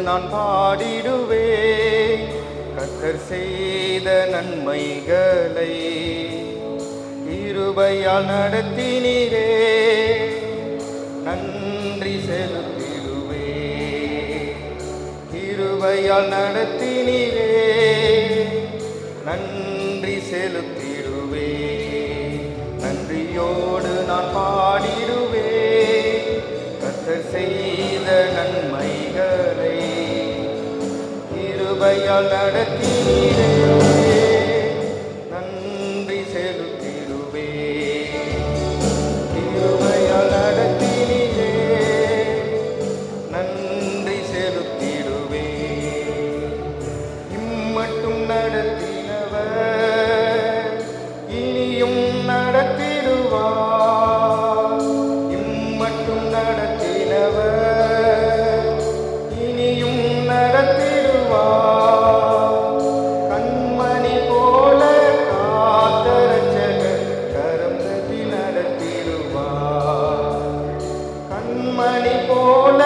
நான் பாடிடுவேன் கர்த்தர் செய்த நன்மைகளை. கிருபையால் நடத்தினீரே நன்றி செலுத்திடுவேன். கிருபையால் நடத்தினீரே நன்றி செலுத்திடுவேன். நன்றியோடு நான் பாடிடுவேன் கர்த்தர் செய்த நன்மைகளை. கிருபையால் நடத்தினீரே நன்றி செலுத்திடுவேன். கிருபையால் நடத்தினீரே நன்றி செலுத்திடுவேன். இம்மட்டும் நடத்தினவர் இனியும் நடத்திடுவார். இம்மட்டும் நடத்தினவர் இனியும் நடத்திடுவார். கண்மணி போல காத்த இரட்சகர் கரம் தட்டி நடத்திடுவார். கண்மணி போல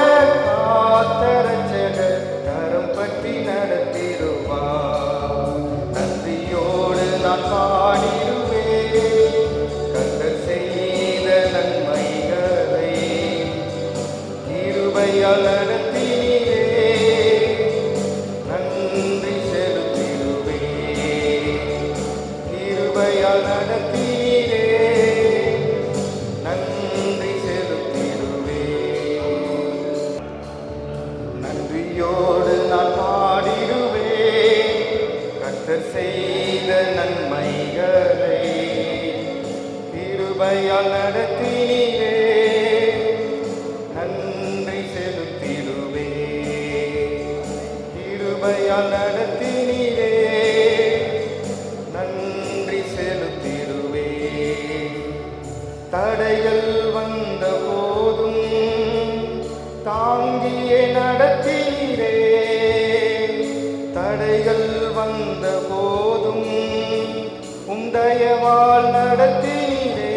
காத்த இரட்சகர் கரம் பற்றி நடத்திடுவார். நன்றியோடு நான் பாடிடுவேன் கர்த்தர் செய்த நன்மைகளை. கிருபையால் நடத்தினீரே நன்றி செலுத்திடுவேன். கிருபையால் நடத்தினீரே நன்றி செலுத்திடுவேன். நன்றியோடு நான் பாடிடுவேன் கர்த்தர் செய்த நன்மைகளை. கிருபையால் நடத்தினீரே நன்றி செலுத்திடுவேன். கிருபையால் நடத்தினீரே நன்றி செலுத்திடுவேன். தடைகள் வந்த போதும் தாங்கியே நடத்தினீரே. தடைகள் வந்த போதும் தயவால் நடத்தினீரே.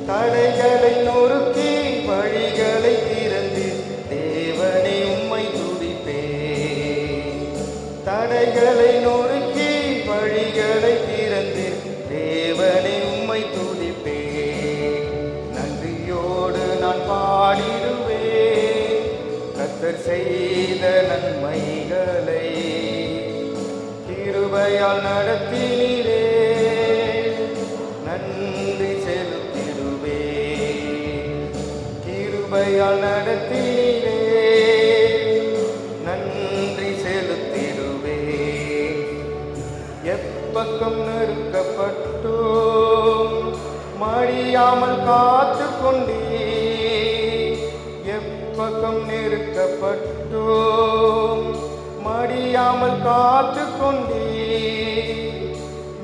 தடைகளை நொறுக்கி வழிகளை திறந்து தேவனே உம்மை துதிப்பேன். தடைகளை நொறுக்கி வழிகளை திறந்து தேவனே உம்மை துதிப்பேன். நன்றியோடு நான் பாடிடுவேன் கர்த்தர் செய்த நன்மைகளை. கிருபையால் நடத்தினீரே நன்றி செலுத்திடுவேன். கிருபையால் நடத்தினீரே நன்றி செலுத்திடுவேன். எப்பக்கம் நெருக்கப்பட்டோம் மடியாமல் காத்து கொண்டீர். எப்பக்கம் நெருக்கப்பட்டோம் மடியாமல் காத்து கொண்டீர்.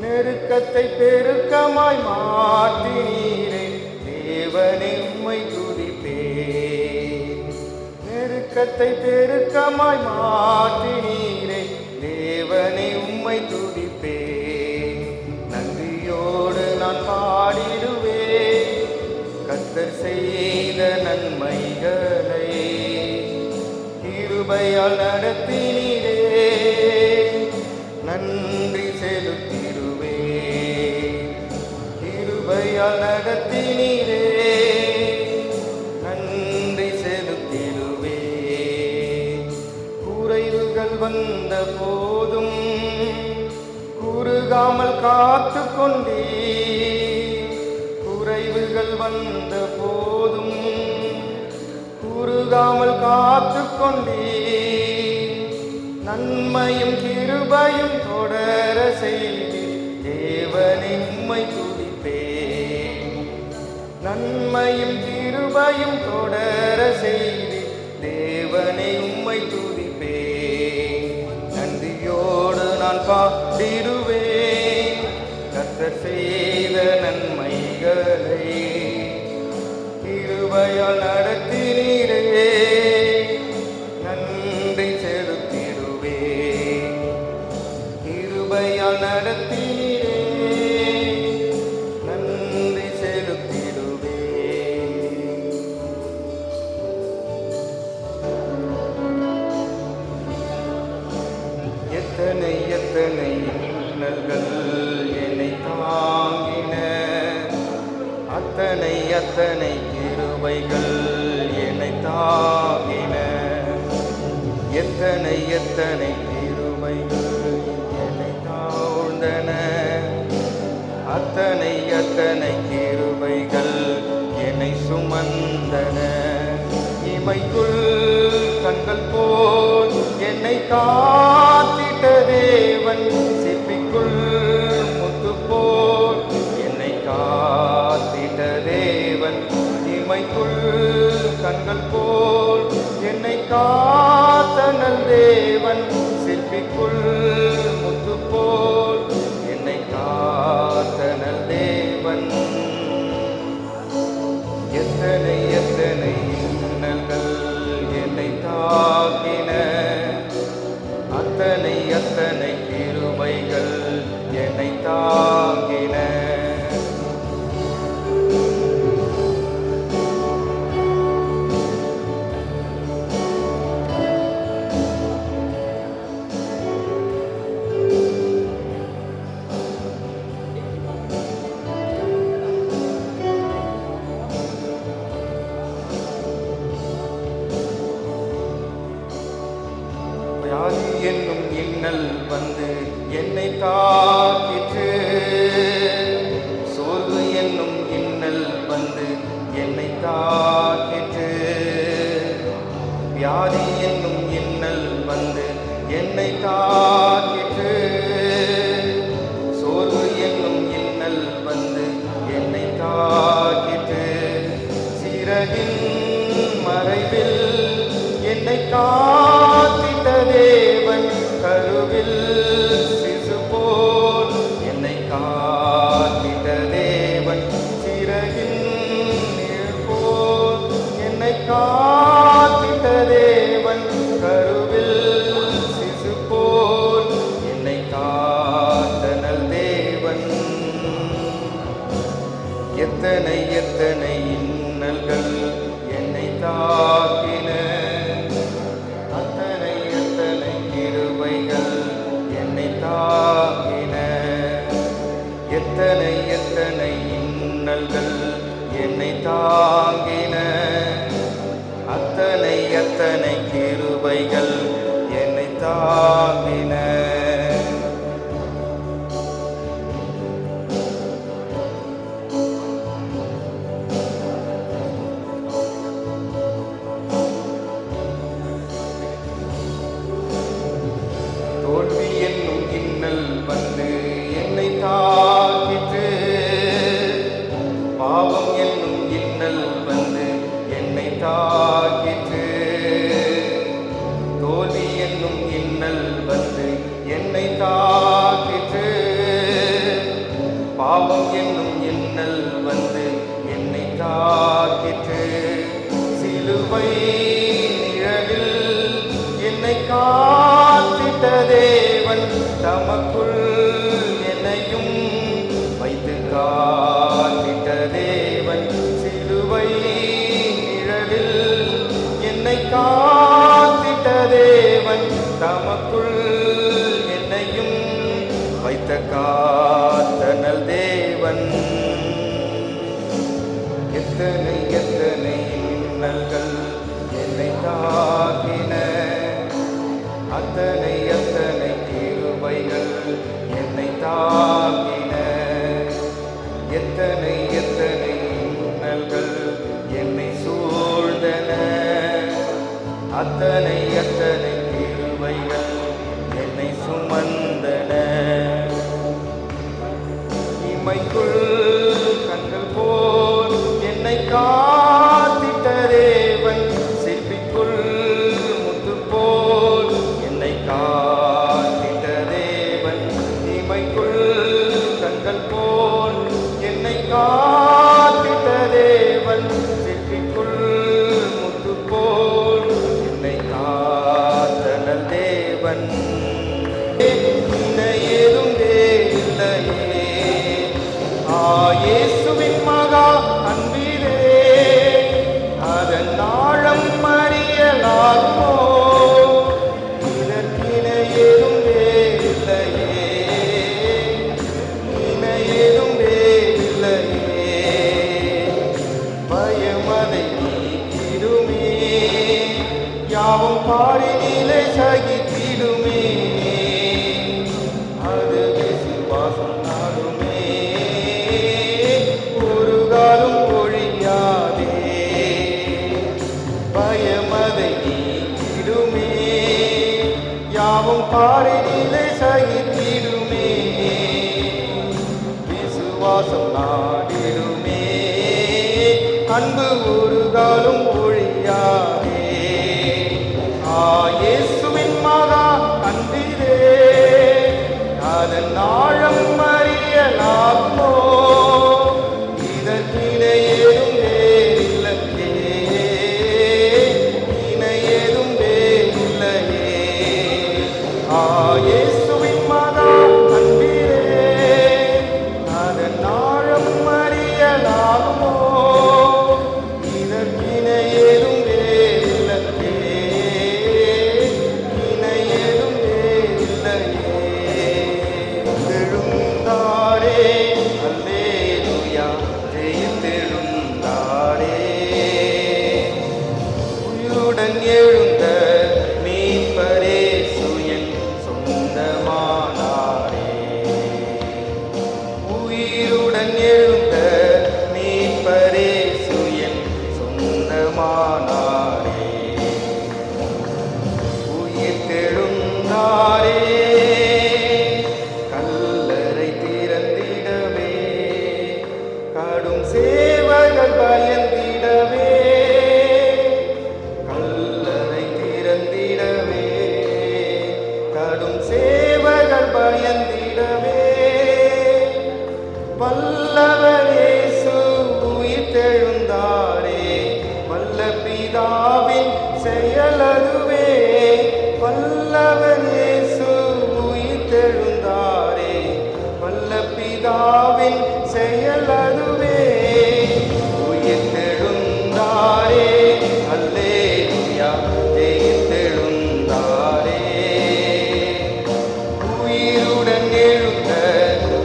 நெருக்கத்தை பெருக்கமாய் மாற்றினீரே தேவனே உம்மை துதிப்பேன். நெருக்கத்தை பெருக்கமாய் மாற்றினீரே தேவனே உம்மை துதிப்பேன். நன்றியோடு நான் பாடிடுவேன் கர்த்தர் செய்த நன்மைகளை. கிருபையால் நடத்தினீரே நன்றி செலுத்திடுவேன். கிருபையால் நடத்தினீரே நன்றி செலுத்திடுவேன். குறைவுகள் வந்த போதும் குறுகாமல் காத்து கொண்டீர். குறைவுகள் வந்த போதும் குறுகாமல் காத்து கொண்டீர். நன்மையும் கிருபையும் தொடர செய்து தேவனை உம்மை துதிப்பேன். நன்மையும் கிருபையும் தொடர செய்து தேவனை உம்மை துதிப்பேன். நன்றியோடு நான் பாடிடுவேன் கர்த்தர் செய்த நன்மைகளை. கிருபையால் நடத்தினீரே நன்றி செலுத்திடுவேன். கிருபையால் நடத்தினீரே நன்றி செலுத்திடுவேன். அத்தனை கிருபைகள் என்னை தாங்கின. எத்தனை எத்தனை கிருபைகள் என்னை தாழ்ந்தன. அத்தனை அத்தனை கிருபைகள் என்னை சுமந்தன. இமைக்குள் கண்கள் போல் என்னை காத்திட்ட தேவன், சிப்பிக்குள் முத்து போல் என்னை காத்திட்ட தேவன். இமைக்குள் கண்கள் போல் என்னை காத்தனல் தேவன், சிற்பிக்குள் முத்து போல் என்னை காத்தனல் தேவன். எத்தனை எத்தனை இன்னல்கள் என்னை தாக்கின. அத்தனை அத்தனை கிருபைகள் என்னை தாங்கின. வியாதி என்னும் இன்னல் வந்து என்னை தாக்கிற்று. சோர்வு என்னும் இன்னல் வந்து என்னை தாக்கிற்று. வியாதி என்னும் இன்னல் வந்து என்னை தாக்கிற்று. சோர்வு என்னும் இன்னல் வந்து என்னை தாக்கிற்று. சிறகின் மறைவில் என்னை காத்திட்ட தேவன், கருவில் சிசு போல் என்னை காத்திட்ட தேவன். சிறகின் நிழல் போல் என்னை காத்திட்ட தேவன், கருவில் சிசு போல் என்னை காத்தனல் தேவன். எத்தனை எத்தனை இன்னல்கள் என்னை தாக்கின. அத்தனை எத்தனை கிருபைகள் என்னை தாங்கின. எத்தனை எத்தனை இன்னல்கள் என்னை தாங்கின. அத்தனை எத்தனை கிருபைகள் என்னை தாங்கின. தோல்வி என்னும் இன்னல் வந்து என்னை தாக்கிற்று. பாவம் என்னும் இன்னல் வந்து என்னை தாக்கிற்று. தோல்வி என்னும் இன்னல் வந்து என்னை தாக்கிற்று. பாவம் என்னும் இன்னல் வந்து என்னை தாக்கிற்று. சிலுவை நிழலில் என்னை காத்திட்ட தேவன், தமக்குள் என்னையும் வைத்து காத்திட்ட தேவன். சிலுவை நிழலில் என்னை காத்திட்ட தேவன், தமக்குள் என்னையும் வைத்த காத்தனல் தேவன். எத்தனை எத்தனை இன்னல்கள் என்னை தாக்கின. அத்தனை அத்தனை கிருபைகள் என்னை தாங்கின. எத்தனை எத்தனை இன்னல்கள் என்னை சூழ்ந்தன. அத்தனை அத்தனை கிருபைகள் என்னை சுமந்தன. இமைக்குள் கண்கள் போல் என்னை காத்திட்ட தேவன், சிற்பிக்குள் முத்து போல் என்னை காத்திட்ட தேவன். இமைக்குள் கண்கள் போல் என்னை காத்திட்ட தேவன், சிற்பிக்குள் முத்து போல் என்னை காத்தனல் தேவன். ஏதும் இல்லையே இயேசுவின் மகா அன்பிலே, அதன் ஆழம் அறியலாகுமோ? இதற்கினை ஏதும் இல்லையே, இணை ஏதும் இல்லையே. விசுவாசம் நாடிடுமே, அன்பு ஒரு காலும் ஒழியாதே. இயேசுவின் மகா அன்பிலே அதன் ஆழம் அறியலாகுமோ? இதற்கிலே ஏதும் வேறில்லையே, இணை ஏதும் வேறில்லையே. இயேசுவின் மகா அன்பிலே அதன் ஆழம் அறியலாகுமோ? இதற்கிணை ஏதும் வேறில்லையே, இணை ஏதும் வேறில்லையே. எழுந்தாரே அல்லேலூயா, ஜெயித்தெழுந்தாரே. உயிருடன் எழுந்த மீட்பரேசு என் சொந்தமானாரே. உயிருடன் எழுந்த மீட்பரேசு என் சொந்தமானாரே. உயிர்த்தெழுந்தாரே, கல்லறை திறந்திடவே, கடும் சேவகர் பயந்திடவே. கல்லறை திறந்திடவே, கடும் சேவகர் பயந்திடவே. வல்லவர் இயேசு உயிர்த்தெழுந்தாரே, வல்ல பிதாவின் செயலதுவே. வல்லவர் இயேசு உயிர்த்தெழுந்தாரே, வல்ல பிதாவின் செயலதுவே. உயிர்த்தெழுந்தாரே அல்லேலூயா, ஜெயித்தெழுந்தாரே. உயிருடன் எழுந்த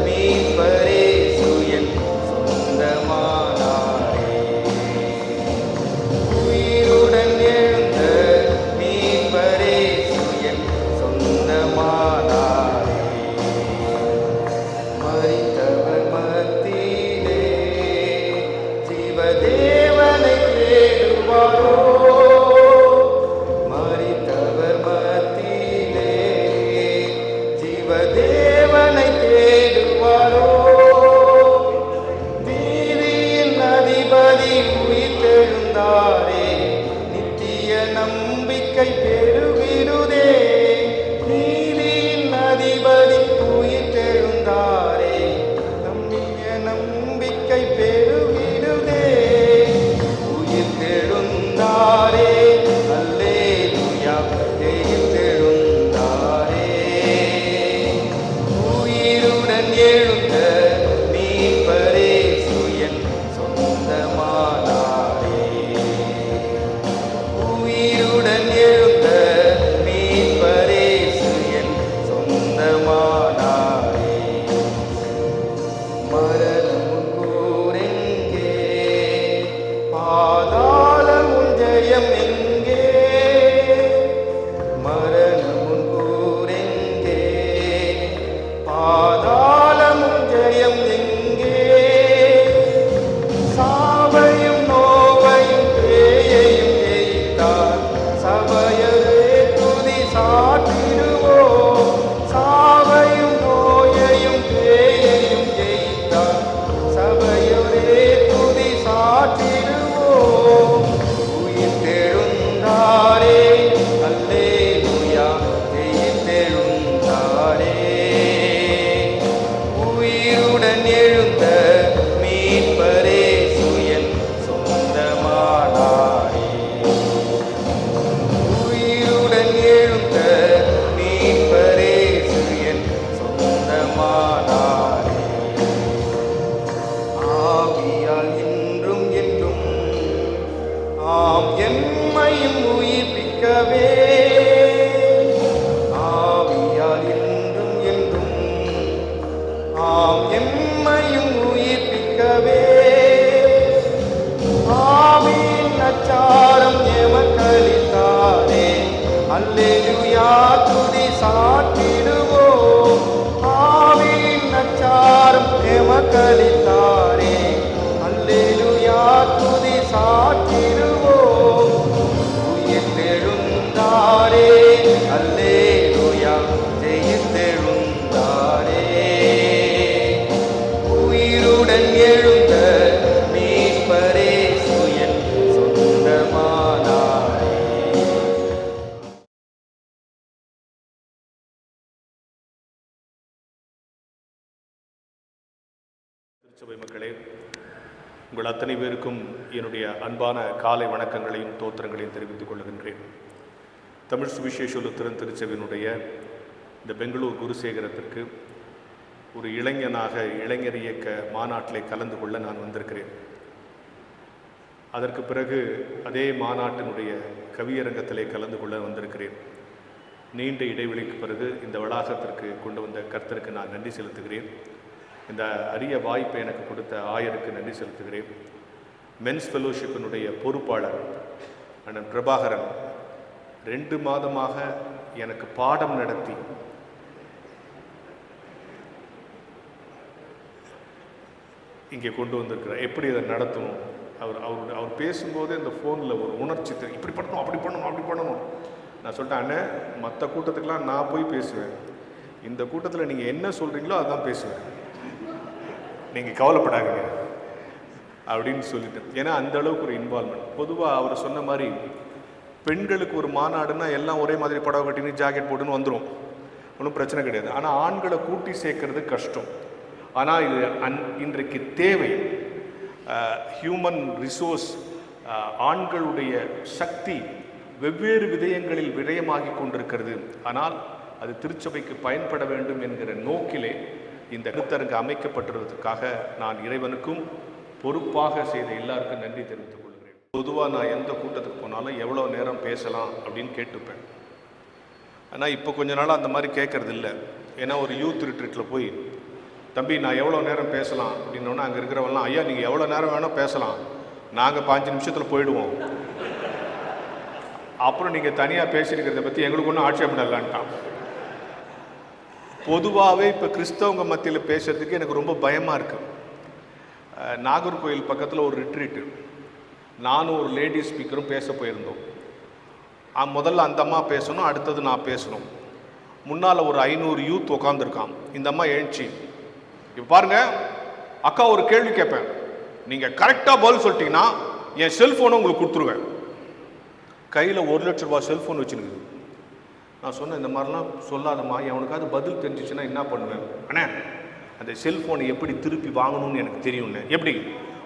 மீட்பரேசு என் சொந்தமானாரே. உயிருடன் எழுந்த மீட்பரேசு என் சொந்தமானாரே. மரித்தவர் மத்தியிலே ஜீவதேவனை தேடுவாரோ? மரித்தவர் மத்தியிலே ஜீவதேவனை தேடுவாரோ? நீதியின் அதிபதி உயிர்த்தெழுந்தாரே, நித்திய நம்பிக்கை பெருகிடுதே. நீதியின் அதிபதி உயிர்த்தெழுந்தாரே, நம்பிய நம்பிக்கை பெருகிடுதே. உயிர்த்தெழுந்தாரே அல்லேலூயா, ஜெயித்தெழுந்தாரே. உயிருடன் எழுந்த மீட்பரேசு என் சொந்தமானாரே. உயிருடன் எழுந்த மீட்பரேசு என் சொந்தமானாரே. மரணமும் கூரெங்கே, பாதாளமும் ஜெயம் எங்கே? மரணமும் கூரெங்கே, பாதாளமும் ஜெயம் எங்கே? சாவையும் நோவையும் பேயையும் ஜெயித்தார், சபையரே துதி சாட்டிடுவோம். சாவையும் நோயையும் பேயையும் ஜெயித்தார், சபையரே துதி சாட்டிடுவோம். உயிர்த்தெழுந்தாரே அல்லேலூயா, ஜெயித்தெழுந்தாரே. உயிருடன் எழுந்த மீட்பரேசு என் சொந்தமானாரே. உயிருடன் எழுந்த மீட்பரேசு என் சொந்தமானாரே. ஆவியால் இன்றும் என்றும் ஆம் எம்மையும் உயிர்ப்பிக்கவே. ஆவியால் இன்றும் என்றும் ஆம் எம்மையும் உயிர்ப்பிக்கவே. ஆவியின் அச்சாரம் எமக்களித்தாரே, அல்லேலூயா துதி சாட்டிடுவோம். ஆவியின் அச்சாரம் எமக்களித்தாரே, அல்லேலூயா துதி சாட்டிடுவோம். உயிர்த்தெழுந்தாரே அல்லேலூயா, ஜெயித்தெழுந்தாரே. உயிர் எழுந்த மீட்பரே சுயன் சொந்தமானாரே. திருச்சபை மக்களே, உங்கள் அத்தனை பேருக்கும் என்னுடைய அன்பான காலை வணக்கங்களையும் தோத்திரங்களையும் தெரிவித்துக் கொள்கின்றேன். தமிழ் சுவிசேஷ லுத்தரன் திருச்சபையினுடைய இந்த பெங்களூர் குருசேகரத்திற்கு ஒரு இளைஞனாக இளைஞர் இயக்க மாநாட்டில் கலந்து கொள்ள நான் வந்திருக்கிறேன். அதற்கு பிறகு அதே மாநாட்டினுடைய கவியரங்கத்திலே கலந்து கொள்ள வந்திருக்கிறேன். நீண்ட இடைவெளிக்கு பிறகு இந்த வளாகத்திற்கு கொண்டு வந்த கர்த்தருக்கு நான் நன்றி செலுத்துகிறேன். இந்த அரிய வாய்ப்பை எனக்கு கொடுத்த ஆயருக்கு நன்றி செலுத்துகிறேன். மென்ஸ் ஃபெலோஷிப்பினுடைய பொறுப்பாளர் அண்ணன் பிரபாகரன் 2 மாதமாக எனக்கு பாடம் நடத்தி இங்கே கொண்டு வந்திருக்கிறார். எப்படி அதை நடத்தணும், அவர் பேசும்போது இந்த ஃபோனில் ஒரு உணர்ச்சி இப்படி பண்ணணும், அப்படி பண்ணணும், அப்படி பண்ணணும். நான் சொல்லிட்டேன், அண்ணன் மற்ற கூட்டத்துக்கெலாம் நான் போய் பேசுவேன், இந்த கூட்டத்தில் நீங்கள் என்ன சொல்கிறீங்களோ அதுதான் பேசுவேன், நீங்கள் கவலைப்படாதீங்க அப்படின்னு சொல்லிட்டேன். ஏன்னா அந்த அளவுக்கு ஒரு இன்வால்மெண்ட். பொதுவாக அவர் சொன்ன மாதிரி பெண்களுக்கு ஒரு மாநாடுன்னா எல்லாம் ஒரே மாதிரி புடவை கட்டின்னு ஜாக்கெட் போட்டுன்னு வந்துடும், ஒன்றும் பிரச்சனை கிடையாது. ஆனால் ஆண்களை கூட்டி சேர்க்கறது கஷ்டம். ஆனால் இது இன்றைக்கு தேவை. ஹியூமன் ரிசோர்ஸ், ஆண்களுடைய சக்தி வெவ்வேறு விடயங்களில் விரயமாகி கொண்டிருக்கிறது. ஆனால் அது திருச்சபைக்கு பயன்பட வேண்டும் என்கிற நோக்கிலே இந்த கருத்தரங்கு அமைக்கப்பட்டிருப்பதற்காக நான் இறைவனுக்கும் பொறுப்பாக செய்த எல்லாருக்கும் நன்றி தெரிவித்துக் கொள்கிறேன். பொதுவாக நான் எந்த கூட்டத்துக்கு போனாலும் எவ்வளோ நேரம் பேசலாம் அப்படின்னு கேட்டுப்பேன். ஆனால் இப்போ கொஞ்ச நாளாக அந்த மாதிரி கேட்கறது இல்லை. ஏன்னா ஒரு யூத் ரிட்ரீட்டில் போய், தம்பி நான் எவ்வளோ நேரம் பேசலாம் அப்படின்னோன்னா அங்கே இருக்கிறவங்களாம், ஐயா நீங்கள் எவ்வளோ நேரம் வேணால் பேசலாம், நாங்கள் 5 நிமிஷத்தில் போயிடுவோம், அப்புறம் நீங்கள் தனியாக பேசியிருக்கிறத பற்றி எங்களுக்கு ஒன்றும் ஆட்சேபம் இல்லைன்ட்டான். பொதுவாகவே இப்போ கிறிஸ்தவங்க மத்தியில் பேசுறதுக்கு எனக்கு ரொம்ப பயமாக இருக்குது. நாகர்கோயில் பக்கத்தில் ஒரு ரிட்ரீட்டு, நானும் ஒரு லேடி ஸ்பீக்கரும் பேச போயிருந்தோம். முதல்ல அந்த அம்மா பேசணும், அடுத்தது நான் பேசணும். முன்னால் ஒரு 500 யூத் உட்காந்துருக்கான். இந்த அம்மா எழுந்துச்சு, இப்போ பாருங்க அக்கா ஒரு கேள்வி கேட்பேன், நீங்கள் கரெக்டாக பதில் சொல்லிட்டீங்கன்னா என் செல்ஃபோனை உங்களுக்கு கொடுத்துருவேன். கையில் 1 லட்ச ரூபா செல்ஃபோன் வச்சுருக்குது. நான் சொன்னேன், இந்த மாதிரிலாம் சொல்லாதம்மா, எவனுக்காவது பதில் தெரிஞ்சிச்சுன்னா என்ன பண்ணுவேன். அண்ணே அந்த செல்ஃபோனை எப்படி திருப்பி வாங்கணும்னு எனக்கு தெரியும்ண்ணே. எப்படி?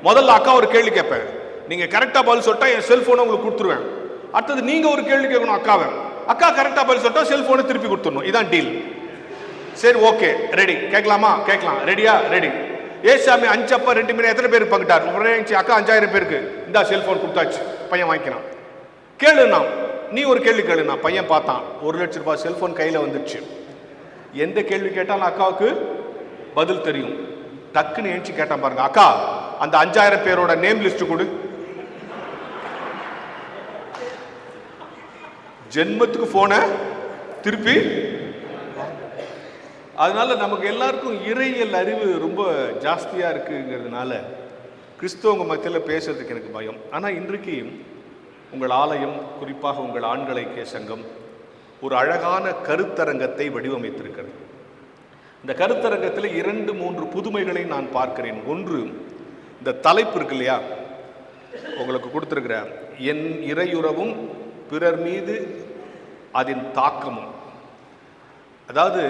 முதல்ல அக்கா ஒரு கேள்வி கேட்பேன், நீங்கள் கரெக்டாக பதில் சொல்லிட்டா என் செல்ஃபோனை உங்களுக்கு கொடுத்துருவேன். அடுத்தது நீங்கள் ஒரு கேள்வி கேட்கணும் அக்காவை, அக்கா கரெக்டாக பதில் சொல்லிட்டா செல்ஃபோனை திருப்பி கொடுத்துடணும். இதான் டீல். சரி, ஓகே, ரெடி, கேட்கலாமா? கேட்கலாம். ரெடியா? ரெடி. ஏசாமி 5 அப்பா 2 மீன் எத்தனை பேர் பங்கிட்டார்? அக்கா 5000 பேருக்கு இந்த செல்ஃபோன் கொடுத்தாச்சு, பையன் வாங்கிக்கலாம். கேளுண்ணா, நீ ஒரு கேள்வி கேளுண்ணா. பையன் பார்த்தான், 1 லட்ச ரூபாய் செல்ஃபோன் கையில் வந்துடுச்சு. எந்த கேள்வி கேட்டாலும் அக்காவுக்கு பதில் தெரியும். டக்குன்னு எழுச்சி கேட்டான் பாருங்க, அக்கா அந்த 5000 பேரோட நேம் லிஸ்ட் கொடு. ஜென்மத்துக்கு போன திருப்பி. அதனால நமக்கு எல்லாருக்கும் இறையியல் அறிவு ரொம்ப ஜாஸ்தியாக இருக்குங்கிறதுனால கிறிஸ்தவங்க மத்தியில் பேசுறதுக்கு எனக்கு பயம். ஆனால் இன்றைக்கு உங்கள் ஆலயம், குறிப்பாக உங்கள் ஆண்கள் ஐக்கிய சங்கம் ஒரு அழகான கருத்தரங்கத்தை வடிவமைத்திருக்கிறது. இந்த கருத்தரங்கத்தில் 2-3 புதுமைகளை நான் பார்க்கிறேன். ஒன்று, இந்த தலைப்பு இருக்கு இல்லையா, உங்களுக்கு கொடுத்துருக்கிற என் இறையுறவும் பிறர் மீது அதன் தாக்கமும். அதாவது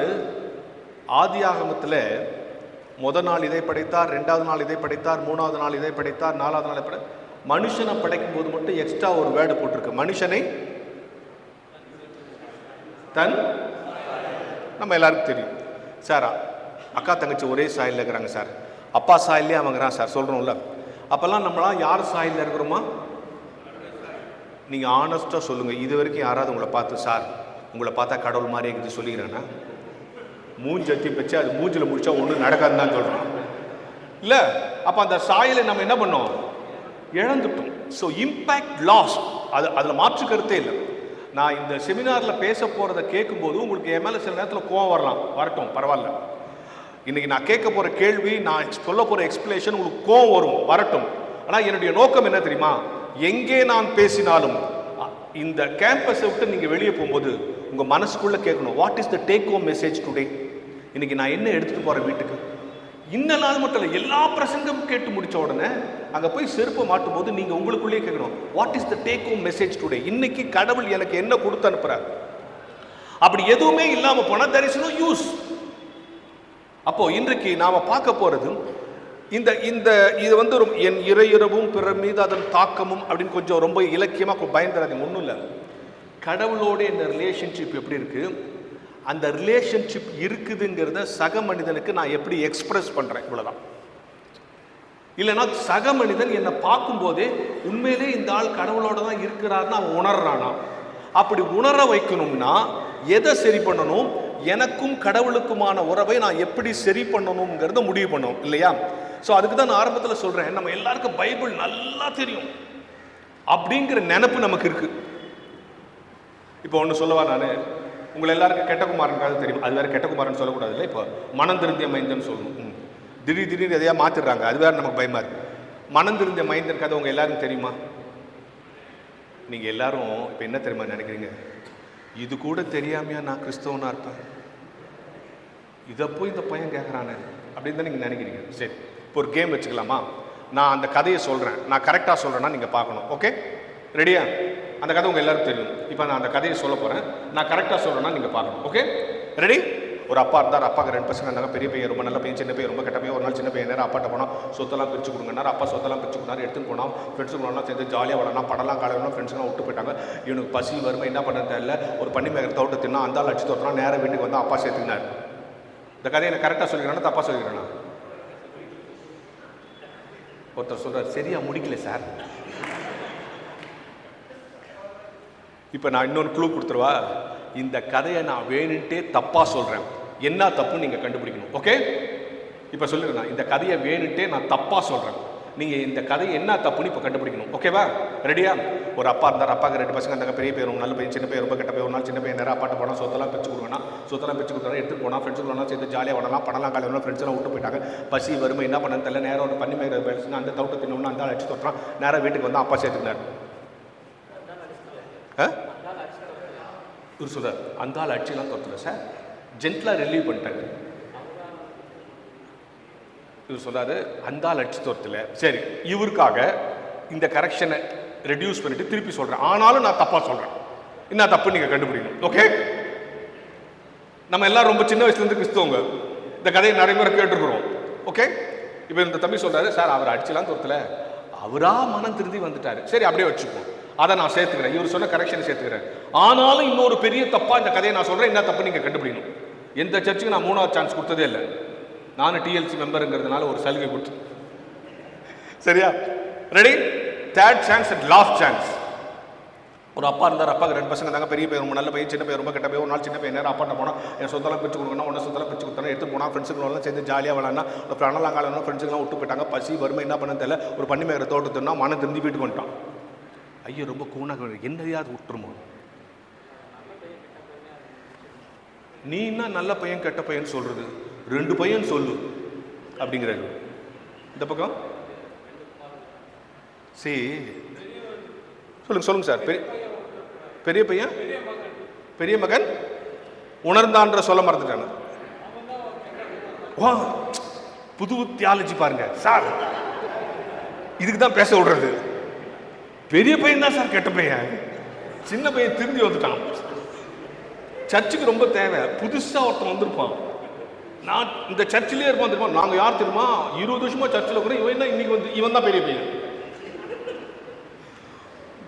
ஆதியாகமத்தில் முதல் நாள் இதை படைத்தார், 2வது நாள் இதை படைத்தார், 3வது நாள் இதை படைத்தார், 4வது நாள் படை. மனுஷனை படைக்கும் போது மட்டும் எக்ஸ்ட்ரா ஒரு வேர்டு போட்டிருக்கு, மனுஷனை தன். நம்ம எல்லாருக்கும் தெரியும் சார், அக்கா தங்கச்சி ஒரே சாயலில் இருக்கிறாங்க சார், அப்பா சாயல்லே அவங்கிறான் சார் சொல்கிறோம்ல. அப்போல்லாம் நம்மளாம் யார் சாயலில் இருக்கிறோமா? நீங்கள் ஆனஸ்ட்டாக சொல்லுங்கள், இது வரைக்கும் யாராவது உங்களை பார்த்து சார் உங்களை பார்த்தா கடவுள் மாதிரி இருக்குது சொல்லிக்கிறேன்னா? மூஞ்சி அத்தி வச்சு அது மூஞ்சில் முடிச்சா ஒன்றும் நடக்காதுன்னு தான் சொல்கிறோம் இல்லை? அப்போ அந்த சாயலை நம்ம என்ன பண்ணோம்? இழந்துட்டோம். ஸோ இம்பேக்ட் லாஸ், அதில் மாற்று கருத்தே இல்லை. நான் இந்த செமினாரில் பேச போகிறத கேட்கும்போது உங்களுக்கு என் மேலே சில நேரத்தில் கோவம் வரட்டும், பரவாயில்ல. இன்றைக்கி நான் கேட்க போகிற கேள்வி, நான் சொல்ல போகிற எக்ஸ்பிளேஷன் உங்களுக்கு கோவம் வரட்டும். ஆனால் என்னுடைய நோக்கம் என்ன தெரியுமா? எங்கே நான் பேசினாலும் இந்த கேம்பஸை விட்டு நீங்கள் வெளியே போகும்போது உங்கள் மனசுக்குள்ளே கேட்கணும், what is the take home message today? இன்றைக்கி நான் என்ன எடுத்துகிட்டு போகிறேன் வீட்டுக்கு? இந்த நாள் மட்டும் இல்லை, எல்லா பிரசங்கமும் கேட்டு முடிச்ச உடனே அங்க போய் செருப்பை மாட்டும் போது நீங்க உங்களுக்குள்ளேயே கேட்கணும், what is the take home message today? இன்னைக்கு கடவுள் எனக்கு என்ன கொடுத்து அனுப்புறார்? அப்படி எதுவுமே இல்லாம போனா there is no use. அப்போ இன்றைக்கு நாம பார்க்க போறது இந்த இந்த இது வந்து என் இறையிறவும் பிறர் மீது அதன் தாக்கமும் அப்படின்னு கொஞ்சம் ரொம்ப இலக்கியமா பயந்துடாதீங்க. ஒன்றும் இல்லை, கடவுளோட இந்த ரிலேஷன்ஷிப் எப்படி இருக்கு, அந்த ரிலேஷன்ஷிப் இருக்குதுங்கிறத சக மனிதனுக்கு நான் எப்படி எக்ஸ்பிரஸ் பண்றேன், இவ்வளவுதான். இல்லைன்னா சக மனிதன் என்னை பார்க்கும்போதே உண்மையிலே இந்த ஆள் கடவுளோட தான் இருக்கிறாருன்னு அவன் உணர்றானா? அப்படி உணர வைக்கணும்னா எதை சரி பண்ணணும்? எனக்கும் கடவுளுக்குமான உறவை நான் எப்படி சரி பண்ணணுங்கிறத முடிவு பண்ணணும், இல்லையா? ஸோ அதுக்கு தான் நான் ஆரம்பத்தில் சொல்றேன், நம்ம எல்லாருக்கும் பைபிள் நல்லா தெரியும் அப்படிங்கிற நினைப்பு நமக்கு இருக்கு. இப்போ ஒன்று சொல்லவா, நான் உங்களை எல்லாருக்கும் கெட்டகுமாரன் கதை தெரியும். அது வேற கெட்டகுமாரன் சொல்லக்கூடாது இல்லை, இப்போ மனம் திருந்திய மைந்தன் சொல்லணும். திடீர்னு எதையா மாத்திடுறாங்க, அது வேற நமக்கு பயமா இருக்கு. மனம் திருந்திய மைந்தன் கதை உங்க எல்லாருக்கும் தெரியுமா? நீங்க எல்லாரும் இப்போ என்ன தெரியுமா நினைக்கிறீங்க, இது கூட தெரியாமையா நான் கிறிஸ்தவனா இருப்பேன், இதை போய் இந்த பையன் கேட்குறானே அப்படின்னு தான் நீங்கள் நினைக்கிறீங்க. சரி, இப்போ ஒரு கேம் வச்சுக்கலாமா? நான் அந்த கதையை சொல்கிறேன், நான் கரெக்டாக சொல்கிறேன்னா நீங்கள் பார்க்கணும். ஓகே, ரெடியா? அந்த கதை உங்கள் எல்லாருக்கும் தெரியும். இப்போ நான் அந்த கதையை சொல்ல போகிறேன், நான் கரெக்டாக சொல்கிறேன்னா நீங்கள் பார்க்கணும். Okay, ready? ஒரு அப்பா இருந்தார், அப்பாவுக்கு 2 பசங்க இருந்தாங்க. பெரிய பையன் ரொம்ப நல்ல பையன், சின்ன பையன் ரொம்ப கெட்ட பையன். ஒரு நாள் சின்ன பையன் நேரம் அப்பாட்ட போனால் சொத்தெல்லாம் பிரித்து கொடுங்கன்னார். அப்பா சொத்தெல்லாம் பிரித்து கொடுத்தாரு, எடுத்துன்னு போனால் ஃப்ரெண்ட்ஸுங்களா சேர்ந்து ஜாலியாக விளாட்னா, படம்லாம் காலையில் ஃப்ரெண்ட்ஸுலாம் விட்டு போயிட்டாங்க. இவனுக்கு பசி வறுமை என்ன பண்ணுறது தெரியல, ஒரு பண்ணி மேலே தோட்ட தின்னா அந்த ஆள் அடிச்சு தோற்றா நேரம் வீட்டுக்கு வந்து அப்பா சேர்த்துக்கினார். இந்த கதையை நான் கரெக்டாக சொல்லிக்கிறேன்னா தப்பா சொல்லிக்கிறேன்னா? ஒருத்தர் சொல்றார், சரியா முடிக்கல சார். இப்போ நான் இன்னொரு க்ளூ கொடுத்துருவா. இந்த கதையை நான் வேணுன்ட்டே தப்பா சொல்றேன், என்ன தப்புன்னு நீங்க கண்டுபிடிக்கணும். ஓகே, இப்போ சொல்லிடுறேன், இந்த கதையை வேணுன்ட்டே நான் தப்பா சொல்றேன், நீங்க இந்த கதையை என்ன தப்புன்னு இப்போ கண்டுபிடிக்கணும். ஓகேவா? ரெடியா? ஒரு அப்பா இருந்தார், அப்பாவுக்கு 2 பசங்க இருந்தாங்க. பெரிய பையன் நல்ல பையன், சின்ன பையன் ரொம்ப கெட்ட பையன். ஒரு நாள் சின்ன பையன் நேரம் அப்பாட்ட போனால் சொத்தெல்லாம் பிரிச்சு கொடுக்கணும். சொத்தெல்லாம் பிரிச்சு கொடுத்தா எடுத்துட்டு போனால் ஃப்ரெண்ட்ஸுங்களா சேர்ந்து ஜாலியாக விடலாம், படம்லாம் காலையில் ஃப்ரெண்ட்ஸ்லாம் விட்டு போயிட்டாங்க. பசி வறுமை என்ன பண்ணு தெரியல, நேரம் ஒரு பண்ணி மேலே பேசுனா அந்த தவிட்டு தின்னோம்னா அந்த அடிச்சு தொட்டுறான். நேரம் வீட்டுக்கு வந்து அப்பா சேர்த்துக்கினார். இவர் சொல்றார், அந்த ஆள் அடிச்சுலாம் தொட்டல சார், ஜென்ட்லா ரிலீவ் பண்ணிட்டாங்க. இவர் சொல்றாரு, அந்த ஆள் அடிச்சு தொட்டல. சரி, இவருக்காக இந்த கரெக்ஷனை ரெடியூஸ் பண்ணிட்டு திருப்பி சொல்றேன், ஆனாலும் நான் தப்பா சொல்றேன், என்ன தப்பு நீங்க கண்டுபிடிக்கணும். ஓகே, நம்ம எல்லாரும் ரொம்ப சின்ன வயசுல இருந்து கிறிஸ்தவங்க, இந்த கதையை நிறைய முறை கேட்டுருக்கிறோம். ஓகே, இப்போ இந்த தம்பி சொல்றாரு, சார் அவர் அடிச்சலாம் தொட்டல, அவரா மனம் திருந்தி வந்துட்டாரு. சரி, அப்படியே வச்சுப்போம், அதை நான் சேர்த்துக்கிறேன், இவர் சொன்ன கரெக்ஷனை சேர்த்துக்கிறேன். ஆனாலும் இன்னொரு பெரிய தப்பா இந்த கதையை நான் சொல்றேன், என்ன தப்பு நீங்க கண்டுபிடிக்கணும். எந்த சர்ச்சுக்கு நான் 3வது சான்ஸ் கொடுத்ததே இல்லை, நானும் டிஎல்சி மெம்பருங்கிறதுனால ஒரு சலுகை கொடுத்து. சரியா? Ready? 3rd chance and last chance. ஒரு அப்பா இருந்தார், அப்பாவுக்கு 2 பசங்க இருந்தாங்க. பெரிய பையன் ரொம்ப நல்ல பையன், சின்ன பையன் ரொம்ப கெட்ட பையன். ஒரு நாள் சின்ன பையன் நேரம் அப்பாட்ட போனால் என் சொத்தெல்லாம் பிரிச்சு கொடுக்கணும், ஒன்று சொத்தெல்லாம் பிரிச்சு கொடுத்தா எடுத்து போனால் ஃப்ரெண்ட்ஸுங்களெல்லாம் சேர்ந்து ஜாலியாக விளாட்னா, பிரணலாம் காலம் ஃப்ரெண்ட்ஸுங்களாம் விட்டு போயிட்டாங்க. பசி வறுமை என்ன பண்ண தெரியல, ஒரு பண்ணி மேலே தோட்டத்துனா மனம் திரும்பி வீட்டுக்கு வந்துட்டான். ஐயோ ரொம்ப கூணாக என்னையாவது விட்டுருமோ, நீ என்ன நல்ல பையன் கெட்ட பையன் சொல்றது, 2 பையன் சொல்லு அப்படிங்கிறாரு. இந்த பக்கம் சரி சொல்லுங்க சொல்லுங்க சார். பெரிய பையன் பெரிய மகன் உணர்ந்தான்ற சொல்ல மறந்துட்டாங்க. புது தியாலஜி பாருங்க சார், இதுக்கு தான் பேச விடுறது. பெரிய பையன் தான் சார் கெட்ட பையன், சின்ன பையன் திரும்பி வந்துட்டான். சர்ச்சுக்கு ரொம்ப தேவை, புதுசா ஒருத்தன் வந்திருப்பான். நான் இந்த சர்ச்சிலே இருப்பான் தெரியுமா, நாங்க யார் தெரியுமா, 20 வருஷமா சர்ச்சில் கூட இவன் தான் இன்னைக்கு வந்து இவன் தான் பெரிய பையன்.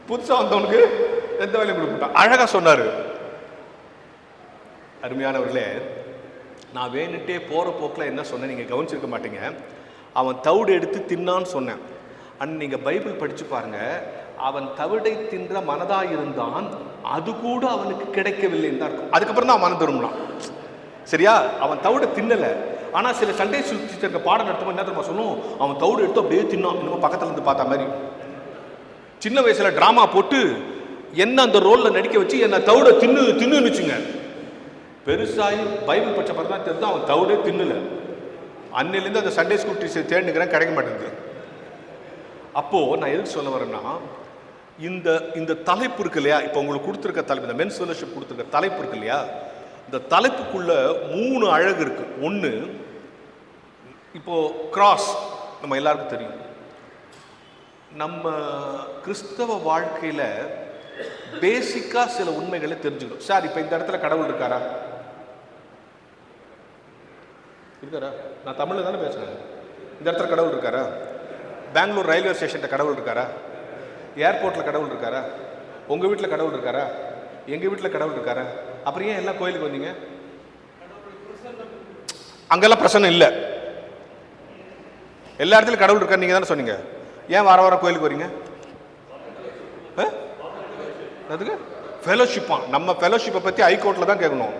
புதுசா வந்தவனுக்கு எந்த வேலையும் கொடுக்க அழகா சொன்னாரு. அருமையானவர்களே, நான் வேணுட்டே போற போக்கில் என்ன சொன்னேன் நீங்க கவனிச்சிருக்க மாட்டீங்க. அவன் தவிடு எடுத்து தின்னான்னு சொன்னேன். நீங்க பைபிள் படிச்சு பாருங்க, அவன் தவிடை தின்ற மனதாயிருந்தான், அது கூட அவனுக்கு கிடைக்கவில்லை தான் இருக்கும். அதுக்கப்புறம் தான் அவன் மனம் திரும்பலாம். சரியா? அவன் தவிட தின்னல. ஆனா சில சண்டே சுற்றி பாடம் நடத்தும் என்ன தெரியுமா சொல்லும், அவன் தவிடு எடுத்து அப்படியே தின்னான், இன்னும் பக்கத்துல இருந்து பார்த்தா மாதிரி. சின்ன வயசுல டிராமா போட்டு என்ன அந்த ரோல்ல நடிக்க வச்சு என்ன தவிட தின்னுன்னு வச்சுங்க. பெருசாகி பைபிள் படிச்ச பிறகு தான் தெரிஞ்சு அவன் தவிடே தின்னல. அன்னிலேருந்து அந்த சண்டே ஸ்கூல் டீச்சர் தேடிக்கிறேன், கிடைக்க மாட்டேங்குது. அப்போ நான் எதுக்கு சொல்ல வரேன்னா, இந்த தலைப்பு இருக்கு இல்லையா, இப்போ உங்களுக்கு கொடுத்துருக்க தலைப்பு, இந்த மென்ஸ் ஃபெலோஷிப் கொடுத்துருக்க தலைப்பு இருக்கு இல்லையா, இந்த தலைப்புக்குள்ள 3 அழகு இருக்கு. ஒன்று, இப்போ கிராஸ் நம்ம எல்லாருக்கும் தெரியும். நம்ம கிறிஸ்தவ வாழ்க்கையில் பேசிக்காக சில உண்மைகளை தெரிஞ்சுக்கணும். சார் இப்போ இந்த இடத்துல கடவுள் இருக்காரா? இருக்காரா? நான் தமிழில் தானே பேசுகிறேன். இந்த இடத்துல கடவுள் இருக்காரா? பெங்களூர் ரயில்வே ஸ்டேஷனில் கடவுள் இருக்காரா? ஏர்போர்ட்டில் கடவுள் இருக்காரா? உங்கள் வீட்டில் கடவுள் இருக்காரா? எங்கள் வீட்டில் கடவுள் இருக்காரா? அப்புறம் ஏன் எல்லாம் கோயிலுக்கு வந்தீங்க? அங்கெல்லாம் பிரச்சனை இல்லை. எல்லா இடத்துலையும் கடவுள் இருக்காரு நீங்கள் தானே சொன்னீங்க. ஏன் வார வாரம் கோயிலுக்கு வரீங்க? அதுக்கு ஃபெலோஷிப்பா. நம்ம ஃபெலோஷிப்பை பற்றி ஹைகோர்ட்டில் தான் கேட்கணும்.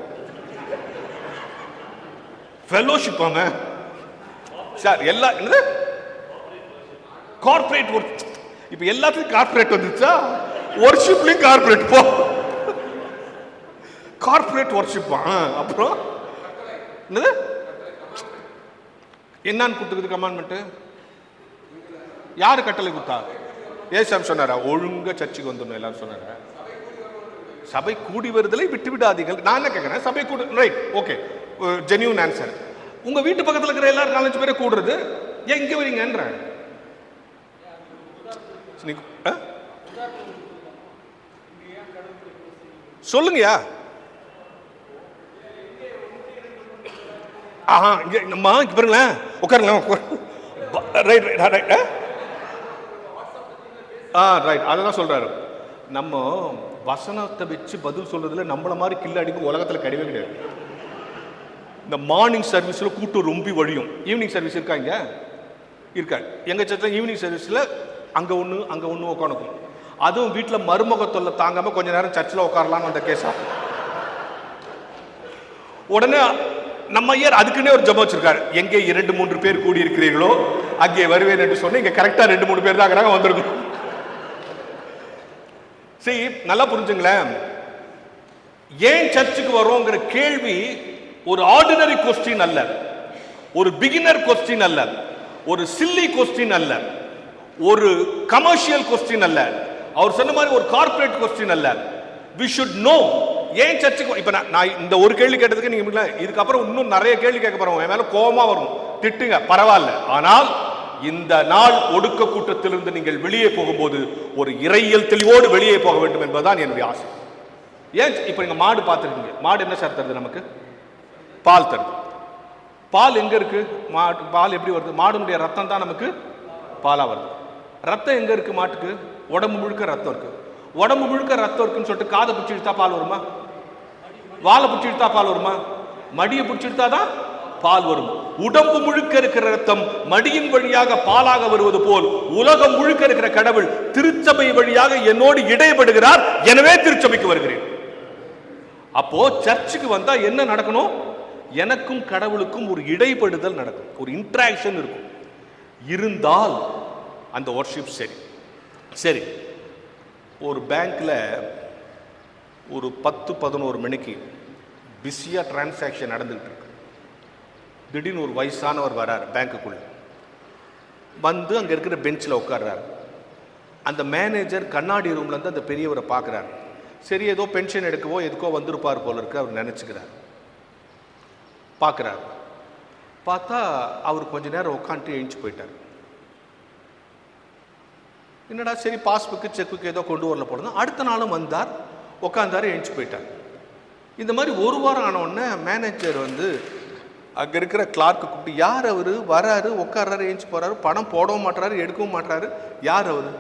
ஃபெலோஷிப்பாங்க சார். எல்லா என்னது கார்பரேட் ஒர்க். இப்போ எல்லாத்துலையும் கார்பரேட் வந்துச்சா? ஒர்ஷிப்லையும் கார்பரேட் போ. கார்பரேட் ஒர்ஷிப்பா. அப்புறம் என்னது என்னன்னு கொடுத்துக்குது கமாண்ட்மெண்ட்? யாரு கட்டளை கொடுத்தா? ஏசாமி சொன்னாரா ஒழுங்கா சர்ச்சுக்கு வந்துடணும் எல்லாரும் சொன்னாரா? சபை கூடி வருதலை விட்டு விடாதீர்கள். நான் என்ன கேட்கிறேன், சபை கூடு, ரைட், ஓகே, ஜென்யூன் ஆன்சர். உங்க வீட்டு பக்கத்தில் இருக்கிற எல்லாரும் 4-5 பேரை கூடுறது ஏன் இங்க வரீங்கன்ற? சொல்லுங்கயா. ஆஹா, இங்க நம்ம இங்க பாருங்களேன், உட்காருங்களேன். ரைட் ரைட் ரைட் ரைட், அதான் சொல்றாரு. நம்ம வசனத்தை வச்சு பதில் சொல்றதுல நம்மள மாதிரி கில்லாடிக்கு உலகத்தில் கிடையவே கிடையாது. இந்த மார்னிங் சர்வீஸில் கூட்டம் ரொம்ப வழியும். ஈவினிங் சர்வீஸ் இருக்கா? இங்கே இருக்கா? எங்கள் சர்ச்சில் ஈவினிங் சர்வீஸில் அங்கே ஒன்று உட்காந்துக்கும். அதுவும் வீட்டில் மருமகத்தொல்லை தாங்காமல் கொஞ்ச நேரம் சர்ச்சில் உட்காரலான்னு அந்த கேஸா. உடனே நம்ம ஐயர் அதுக்குன்னே ஒரு ஜெபம் வச்சிருக்காரு. எங்கே 2-3 பேர் கூடி இருக்கிறீர்களோ அங்கே வருவேன் என்று சொன்ன இங்கே கரெக்டாக 2-3 பேர் தான் வந்திருக்கும். சரி, நல்லா புரிஞ்சுங்களேன். ஏன் சர்ச்சுக்கு வரோங்கிற கேள்வி ஒரு ஆர்டினரி கொஸ்டின் அல்ல, ஒரு பிகினர் கொஸ்டின் அல்ல, ஒரு சில்லி கொஸ்டின் அல்ல, ஒரு கமர்ஷியல் கொஸ்டின் அல்ல, அவர் சொன்ன மாதிரி ஒரு கார்ப்பரேட் கொஸ்டின் அல்ல. we should know ஏன் சர்ச்சுக்கு. இப்ப நான் இந்த ஒரு கேள்வி கேட்டதுக்கு நீங்க இதுக்கப்புறம் இன்னும் நிறைய கேள்வி கேட்க போறோம். என் மேல கோபமா வரும், திட்டுங்க, பரவாயில்ல. ஆனால் இந்த நாள் ஒடுக்க கூட்டத்திலிருந்து நீங்கள் வெளியே போகும்போது ஒரு இறையியல் தெளிவோடு வெளியே போக வேண்டும் என்பதுதான் என்னுடைய ஆசை. ஏன் இப்ப நீங்க மாடு பார்த்துருக்கீங்க. மாடு என்ன சார் தருது நமக்கு? பால் தருது. பால் எங்க இருக்கு? மாட்டு பால் எப்படி வருது? மாடுனுடைய ரத்தம் தான் நமக்கு பாலா வருது. ரத்தம் எங்க இருக்கு? மாட்டுக்கு உடம்பு முழுக்க ரத்தம் இருக்கு. உடம்பு முழுக்க ரத்தம் இருக்குன்னு சொல்லிட்டு காதை பிடிச்சி இழுத்தா பால் வருமா? வாழை பிடிச்சி இழுத்தா பால் வருமா? மடியை பிடிச்சி இழுத்தாதான் பால் வரும். உடம்பு முழுக்க இருக்கிற ரத்தம் மடியின் வழியாக பாலாக வருவது போல் உலகம் முழுக்க இருக்கிற கடவுள் திருச்சபை வழியாக என்னோடு இடைப்படுகிறார். எனவே திருச்சபைக்கு வருகிறேன். அப்போ சர்ச்சுக்கு வந்தா என்ன நடக்கணும்? எனக்கும் கடவுளுக்கும் ஒரு இடைப்படுதல் நடக்கும், ஒரு இன்டராக்ஷன் இருக்கும். இருந்தால் அந்த வொர்ஷிப் சரி. சரி, ஒரு பேங்க்ல ஒரு 10-11 மணிக்கு பிஸியா டிரான்சாக்ஷன் நடந்துகிட்டு இருக்கு. திடீர்னு ஒரு வயசானவர் வரார் பேங்க்குக்குள்ள. வந்து அங்க இருக்கிற பெஞ்சில் உட்கார்றாரு. அந்த மேனேஜர் கண்ணாடி ரூம்ல இருந்து அந்த பெரியவரை பார்க்கிறார். சரி, ஏதோ பென்ஷன் எடுக்கவோ எதுக்கோ வந்திருப்பார் போல இருக்கு அவர் நினைச்சுக்கிறார். பார்க்குறாரு. பார்த்தா அவர் கொஞ்ச நேரம் உட்காந்துட்டு எழுந்து போயிட்டார். என்னடா, சரி பாஸ்புக்கு செக்குக்கு ஏதோ கொண்டு வரல போடுறது. அடுத்த நாளும் வந்தார், உட்காந்தாரு, எழுந்து போயிட்டார். இந்த மாதிரி ஒரு வாரம் ஆன உடனே மேனேஜர் வந்து அங்கே இருக்கிற கிளார்க்கு கூப்பிட்டு, யார் அவர்? வராரு, உட்கார்றாரு, எழுந்து போகிறாரு, பணம் போடவும் மாட்டுறாரு, எடுக்கவும் மாட்டுறாரு, யார் அவர்?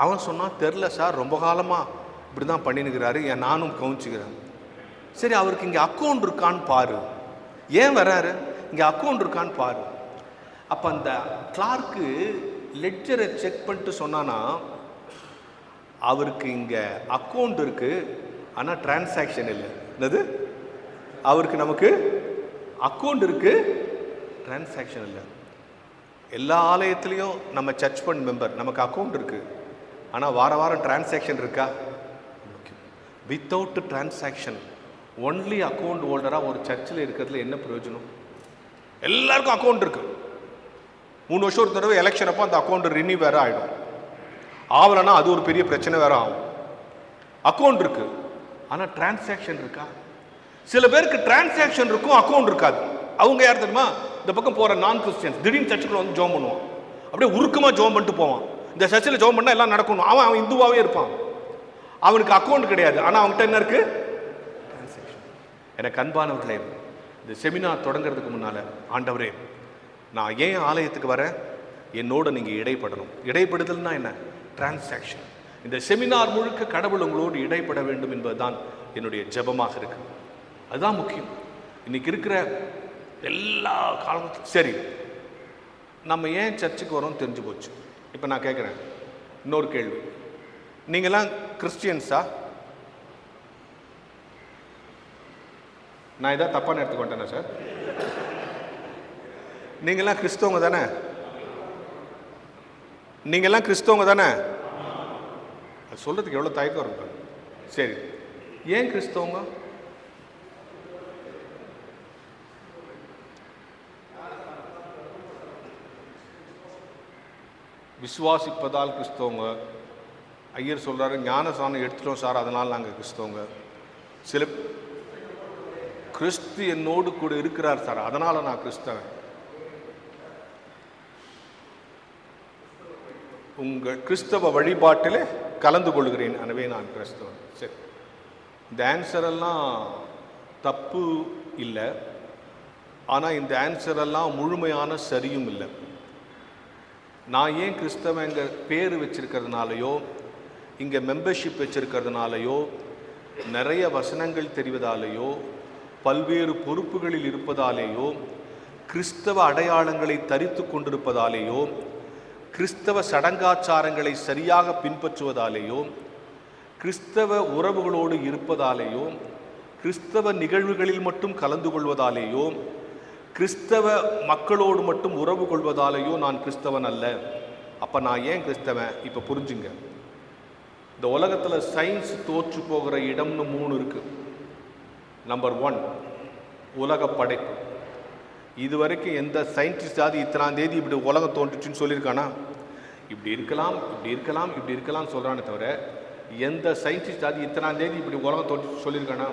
அவன் சொன்னான், தெரில சார், ரொம்ப காலமாக இப்படி தான் பண்ணினுக்கிறாரு, நானும் கவனிச்சுக்கிறேன். சரி, அவருக்கு இங்கே அக்கௌண்ட் இருக்கான்னு பாரு. ஏன் வராரு? இங்கே அக்கௌண்ட் இருக்கான்னு பாரு. அப்போ அந்த கிளார்க்கு லெட்ஜரை செக் பண்ணிட்டு சொன்னானா, அவருக்கு இங்கே அக்கௌண்ட் இருக்கு, ஆனால் டிரான்சாக்ஷன் இல்லை. என்னது? அவருக்கு நமக்கு அக்கௌண்ட் இருக்கு, டிரான்சாக்ஷன் இல்லை. எல்லா ஆலயத்திலையும் நம்ம சர்ச் ஃபண்ட் மெம்பர், நமக்கு அக்கௌண்ட் இருக்கு, ஆனால் வார வாரம் டிரான்சாக்ஷன் இருக்கா? வித்தவுட் டிரான்சாக்ஷன் ஒன்லி அக்கௌண்ட் ஹோல்டராக ஒரு சர்ச்சில் இருக்கிறதுல என்ன பிரயோஜனம்? எல்லாருக்கும் அக்கௌண்ட் இருக்கு. 3 வருஷம் ஒரு தடவை எலெக்ஷன் அப்போ அந்த அக்கௌண்ட் ரினியூ வேற ஆகிடும். ஆகலைன்னா அது ஒரு பெரிய பிரச்சனை வேற ஆகும். அக்கௌண்ட் இருக்கு, ஆனால் டிரான்சாக்ஷன் இருக்கா? சில பேருக்கு டிரான்சாக்ஷன் இருக்கும், அக்கௌண்ட் இருக்காது. அவங்க யார் தெரியுமா? இந்த பக்கம் போகிற நான் கிறிஸ்டியன்ஸ் திடீர்னு சர்ச்சுக்குள்ள வந்து ஜோம் பண்ணுவான், அப்படியே உருக்கமாக ஜோம் பண்ணிட்டு போவான். இந்த சர்ச்சில் ஜோம் பண்ணால் எல்லாம் நடக்கணும். அவன் இந்துவாகவே இருப்பான், அவனுக்கு அக்கௌண்ட் கிடையாது, ஆனால் அவன்கிட்ட என்ன இருக்கு? டிரான்சாக்ஷன். எனக்கு அன்பானவர்களே, இந்த செமினார் தொடங்கிறதுக்கு முன்னால், ஆண்டவரே நான் ஏன் ஆலயத்துக்கு வரேன்? என்னோட நீங்கள் இடைப்படணும். இடைப்படுதல்னா என்ன? டிரான்சாக்ஷன். இந்த செமினார் முழுக்க கடவுள் உங்களோடு இடைப்பட வேண்டும் என்பதுதான் என்னுடைய ஜெபமாக இருக்கு. அதுதான் முக்கியம். இன்னைக்கு இருக்கிற எல்லா காலத்துக்கும் சரி, நம்ம ஏன் சர்ச்சுக்கு வரோம் தெரிஞ்சு போச்சு. இப்போ நான் கேட்குறேன் இன்னொரு கேள்வி, நீங்களாம் கிறிஸ்டியன்ஸா? நான் இதான் தப்பான இடத்துக்கு வந்துட்டேனா சார்? நீங்களாம் கிறிஸ்தவங்க தானே? நீங்களாம் கிறிஸ்தவங்க தானே? அது சொல்றதுக்கு எவ்வளோ தயக்கம் இருக்கு. சரி, ஏன் கிறிஸ்தவங்க? விசுவாசிப்பதால் கிறிஸ்தவங்க. ஐயர் சொல்றாரு ஞானசானம் எடுத்துட்டோம் சார், அதனால் நாங்கள் கிறிஸ்தவங்க. சில கிறிஸ்து என்னோடு கூட இருக்கிறார் சார், அதனால நான் கிறிஸ்தவன். உங்கள் கிறிஸ்தவ வழிபாட்டில் கலந்து கொள்கிறேன், எனவே நான் கிறிஸ்தவன். சரி, இந்த ஆன்சரெல்லாம் தப்பு இல்லை, ஆனால் இந்த ஆன்சரெல்லாம் முழுமையான சரியும் இல்லை. நான் ஏன் கிறிஸ்தவங்க பேர் வச்சிருக்கிறதுனாலையோ, இங்கே மெம்பர்ஷிப் வச்சிருக்கிறதுனாலையோ, நிறைய வசனங்கள் தெரிவதாலேயோ, பல்வேறு பொறுப்புகளில் இருப்பதாலேயோ, கிறிஸ்தவ அடையாளங்களை தரித்து கொண்டிருப்பதாலேயோ, கிறிஸ்தவ சடங்காச்சாரங்களை சரியாக பின்பற்றுவதாலேயோ, கிறிஸ்தவ உறவுகளோடு இருப்பதாலேயோ, கிறிஸ்தவ நிகழ்வுகளில் மட்டும் கலந்து கொள்வதாலேயோ, கிறிஸ்தவ மக்களோடு மட்டும் உறவு கொள்வதாலேயோ நான் கிறிஸ்தவன் அல்ல. அப்போ நான் ஏன் கிறிஸ்தவன்? இப்போ புரிஞ்சுங்க. இந்த உலகத்தில் சயின்ஸ் தோற்று போகிற இடம்னு 3 இருக்கு. நம்பர் 1 உலக படைப்பு. இது வரைக்கும் எந்த சயின்டிஸ்டாவது இத்தனாம் தேதி இப்படி உலகம் தோன்றுச்சுன்னு சொல்லியிருக்கானா? இப்படி இருக்கலாம், இப்படி இருக்கலாம், இப்படி இருக்கலாம் சொல்கிறானே தவிர எந்த சயின்டிஸ்டாவது இத்தனாம் தேதி இப்படி உலகம் தோற்று சொல்லியிருக்கானா?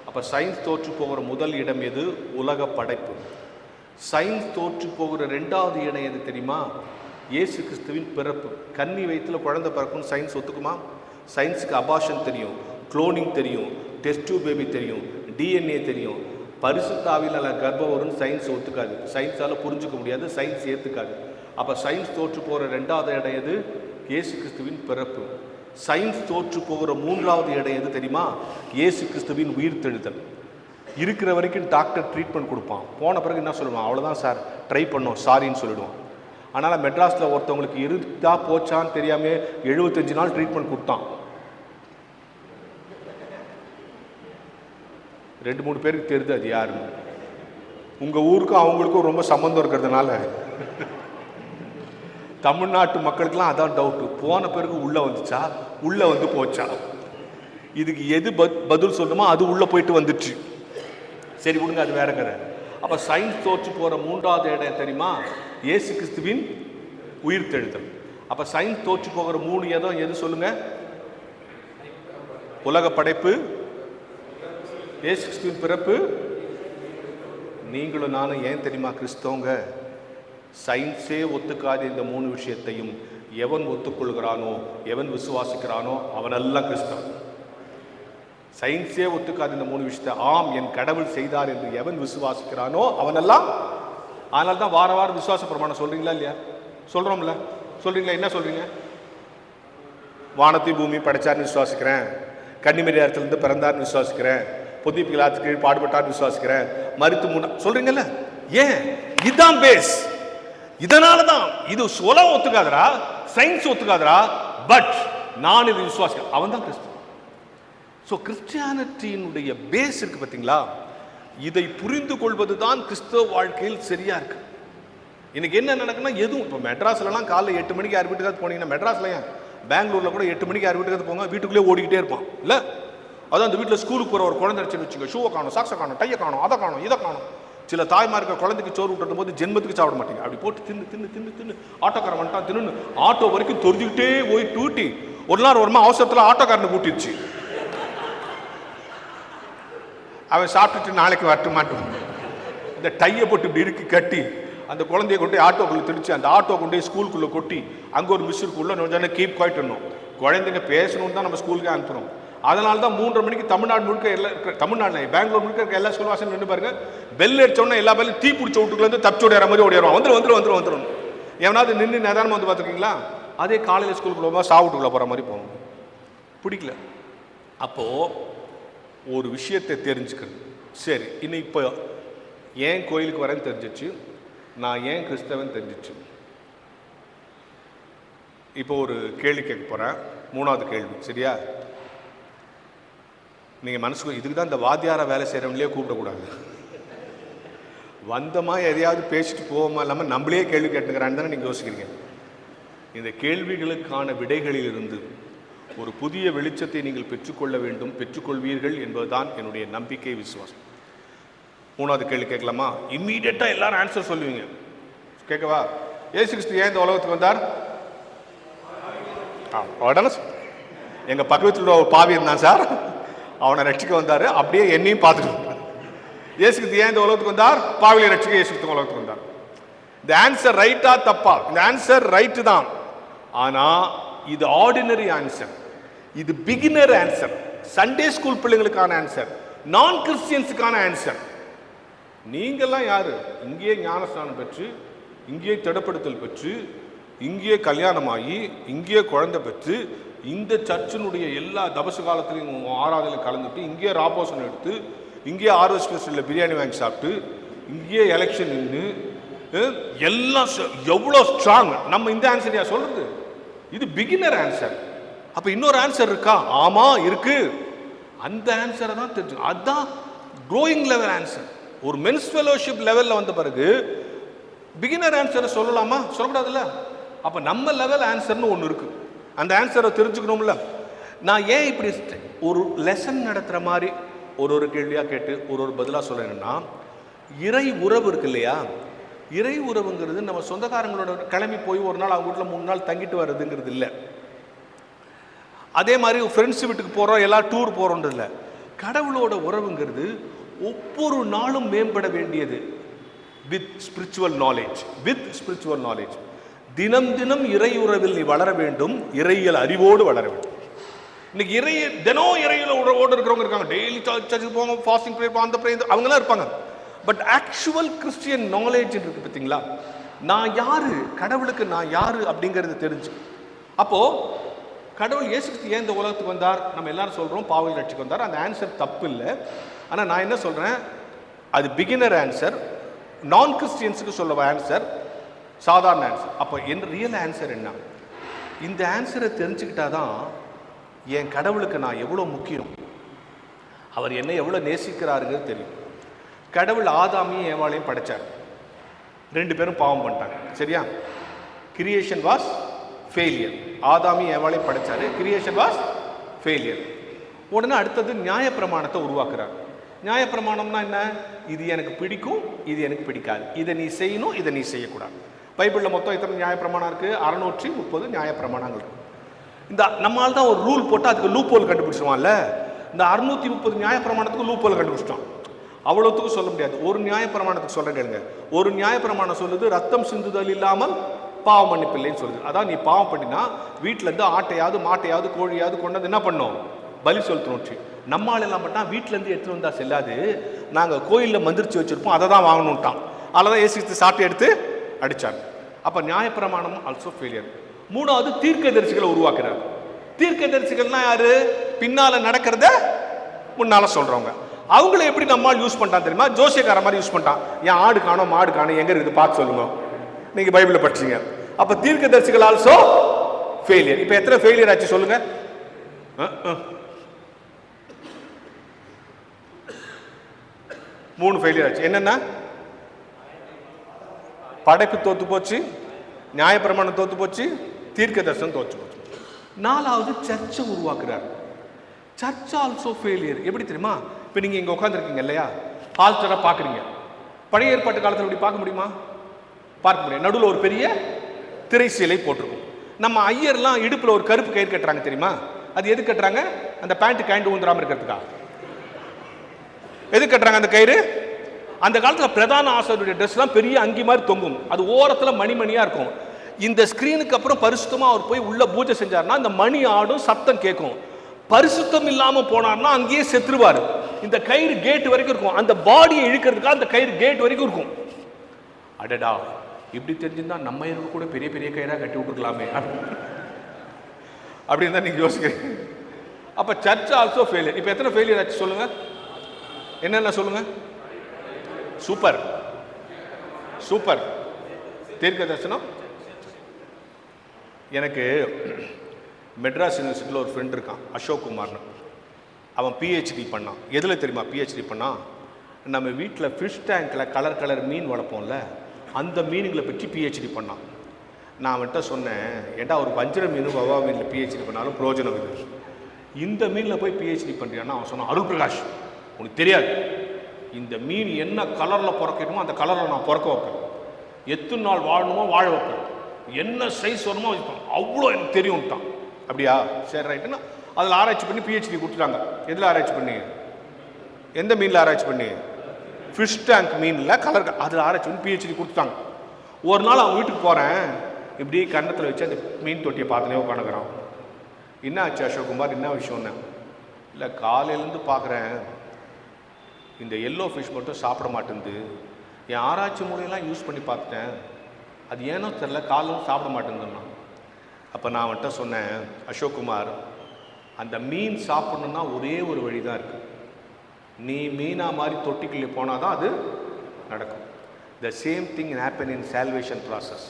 அப்போ சயின்ஸ் தோற்று போகிற முதல் இடம் எது? உலக படைப்பு. சயின்ஸ் தோற்று போகிற 2வது இடம் எது தெரியுமா? இயேசு கிறிஸ்துவின் பிறப்பு. கன்னி வயிற்றில் குழந்தை பிறக்கும்னு சயின்ஸ் ஒத்துக்குமா? சயின்ஸுக்கு அபார்ஷன் தெரியும், குளோனிங் தெரியும், டெஸ்ட் டியூப் பேபி தெரியும், டிஎன்ஏ தெரியும். பரிசுத்தாவியில் அல்ல கர்ப்பம் வரும்னு சயின்ஸ் ஒத்துக்காது, சயின்ஸால் புரிஞ்சுக்க முடியாது, சயின்ஸ் ஏற்றுக்காது. அப்போ சயின்ஸ் தோற்று போகிற 2வது இடம் எது? இயேசு கிறிஸ்துவின் பிறப்பு. சயின்ஸ் தோற்று போகிற 3வது இடம் எது தெரியுமா? இயேசு கிறிஸ்துவின் உயிர்த்தெழுதல். இருக்கிற வரைக்கும் டாக்டர் ட்ரீட்மெண்ட் கொடுப்பான், போன பிறகு என்ன சொல்லுவான்? அவ்வளோதான் சார், ட்ரை பண்ணோம், சாரின்னு சொல்லிடுவான். அதனால் மெட்ராஸில் ஒருத்தவங்களுக்கு இருந்தா போச்சான்னு தெரியாமல் 75 நாள் ட்ரீட்மெண்ட் கொடுத்தான். 2-3 பேருக்கு தெரியுது அது யாருன்னு. உங்கள் ஊருக்கும் அவங்களுக்கும் ரொம்ப சம்மந்தம் இருக்கிறதுனால தமிழ்நாட்டு மக்களுக்கெல்லாம் அதான் டவுட்டு, போன பிறகு உள்ளே வந்துச்சா, உள்ளே வந்து போச்சா, இதுக்கு எது பதில் சொல்லணுமோ அது உள்ளே போயிட்டு வந்துடுச்சு. சரி விடுங்க, அது வேற கதை. அப்போ சயின்ஸ் தோற்று போகிற 3வது இடம் தெரியுமா? இயேசு கிறிஸ்துவின் உயிர்த்தெழுதல். அப்போ சயின்ஸ் தோற்று போகிற 3 இடம் எது சொல்லுங்க? உலக படைப்பு, இயேசு கிறிஸ்துவின் பிறப்பு. நீங்களும் நானும் ஏன் தெரியுமா கிறிஸ்தவங்க? சயின்ஸே ஒத்துக்காத இந்த 3 விஷயத்தையும் எவன் ஒத்துக்கொள்கிறானோ, எவன் விசுவாசிக்கிறானோ அவனெல்லாம் கிறிஸ்தவன். சயின்ஸே ஒத்துக்காத இந்த 3 விஷயத்தை ஆம் என் கடவுள் செய்தார் என்று எவன் விசுவாசிக்கிறானோ அவனெல்லாம். அதனால தான் வார வாரம் விசுவாச பிரமாணம் சொல்றீங்களா இல்லையா? சொல்றோம்ல, சொல்றீங்களா? என்ன சொல்றீங்க? வானத்தை பூமி படைச்சார்னு விசுவாசிக்கிறேன், கன்னிமரி இடத்துலேருந்து பிறந்தார்னு விசுவாசிக்கிறேன், பொதி பிலாத்துக்கு கீழ் பாடுபட்டார்னு விசுவாசிக்கிறேன், மருத்து சொல்றீங்கல்ல. ஏன்? இதுதான் பேஸ். இதனால தான் இது உலகம் ஒத்துக்காதரா, சயின்ஸ் ஒத்துக்காதரா, பட் நான் இது விசுவாசிக்கிறேன், அவன் தான் கிறிஸ்தவன். ஸோ கிறிஸ்டியானிட்டியினுடைய பேஸ் இருக்கு பார்த்தீங்களா? இதை புரிந்து கொள்வது தான் கிறிஸ்தவ வாழ்க்கையில் சரியா இருக்கு. இன்னைக்கு என்ன நடக்குன்னா, எதுவும் இப்போ மெட்ராஸ்லாம் காலைல 8 மணிக்கு யார் வீட்டுக்காவது போனீங்கன்னா, மெட்ராஸ்ல ஏன் பெங்களூர்ல கூட 8 மணிக்கு யார் வீட்டுக்காவது போங்க, வீட்டுக்குள்ளே ஓடிக்கிட்டே இருப்பான் இல்லை? அதான் அந்த வீட்டில் ஸ்கூலுக்கு போகிற ஒரு குழந்தை நினச்சி வச்சுங்க, ஷூவை காணும், சாக்ஸை காணும், டையை காணும், அதை காணும், இதை காணும். சில தாய்மார்க்க குழந்தைக்கு சோறு விட்டுறது போது ஜென்மத்துக்கு சாப்பிட மாட்டேங்க, அப்படி போட்டு தின்னு தின்னு தின்னு தின்னு ஆட்டோக்காரன் வந்துட்டான் தின்னு ஆட்டோ வரைக்கும் தொறிஞ்சுக்கிட்டே போய் டூட்டி ஒரு நாள் வருமா அவசரத்தில் ஆட்டோக்காரனை கூட்டிடுச்சு. அவன் சாப்பிட்டுட்டு நாளைக்கு வரட்டு மாட்டான். இந்த டையை போட்டு இப்படி இறுக்கி கட்டி அந்த குழந்தைய கொண்டு ஆட்டோக்குள்ளே திடிச்சு அந்த ஆட்டோ கொண்டு போய் ஸ்கூலுக்குள்ளே கொட்டி அங்கே ஒரு மிஸ் இருக்குள்ள கொஞ்சம் கீப் குவாய்ட்டுணும். குழந்தைங்க பேசணும்னு தான் நம்ம ஸ்கூலுக்கு அனுப்புகிறோம். அதனால தான் 3:30 மணிக்கு தமிழ்நாடு முழுக்க எல்லா தமிழ்நாடு பெங்களூர் முழுக்க இருக்க எல்லா ஸ்கூல் வாசல் நின்று பாருங்க, பெல் அடிச்சோன்னா எல்லா பேரும் தீ பிடிச்ச வீட்டுக்குள்ளேருந்து தப்பிச்சு ஓடிற மாதிரி ஓடிடுவோம். வந்துடும் எவனாவது நின்று நிதானமாக வந்து பார்த்துருக்கீங்களா? அதே காலையில் ஸ்கூலுக்குள்ள போகும்போது சாவுட்டுக்குள்ளே போகிற மாதிரி போவோம். பிடிக்கல. அப்போது ஒரு விஷயத்தை தெரிஞ்சுக்கிறது. சரி, இன்னும் இப்போ ஏன் கோயிலுக்கு வரேன்னு தெரிஞ்சிச்சு, நான் ஏன் கிறிஸ்தவன் தெரிஞ்சிச்சு. இப்போ ஒரு கேள்வி கேட்க போகிறேன், 3வது கேள்வி. சரியா? நீங்கள் மனசுக்கு இதுக்கு தான் இந்த வாத்தியார வேலை செய்கிறவங்களே கூப்பிடக்கூடாது. வந்தமா எதையாவது பேசிட்டு போவோமா இல்லாமல் நம்மளே கேள்வி கேட்டுக்கிறான்னு தானே நீங்கள் யோசிக்கிறீங்க. இந்த கேள்விகளுக்கான விடைகளில் இருந்து ஒரு புதிய வெளிச்சத்தை நீங்கள் பெற்றுக்கொள்ள வேண்டும், பெற்றுக்கொள்வீர்கள் என்பதுதான் என்னுடைய நம்பிக்கை, விசுவாசம். 3வது கேள்வி கேட்கலாமா? இம்மீடியட்டாக எல்லாரும் ஆன்சர் சொல்லுவீங்க. கேட்கவா? இயேசு கிறிஸ்து ஏன் இந்த உலகத்துக்கு வந்தார்? உடனே எங்கள் பக்கத்தில் ஒரு பாவி இருந்தான் சார், அவனை ரட்சிக்க வந்தார். அப்படியே என்னையும் பார்த்துட்டு இயேசு கிறிஸ்து ஏன் இந்த உலகத்துக்கு வந்தார்? பாவியை ரட்சிக்க இயேசு கிறிஸ்து உலகத்துக்கு வந்தார். இந்த ஆன்சர் ரைட்டா தப்பா? இந்த ஆன்சர் ரைட்டு தான். ஆனால் இது ஆர்டினரி ஆன்சர், இது பிகினர் ஆன்சர், சண்டே ஸ்கூல் பிள்ளைங்களுக்கான ஆன்சர், நான் கிறிஸ்டியன்ஸுக்கான ஆன்சர். நீங்கள்லாம் யாரு? இங்கேயே ஞானஸ்நானம் பெற்று, இங்கேயே திடப்படுத்தல் பெற்று, இங்கேயே கல்யாணமாகி, இங்கேயே குழந்தை பெற்று, இந்த சர்ச்சினுடைய எல்லா தபசு காலத்திலையும் ஆராதனையில் கலந்துட்டு, இங்கேயே ராபோசன் எடுத்து, இங்கேயே ஆர்வஸ் ஸ்பெஷலில் பிரியாணி வாங்கி சாப்பிட்டு, இங்கேயே எலெக்ஷன் நின்று எல்லாம் எவ்வளோ ஸ்ட்ராங். நம்ம இந்த ஆன்சரியா சொல்றது? இது பிகினர் ஆன்சர். அப்ப இன்னொரு ஆன்சர் இருக்கா? ஆமா இருக்கு. அந்த ஆன்சரை தான் தெரிஞ்சு, அதுதான் க்ரோயிங் லெவல் ஆன்சர். ஒரு மென்ஸ் ஃபெலோஷிப் லெவல்ல வந்த பிறகு பிகினர் ஆன்சரை சொல்லலாமா? சொல்லக்கூடாதுல்ல. அப்ப நம்ம லெவல் ஆன்சர்னு ஒன்று இருக்கு. அந்த ஆன்சரை தெரிஞ்சுக்கணும்ல. நான் ஏன் இப்படி ஒரு லெசன் நடத்துற மாதிரி ஒரு கேள்வியா கேட்டு ஒரு பதிலாக சொல்றேன்னா, இறை உறவு இருக்கு இல்லையா? இறை உறவுங்கிறது நம்ம சொந்தக்காரங்களோட கிளம்பி போய் ஒரு நாள் அவங்க வீட்டில் 3 நாள் தங்கிட்டு வர்றதுங்கிறது இல்லை. அதே மாதிரி ஃப்ரெண்ட்ஸ் வீட்டுக்கு போகிறோம், எல்லாம் டூர் போகிறோன்றது இல்லை. கடவுளோட உறவுங்கிறது ஒவ்வொரு நாளும் மேம்பட வேண்டியது. With spiritual knowledge. தினம் தினம் இறை உறவில் நீ வளர வேண்டும், இறையியல் அறிவோடு வளர வேண்டும். இன்னைக்கு தினம் இறையியல் உறவோடு இருக்கிறவங்க இருக்காங்க. டெய்லி சர்ச்சுக்கு போங்க, ஃபாஸ்டிங் ப்ரே, அந்த ப்ரே, அவங்களாம் இருப்பாங்க. பட் ஆக்சுவல் கிறிஸ்டியன் நாலேஜ் இருக்கு பார்த்தீங்களா? நான் யாரு, கடவுளுக்கு நான் யாரு அப்படிங்கிறது தெரிஞ்சு. அப்போ கடவுள் இயேசு கிறிஸ்து ஏன் இந்த உலகத்துக்கு வந்தார்? நம்ம எல்லாரும் சொல்றோம் பாவங்களை ரட்சிக்க வந்தார். அந்த ஆன்சர் தப்பு இல்லை. ஆனால் நான் என்ன சொல்றேன், அது பிகினர் ஆன்சர். நான் கிறிஸ்டியன்ஸுக்கு சொல்ல ஆன்சர் சாதாரண ஆன்சர். அப்போ என் ரியல் ஆன்சர் என்ன? இந்த ஆன்சரை தெரிஞ்சுக்கிட்டாதான் என் கடவுளுக்கு நான் எவ்வளோ முக்கியம், அவர் என்னை எவ்வளோ நேசிக்கிறாருங்கிறது தெரியும். கடவுள் ஆதாமையும் ஏவாளையும் படைச்சார். 2 பேரும் பாவம் பண்ணிட்டாங்க. சரியா? Creation was failure. ஆதாமையும் ஏவாளையும் படைச்சாரு, கிரியேஷன் வாஸ் ஃபெயிலியர். உடனே அடுத்தது நியாயப்பிரமாணத்தை உருவாக்குறார். நியாயப்பிரமாணம்னா என்ன? இது எனக்கு பிடிக்கும், இது எனக்கு பிடிக்காது, இதை நீ செய்யணும், இதை நீ செய்யக்கூடாது. பைபிளில் மொத்தம் எத்தனை நியாயப்பிரமாணம் இருக்கு? 630 நியாயப்பிரமாணங்கள் இருக்கு. இந்த நம்மால் தான் ஒரு ரூல் போட்டு அதுக்கு லூப் ஹோல் கண்டுபிடிச்சிடுவான்ல. இந்த 630 நியாயப்பிரமாணத்துக்கு லூப் ஹோல் கண்டுபிடிச்சிட்டோம். அவ்வளோத்துக்கும் சொல்ல முடியாது. ஒரு நியாயப்பிரமாணத்துக்கு சொல்ல கேளுங்க. ஒரு நியாயப்பிரமாணம் சொல்லுது ரத்தம் சிந்துதல் இல்லாமல் பாவ மன்னிப்பு இல்லைன்னு சொல்லுது. அதான் நீ பாவம் பண்ணினா வீட்டிலேருந்து ஆட்டையாவது மாட்டையாவது கோழியாவது கொண்டது என்ன பண்ணோம்? பலி செலுத்தணும். நம்மால் எல்லாம் பண்ணா வீட்டிலேருந்து எடுத்துட்டு வந்தா செல்லாது, நாங்கள் கோயிலில் மந்திரிச்சு வச்சிருப்போம், அதை தான் வாங்கணும்ட்டான். அதில் தான் ஏசி சாட்டை எடுத்து அடித்தாங்க. அப்போ நியாயப்பிரமாணம் ஆல்சோ ஃபெயிலியர். 3வது தீர்க்கதரிசிகளை உருவாக்குறாரு. தீர்க்கதரிசிகள்னா யாரு? பின்னால நடக்கிறத முன்னால சொல்றவங்க. அவங்கள எப்படி நம்மால் யூஸ் பண்ணிட்டான் தெரியுமா? ஜோசியக்கார மாதிரி யூஸ் பண்ணிட்டான். என் ஆடு காணும், மாடு காணும், எங்க இருக்குது பார்த்து சொல்லுங்க. நீங்க பைபிளை படிச்சீங்க. அப்ப தீர்க்கதரிசிகள் ஆல்சோ ஃபெயிலியர். இப்ப எத்தனை ஃபெயிலியர் ஆச்சு சொல்லுங்க? 3 ஃபெயிலியர் ஆச்சு. என்னன்னா, படைப்பு தோத்து போச்சு, நியாயப்பிரமாணம் தோத்து போச்சு, தீர்க்க தரிசனம் தோற்று போச்சு. 4வது சர்ச்சை உருவாக்குறார். Search also failure. எப்படி தெரியுமா? இப்போ நீங்கள் இங்கே உட்காந்துருக்கீங்க இல்லையா, ஆல்டராக பார்க்குறீங்க. பழைய ஏற்பாட்டு காலத்தில் இப்படி பார்க்க முடியுமா? பார்க்க முடியும். நடுவில் ஒரு பெரிய திரை சீலை போட்டிருக்கும். நம்ம ஐயர்லாம் இடுப்பில் ஒரு கருப்பு கயிறு கட்டுறாங்க தெரியுமா? அது எது கட்டுறாங்க? அந்த பேண்ட் கைண்டு ஊந்துடாமல் இருக்கிறதுக்கா? எது கட்டுறாங்க அந்த கயிறு? அந்த காலத்தில் பிரதான ஆசாரியருடைய ட்ரெஸ்லாம் பெரிய அங்கி மாதிரி தொங்கும், அது ஓரத்தில் மணிமணியாக இருக்கும். இந்த ஸ்க்ரீனுக்கு அப்புறம் பரிசுத்தமாக அவர் போய் உள்ள பூஜை செஞ்சார்னா இந்த மணி ஆடும், சத்தம் கேட்கும். பரிசுத்தம் இல்லாமல் போனார்னா அங்கேயே செத்துருவார். இந்த கயிறு கேட் வரைக்கும் இருக்கும், அந்த பாடியை இழுக்கிறதுக்காக அந்த கயிறு கேட் வரைக்கும் இருக்கும். அடடா, இப்படி தெரிஞ்சிருந்தா நம்ம இருக்க கூட பெரிய பெரிய கயிறாக கட்டி விட்டுருக்கலாமே அப்படின்னு தான் நீங்கள் யோசிக்கிறீங்க. அப்போ சர்ச் ஆல்சோ ஃபெயிலியர். இப்போ எத்தனை ஃபெயிலியர் ஆச்சு சொல்லுங்க, என்னென்ன சொல்லுங்க? Super super. தீர்க்க தரிசனம். எனக்கு மெட்ராஸ் யூனிவர்சிட்டியில் ஒரு ஃப்ரெண்ட் இருக்கான், அசோக் குமார்னு. அவன் பிஹெச்டி பண்ணான். எதில் தெரியுமா பிஹெச்டி பண்ணான்? நம்ம வீட்டில் ஃபிஷ் டேங்கில் கலர் கலர் மீன் வளர்ப்போம்ல, அந்த மீனுங்களை பற்றி பிஹெச்டி பண்ணான். நான் அவன்கிட்ட சொன்னேன், ஏன்டா ஒரு வஞ்சிர மீன் வவா மீனில் பிஹெச்டி பண்ணாலும் பிரயோஜனம் இது, இந்த மீனில் போய் பிஹெச்டி பண்ணுறியான்னா அவன் சொன்னான், அருள் பிரகாஷ் உனக்கு தெரியாது, இந்த மீன் என்ன கலரில் பிறக்கணுமோ அந்த கலரில் நான் பிறக்க வைப்பேன், எத்தனை நாள் வாழணுமோ வாழ வைப்பேன், என்ன சைஸ் வரணுமோ வைப்பேன், அவ்வளோ எனக்கு தெரியும்ட்டான். அப்படியா, சரி ரைட்டுன்னா அதில் ஆராய்ச்சி பண்ணி பிஹெச்டி கொடுத்துட்டாங்க. எதில் ஆராய்ச்சி பண்ணி? எந்த மீனில் ஆராய்ச்சி பண்ணி? ஃபிஷ் டேங்க் மீனில் கலர், அதில் ஆராய்ச்சி பண்ணி பிஹெச்டி கொடுத்துட்டாங்க. ஒரு நாள் அவன் வீட்டுக்கு போகிறேன், இப்படி கன்னத்தில் வச்சு அந்த மீன் தொட்டியை பார்த்துனே உட்காந்துக்கிறான். என்ன ஆச்சு அசோக்குமார், என்ன விஷயம்னு? இல்லை காலையிலேருந்து பார்க்குறேன், இந்த எல்லோ ஃபிஷ் மட்டும் சாப்பிட மாட்டேங்குது, என் ஆராய்ச்சி மூலையெல்லாம் யூஸ் பண்ணி பார்த்துட்டேன், அது ஏனோ தெரில காலையில் சாப்பிட மாட்டேங்குதுன்னா. அப்போ நான் அவன்கிட்ட சொன்னேன், அசோக்குமார் அந்த மீன் சாப்பிட்ணுன்னா ஒரே ஒரு வழி தான் இருக்குது, நீ மீனா மாதிரி தொட்டிக்குள்ளே போனால் தான் அது நடக்கும். The same thing happen in salvation process.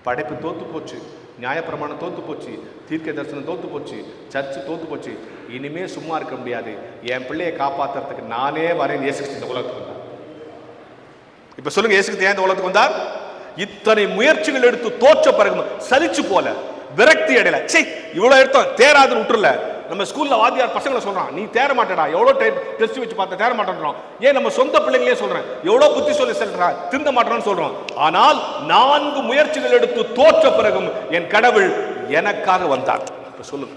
படைப்பு தோற்று போச்சு, நியாயப்பிரமாணம் தோற்று போச்சு, தீர்க்க தரிசனம் தோற்று போச்சு, சர்ச்சு தோற்று போச்சு, இனிமேல் சும்மா இருக்க முடியாது, என் பிள்ளையை காப்பாற்றுறதுக்கு நானே வரேன். இயேசு கிறிஸ்து இந்த உலகத்துக்கு வந்தார். இப்போ சொல்லுங்க, இயேசு கிறிஸ்து ஏன் இந்த உலகத்துக்கு வந்தார்? இத்தனை முயற்சிகள் எடுத்து தோற்ற பிறகு சலிச்சு போல, விரக்தி அடையல, சே இவ்வளோ எடுத்தோம் தேராதுன்னு விட்டுருல. நம்ம ஸ்கூல்ல வாத்தியார் பசங்களை சொல்றான், நீ தேர மாட்டடா, எவ்வளோ டெஸ்ட் வச்சு பார்த்த தேர மாட்டேன்றோம். ஏன் நம்ம சொந்த பிள்ளைங்களே சொல்றேன், எவ்வளோ புத்தி சொல்லி சொல்றா திருந்த மாட்டேன்னு சொல்றோம். ஆனால் 4 முயற்சிகள் எடுத்து தோற்ற பிறகும் என் கடவுள் எனக்காக வந்தார். இப்போ சொல்லுங்க,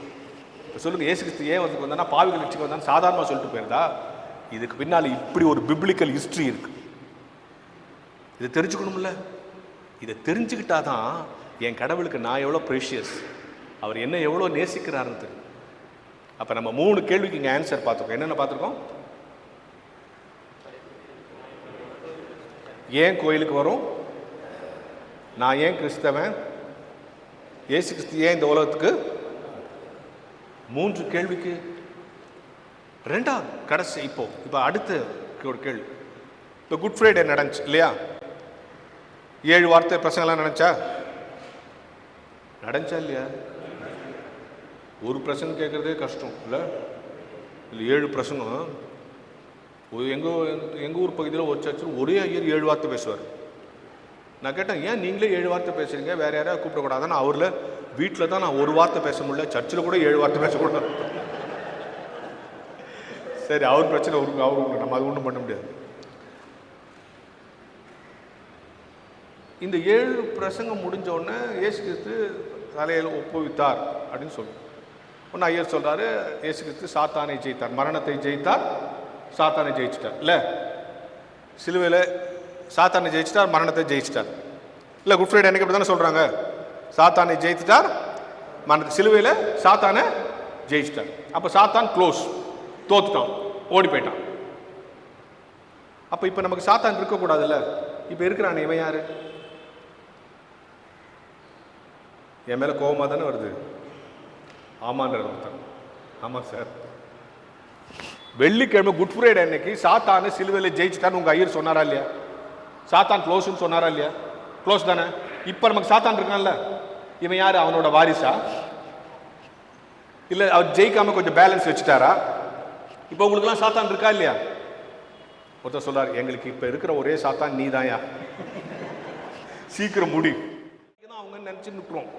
இப்போ சொல்லுங்க, இயேசு கிறிஸ்து ஏன் வந்து வந்தானா பாவிகள் லட்சிக்கு வந்தான்னு சாதாரணமாக சொல்லிட்டு போயிருந்தா? இதுக்கு பின்னால் இப்படி ஒரு பிப்ளிக்கல் ஹிஸ்டரி இருக்கு. இதை தெரிஞ்சுக்கணும்ல. இதை தெரிஞ்சுக்கிட்டாதான் என் கடவுளுக்கு நான் எவ்வளோ ப்ரெஷியஸ், அவர் என்ன எவ்வளோ நேசிக்கிறாருன்னு தெரியும். அப்போ நம்ம 3 கேள்விக்கு இங்கே ஆன்சர் பார்த்துருக்கோம். என்னென்ன பார்த்துருக்கோம்? ஏன் கோயிலுக்கு வரும், நான் ஏன் கிறிஸ்தவன், இயேசு கிறிஸ்து ஏன் இந்த உலகத்துக்கு, 3 கேள்விக்கு. 2வது கடைசி இப்போ அடுத்த ஒரு கேள்வி. இப்போ குட் ஃப்ரைடே நடந்துச்சு இல்லையா? 7 வார்த்தை பிரசங்கெல்லாம் நடந்துச்சா இல்லையா? ஒரு பிரசங்கம் கேட்குறதே கஷ்டம் இல்லை? இல்லை 7 பிரசங்கம். எங்கள் ஊர் பகுதியில் ஒரு சர்ச்சில் ஒரே ஐயர் 7 வார்த்தை பேசுவார். நான் கேட்டேன், ஏன் நீங்களே 7 வார்த்தை பேசுறீங்க, வேற யாரையா கூப்பிடக்கூடாதுன்னு. அவரில் வீட்டில் தான் நான் 1 வார்த்தை பேச முடியல, சர்ச்சில் கூட 7 வார்த்தை பேசக்கூடாது. சரி, அவர் பிரச்சனை அவருக்கு, நம்ம அது ஒன்றும் பண்ண முடியாது. இந்த 7 பிரசங்கம் முடிஞ்ச உடனே இயேசு கிறிஸ்து தலையில் ஒப்புவித்தார் அப்படின்னு சொல்லுவோம். ஒன்று ஐயர் சொல்கிறாரு, இயேசு கிறிஸ்து சாத்தானை ஜெயித்தார், மரணத்தை ஜெயித்தார், சாத்தானை ஜெயிச்சிட்டார். இல்லை, சிலுவையில் சாத்தானை ஜெயிச்சிட்டார், மரணத்தை ஜெயிச்சிட்டார். இல்லை, குட் ஃப்ரைடே அன்னைக்கு அப்படி தானே சொல்கிறாங்க, சாத்தானை ஜெயிச்சிட்டார், மரணத்தை, சிலுவையில் சாத்தானை ஜெயிச்சிட்டார். அப்போ சாத்தான் க்ளோஸ், தோத்துட்டான், ஓடி போயிட்டான். அப்போ இப்போ நமக்கு சாத்தான் இருக்கக்கூடாதுல்ல. இப்போ இருக்கிறான் இவன் யாரு? என் மேலே கோபமாக தானே வருது. ஆமான்ற ஒருத்தன், ஆமாம் சார், வெள்ளிக்கிழமை குட் ஃப்ரைடே அன்னைக்கு சாத்தான சிலுவையில் ஜெயிச்சிட்டான்னு உங்கள் ஐயர் சொன்னாரா இல்லையா? சாத்தான் க்ளோஸ்ன்னு சொன்னாரா இல்லையா? க்ளோஸ் தானே. இப்போ நமக்கு சாத்தான் இருக்கான்ல, இவன் யார்? அவனோட வாரிசா? இல்லை அவர் ஜெயிக்காமல் கொஞ்சம் பேலன்ஸ் வச்சுட்டாரா? இப்போ உங்களுக்குலாம் சாத்தான் இருக்கா இல்லையா? ஒருத்தர் சொல்றாரு, எங்களுக்கு இப்போ இருக்கிற ஒரே சாத்தான் நீ தான்யா, சீக்கிரம் முடி. அவங்க நினச்சி நிற்கிறோம்.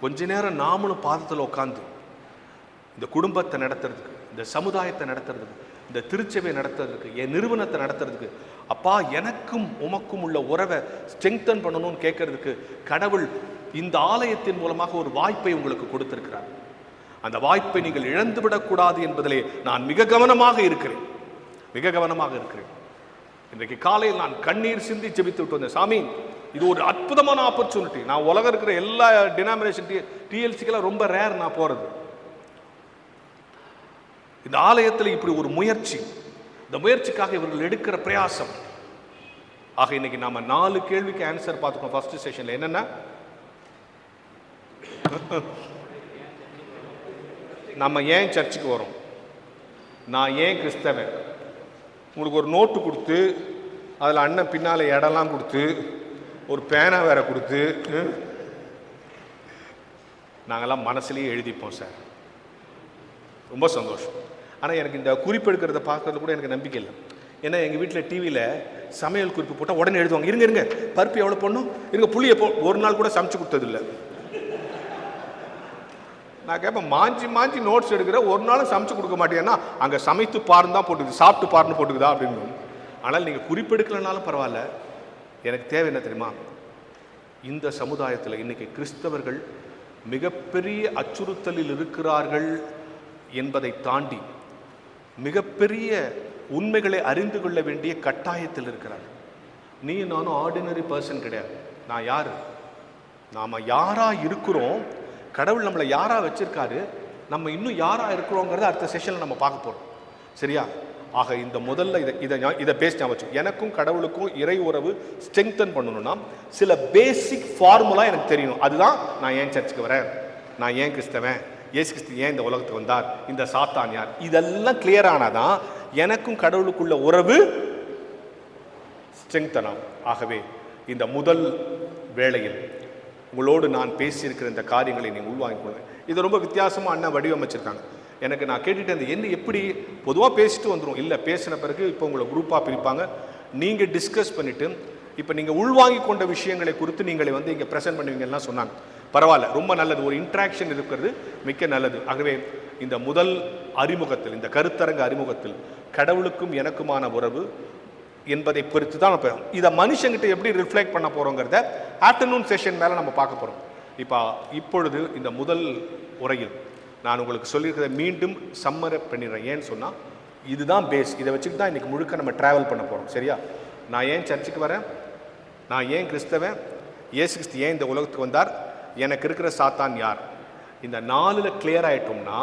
கொஞ்ச நேரம் நாமளும் பாதத்தில் உட்காந்து இந்த குடும்பத்தை நடத்துறதுக்கு, இந்த சமுதாயத்தை நடத்துறதுக்கு, இந்த திருச்சபையை நடத்துறதுக்கு, என் நிறுவனத்தை நடத்துறதுக்கு, அப்பா எனக்கும் உமக்கும் உள்ள உறவை ஸ்ட்ரெங்தன் பண்ணணும்னு கேட்கறதுக்கு கடவுள் இந்த ஆலயத்தின் மூலமாக ஒரு வாய்ப்பை உங்களுக்கு கொடுத்திருக்கிறார். அந்த வாய்ப்பை நீங்கள் இழந்துவிடக்கூடாது என்பதிலே நான் மிக கவனமாக இருக்கிறேன். இன்றைக்கு காலையில் நான் கண்ணீர் சிந்தி ஜெபித்து விட்டு வந்தேன். சாமி, இது ஒரு அற்புதமான ஆப்பர்ச்சுனிட்டி. நான் உலகம் இருக்கிற எல்லா டினாமினேஷன் டிஎல்சிக்கெல்லாம் ரொம்ப ரேர் நான் போகிறது. இந்த ஆலயத்தில் இப்படி ஒரு முயற்சி, இந்த முயற்சிக்காக இவர்கள் எடுக்கிற பிரயாசம். ஆக இன்னைக்கு நாம 4 கேள்விக்கு ஆன்சர் பார்த்துக்கோம். ஃபர்ஸ்ட் செஷன்ல என்னன்னா, நம்ம ஏன் சர்ச்சுக்கு வரோம், நான் ஏன் கிறிஸ்தவன். உங்களுக்கு ஒரு நோட்டு கொடுத்து அதில் அண்ணன் பின்னால் இடம்லாம் கொடுத்து ஒரு பேனா வேற கொடுத்து நாங்கள்லாம் மனசுலேயே எழுதிப்போம் சார். ரொம்ப சந்தோஷம். ஆனால் எனக்கு இந்த குறிப்பெடுக்கிறத பார்க்கறது கூட எனக்கு நம்பிக்கை இல்லை. ஏன்னா எங்கள் வீட்டில் டிவியில் சமையல் குறிப்பு போட்டால் உடனே எழுதுவாங்க. இருங்க பருப்பு எவ்வளோ போடணும், இருங்க புளியை ஒரு நாள் கூட சமைச்சு கொடுத்ததில்லை. நான் கேட்பேன், மாஞ்சி நோட்ஸ் எடுக்கிற, ஒரு நாளும் சமைச்சு கொடுக்க மாட்டேன்னா அங்கே சமைத்து பாருன்னு தான் போட்டுக்குது, சாப்பிட்டு பாருன்னு போட்டுக்குதா அப்படின்னு. ஆனால் நீங்கள் குறிப்பெடுக்கலனாலும் பரவாயில்ல. எனக்கு தேவை என்ன தெரியுமா, இந்த சமுதாயத்தில் இன்னைக்கு கிறிஸ்தவர்கள் மிகப்பெரிய அச்சுறுத்தலில் இருக்கிறார்கள் என்பதை தாண்டி மிகப்பெரிய உண்மைகளை அறிந்து கொள்ள வேண்டிய கட்டாயத்தில் இருக்கிறார்கள். நீ நானும் ஆர்டினரி பர்சன் கிடையாது. நான் யாரு, நாம் யாரா இருக்கிறோம், கடவுள் நம்மளை யாரா வச்சிருக்காரு, நம்ம இன்னும் யாரா இருக்கிறோங்கிறத அடுத்த செஷனில் நம்ம பார்க்க போகிறோம். சரியா? ஆக இந்த முதல்ல இதை பேசி வச்சு, எனக்கும் கடவுளுக்கும் இறை உறவு ஸ்ட்ரெங்தன் பண்ணணும்னா சில பேசிக் ஃபார்முலா எனக்கு தெரியணும். அதுதான் நான் ஏன் சர்ச்சுக்கு வரேன், நான் ஏன் கிறிஸ்தவன், இயேசு கிறிஸ்து ஏன் இந்த உலகத்துக்கு வந்தார், இந்த சாத்தான் யார், இதெல்லாம் கிளியர் ஆனாதான் எனக்கும் கடவுளுக்குள்ள உறவு ஸ்ட்ரெங்தன் ஆகும். ஆகவே இந்த முதல் வேளையில் உங்களோடு நான் பேசியிருக்கிற இந்த காரியங்களை நீங்கள் உள்வாங்கிக்கொள்ளுங்க. இது ரொம்ப வித்தியாசமாக அண்ணன் வடிவமைச்சிருக்காங்க. எனக்கு நான் கேட்டுட்டு இருந்தேன், என்ன எப்படி பொதுவாக பேசிட்டு வந்துடும் இல்லை, பேசின பிறகு இப்போ உங்களை குரூப்பாக பிரிப்பாங்க, நீங்கள் டிஸ்கஸ் பண்ணிவிட்டு இப்போ நீங்கள் உள்வாங்கி கொண்ட விஷயங்களை குறித்து நீங்களை இங்கே ப்ரெசென்ட் பண்ணுவீங்கலாம் சொன்னாங்க. பரவாயில்ல, ரொம்ப நல்லது. ஒரு இன்ட்ராக்ஷன் இருக்கிறது மிக்க நல்லது. ஆகவே இந்த முதல் அறிமுகத்தில், இந்த கருத்தரங்க அறிமுகத்தில் கடவுளுக்கும் எனக்குமான உறவு என்பதை பொறுத்து தான் இப்போ இதை மனுஷங்கிட்ட எப்படி ரிஃப்ளெக்ட் பண்ண போகிறோங்கிறத ஆஃப்டர்நூன் செஷன் மேலே நம்ம பார்க்க போகிறோம். இப்பொழுது இந்த முதல் உரையில் நான் உங்களுக்கு சொல்லியிருக்கிறத மீண்டும் சம்மரை பண்ணிடுறேன். ஏன்னு சொன்னால் இதுதான் பேஸ். இதை வச்சுட்டு தான் இன்றைக்கி முழுக்க நம்ம ட்ராவல் பண்ண போகிறோம். சரியா? நான் ஏன் சர்ச்சுக்கு வரேன், நான் ஏன் கிறிஸ்தவன், இயேசு கிறிஸ்து ஏன் இந்த உலகத்துக்கு வந்தார், எனக்கு இருக்கிற சாத்தான் யார், இந்த 4 கிளியர் ஆகிட்டோம்னா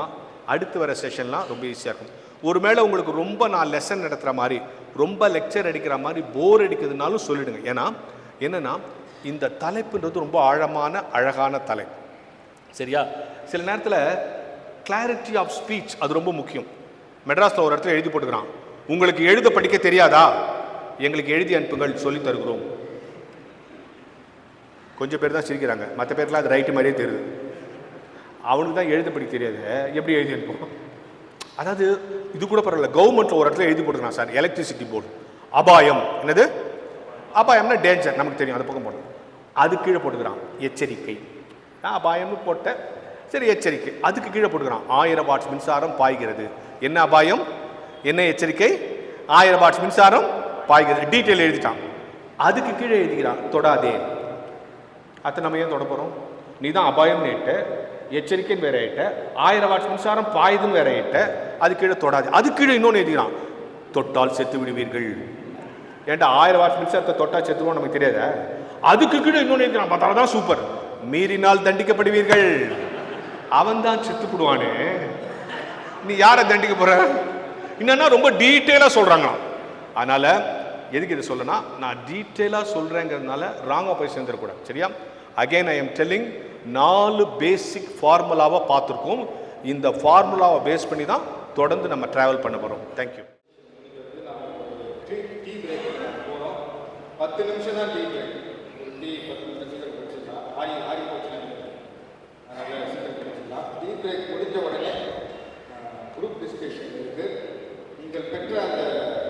அடுத்து வர செஷன்லாம் ரொம்ப ஈஸியாக இருக்கும். ஒருவேளை உங்களுக்கு ரொம்ப நான் லெசன் நடத்துகிற மாதிரி, ரொம்ப லெக்சர் அடிக்கிற மாதிரி போர் அடிக்கிறதுனாலும் சொல்லிடுங்க. ஏன்னா என்னென்னா இந்த தலைப்புன்றது ரொம்ப ஆழமான அழகான தலைப்பு. சரியா? சில நேரத்தில் கிளாரிட்டி ஆஃப் ஸ்பீச் அது ரொம்ப முக்கியம். மெட்ராஸில் ஒரு இடத்துல எழுதி போட்டுக்கிறான், உங்களுக்கு எழுத படிக்க தெரியாதா, எங்களுக்கு எழுதி அனுப்புங்கள் சொல்லி தருகிறோம். கொஞ்சம் பேர் தான் சிரிக்கிறாங்க, மற்ற பேருக்குலாம் அது ரைட்டு மாதிரியே தெரியுது. அவனுக்கு தான் எழுத படிக்க தெரியாது, எப்படி எழுதி அனுப்பும். அதாவது இது கூட பரவாயில்ல, கவர்மெண்ட்டில் ஒரு இடத்துல எழுதி போட்டுக்கிறான் சார், எலக்ட்ரிசிட்டி போர்டு அபாயம். என்னது அபாயம்னா டேஞ்சர், நமக்கு தெரியும், அது பக்கம் போடணும். அது கீழே போட்டுக்கிறான் எச்சரிக்கை. அபாயம்னு போட்ட சரி, எச்சரிக்கை. அதுக்கு கீழே போட்டுக்கிறான் 1000 வாட்ஸ் மின்சாரம் பாய்கிறது. என்ன அபாயம், என்ன எச்சரிக்கை, 1000 வாட்ஸ் மின்சாரம் பாய்கிறது. டீட்டெயில் எழுதிட்டான். அதுக்கு கீழே எழுதிக்கிறான் தொடாதே. அதை நம்ம ஏன் தொட போகிறோம்? நீ தான் அபாயம்னு ஏட்ட, எச்சரிக்கைன்னு வேற ஏட்ட, 1000 வாட்ஸ் மின்சாரம் பாயுதுன்னு வேற ஏட்ட, அது கீழே தொடாது. அது கீழே இன்னொன்று எழுதிக்கிறான், தொட்டால் செத்து விடுவீர்கள். ஏன்டா 1000 வாட்ஸ் மின்சாரத்தை தொட்டா செத்துவோம் நமக்கு தெரியாத. அதுக்கு கீழே இன்னொன்று எழுதிக்கிறான், பார்த்தாலும் தான் சூப்பர், மீறினால் தண்டிக்கப்படுவீர்கள். அவன் தான் செத்து போடுவானே, நீ யாரை தண்டிக்க போற? என்னன்னா ரொம்ப டீட்டெயிலாக சொல்றாங்களாம். அதனால எதுக்கு இதை சொல்லனா, நான் டீட்டெயிலாக சொல்றேங்கிறதுனால ராங்கா போய் சேர்ந்துடக்கூடாது. சரியா? அகைன் ஐ எம் டெல்லிங், 4 பேசிக் ஃபார்முலாவை பார்த்துருக்கோம். இந்த ஃபார்முலாவை பேஸ் பண்ணி தான் தொடர்ந்து நம்ம டிராவல் பண்ண போகிறோம். தேங்க்யூ. 10 நிமிஷம் தான் டீ பிரேக். டீ 10 நிமிஷத்துக்கு குடிச்சிடலாம். ஆறி போச்சுன்னா டீ பிரேக் முடிஞ்ச உடனே குரூப் டிஸ்கஷன் இருக்குது. நீங்கள் பெற்ற அந்த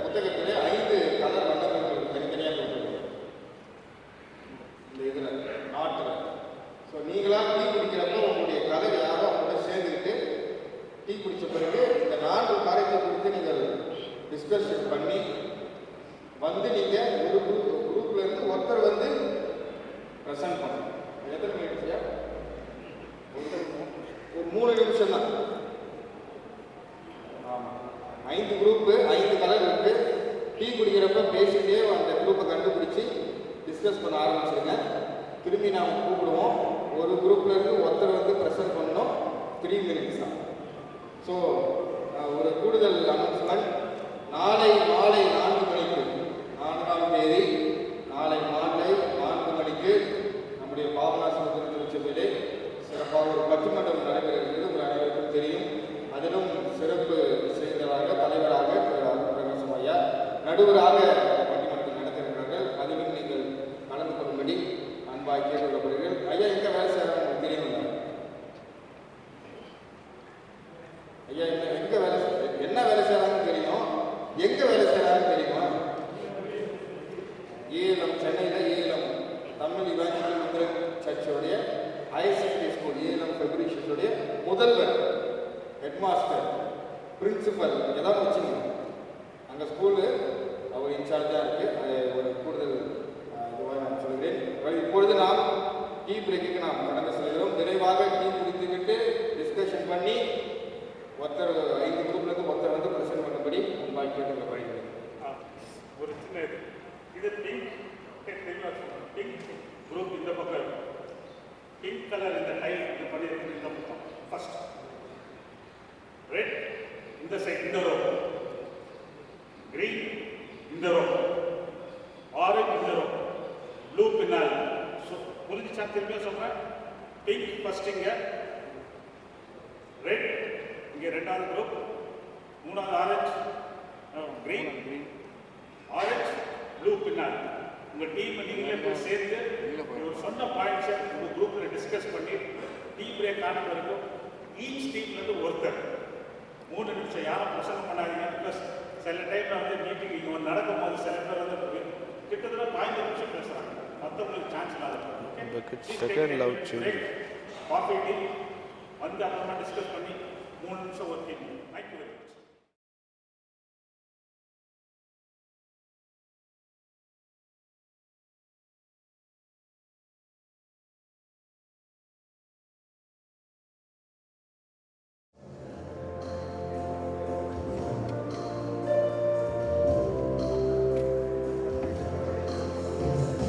புத்தகத்திலே 5 கலர் வண்ணங்கள் தனித்தனியாக கொடுத்துருக்கோம் இந்த இதில் நாட்டில். ஸோ நீங்களாக டீ குடிக்கிறப்போ உங்களுடைய கலர் யாரோ அவங்களோட சேர்ந்துக்கிட்டு டீ குடித்த பிறகு இந்த 4 காரியத்தை குறித்து நீங்கள் டிஸ்கஷன் பண்ணி வந்து நீங்கள் ஒரு குரூப்ல இருந்து ஒருத்தர் வந்து ப்ரெசென்ட் பண்ணணும். எத்தனை நிமிஷம்? ஒரு 3 நிமிஷம் தான். ஆமாம், 5 குரூப்பு, 5 கலர் இருக்கு. டீ முடிகிறப்ப பேசிட்டே அந்த குரூப்பை கண்டுபிடிச்சி டிஸ்கஸ் பண்ண ஆரம்பிச்சிருங்க. திரும்பி நாம் கூப்பிடுவோம். ஒரு குரூப்ல இருந்து ஒருத்தர் வந்து ப்ரெசென்ட் பண்ணணும். 3 minutes தான். ஸோ ஒரு கூடுதல் அனௌன்ஸ்மெண்ட், நாளை மாலை 4 மணிக்கு 4ஆம் தேதி நாளை மாலை 4 மணிக்கு நம்முடைய பாவனா சமுத்திர திருச்சபையிலே சிறப்பாக ஒரு பட்டிமன்றம் நடைபெற இருக்கிறது. உங்கள் அனைவருக்கும் தெரியும். அதிலும் சிறப்பு செய்தவராக தலைவராக பிரகாசம் ஐயா, நடுவராக பட்டிமன்றத்தில் நடத்திருக்கிறார்கள். அதிலும் நீங்கள் கலந்து கொள்ளும்படி அன்பாக கேட்டுக்கொள்ளப்படுகிறீர்கள். ஐயா எங்கே வேலை செய்யறாங்க உங்களுக்கு தெரியுங்களா? ஐயா எங்கே வேலை என்ன வேலை செய்யறாங்கன்னு தெரியும், எங்கே வேலை செய்யறாங்கன்னு தெரியுமா? ஏலம், சென்னையில் ஏலம் தமிழ் இவாஞ்சலிக்கல் சர்ச்சோடைய ஹையர் செகண்டரி ஸ்கூல் ஏலம் ஃபெப்ரிஷியஸோடைய முதல்வர், ஹெட்மாஸ்டர், பிரின்சிபல் ஏதாவது வச்சுங்க. அங்கே ஸ்கூலு அவர் இன்சார்ஜாக இருக்குது. அது ஒரு கூடுதல் இதுவாக நான் சொல்கிறேன். இப்பொழுது நாம் டீ பிரேக்குக்கு நாம் கடந்து செல்கிறோம். விரைவாக டீ குடித்துக்கிட்டு டிஸ்கஷன் பண்ணி ஒருத்தர் 5 குரூப்லேருந்து ஒருத்தர் வந்து ப்ரெசென்ட் பண்ணும்படி அன்பாக கேட்டுக்கொள்ளப்படுகிறது. ஒரு சின்ன இது பிங்க் குரூப் இந்த பக்கம் இருக்கும். பிங்க் கலர் இந்த டை இது பண்ணியிருக்கிறது இந்த பக்கம் ஃபர்ஸ்ட். ரெட் இந்த சைட் இந்த ரோ, கிரீன் இந்த ரோ, ஆரஞ்சு இந்த ரோ, ப்ளூ பின்னால். புரிஞ்சுச்சா? திரும்பியும் சொல்கிறேன். பிங்க் ஃபர்ஸ்ட் இங்கே, ரெட் இங்கே 2வது குரூப், 3வது ஆரஞ்சு, கிரீன், ஆரஞ்சு, ப்ளூ பின்னால். உங்கள் டீம் நீங்களே போய் சேர்ந்து ஒரு சொன்ன பாயிண்ட்ஸை உங்கள் குரூப்பில் டிஸ்கஸ் பண்ணி டீ பிரேக் ஆன வரைக்கும் ஈச் டீம்லேருந்து ஒருத்தர் 3 நிமிஷம் யாரும் பிரசங்கம் பண்ணாதீங்க. ப்ளஸ் சில டைமில் வந்து மீட்டிங் இங்கே நடக்கும் போது சில பேர் வந்து கிட்டத்தட்ட 15 நிமிஷம் பேசுகிறாங்க. மற்றவங்களுக்கு சான்ஸ் இல்லாத காஃபி டீ வந்து அப்புறமா டிஸ்கஸ் பண்ணி 3 நிமிஷம் ஒர்க் பண்ணி. Thank you very much.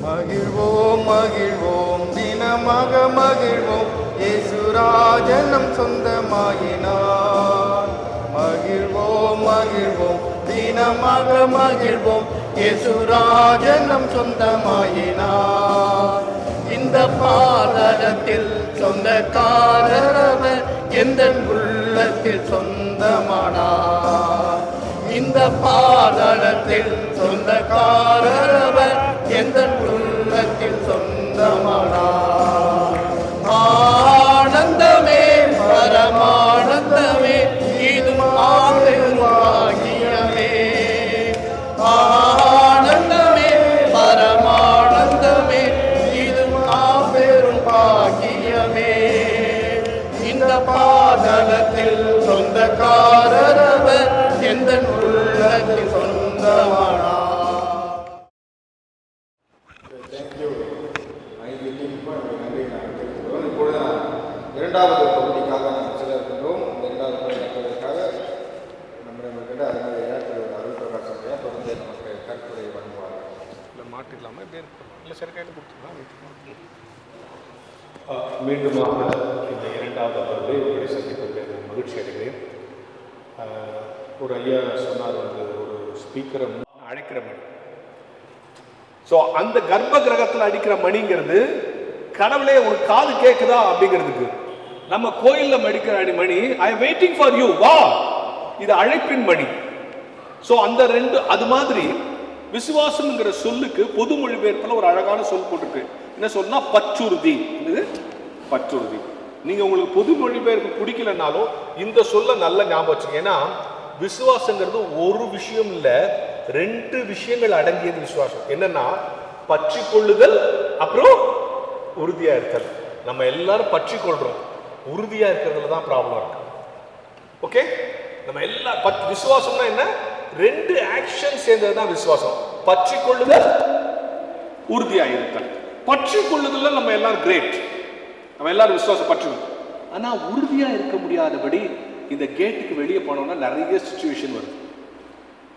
மகிழ்வோம் மகிழ்வோம் தினமாக மகிழ்வோம், இயேசுராஜனம் சொந்தமாயினார். மகிழ்வோம் மகிழ்வோம் தினமாக மகிழ்வோம், இயேசுராஜனம் சொந்தமாயினார். இந்த பாதலத்தில் சொந்தக்காரர் எந்த உள்ளத்தில் சொந்தமானார். இந்த பாதலத்தில் சொந்தக்காரர் எந்த உள்ளத்தில் சொந்தமானார். ஆனந்தமே பரமானந்தமே இது ஆகியமே. ஆனந்தமே பரமானந்தமே இது பெரும் பாக்கியமே. இந்த பாதலத்தில் சொந்தக்காரர் எந்த உள்ளத்தில் சொந்தமானார். இப்பொழுது 2வது பகுதிக்காக நாம் செல்ல இருக்கின்றோம். இந்த 2வது பகுதி நடப்பதற்காக நம்மிடமிருக்கின்ற அதனுடைய அருள் பிரகாசம் தொடர்ந்து நமக்கு கருத்துரை வழங்குவார்கள். இல்லை மாட்டிக்கலாமா? இப்படி இல்லை சரி கையில் கொடுத்துக்கலாம். மீண்டுமாக இந்த 2வது அமர்வை உங்களை சந்திப்பதில் மகிழ்ச்சி அடைகிறேன். ஒரு ஐயா சொன்னார் வந்து ஒரு ஸ்பீக்கரை அழைக்கிற மணி. ஸோ அந்த கர்ப்ப கிரகத்தில் அடிக்கிற மணிங்கிறது கடவுளே ஒரு காது கேட்குதா அப்படிங்கிறதுக்கு. நம்ம கோயிலில் மடிக்கிற மணி I am waiting for you, வா, இது அழைப்பின் மணி. ஸோ அந்த 2 அது மாதிரி விசுவாசம்ங்கிற சொல்லுக்கு பொது மொழிபெயர்ப்பில் ஒரு அழகான சொல் போட்டிருக்கு. என்ன சொன்னா? பற்றுறுதி. பற்றுறுதி. நீங்க உங்களுக்கு பொது மொழிபெயர்ப்பு பிடிக்கலனாலும் இந்த சொல்ல நல்ல ஞாபகம் வச்சுங்க. ஏன்னா விசுவாசங்கிறது ஒரு விஷயம் இல்லை, 2 விஷயங்கள் அடங்கியது விசுவாசம். என்னன்னா பற்றி கொள்ளுதல், அப்புறம் உறுதியா இருத்தல். நம்ம எல்லாரும் பற்றி கொள்றோம், உறுதியா இருக்கிறதுல தான் ப்ராப்ளம் இருக்கு. ஓகே, நம்ம எல்லா விசுவாசம்னா என்ன? 2 ஆக்ஷன் சேர்ந்ததுதான் விசுவாசம். பற்றி கொள்ளுதல், உறுதியா இருத்தல். பற்றி கொள்ளுதல்ல நம்ம எல்லாரும் கிரேட், நம்ம எல்லாரும் விசுவாசம் பற்றி. ஆனா உறுதியா இருக்க முடியாதபடி இந்த கேட்டுக்கு வெளியே போனோம்னா நிறைய சிச்சுவேஷன் வருது.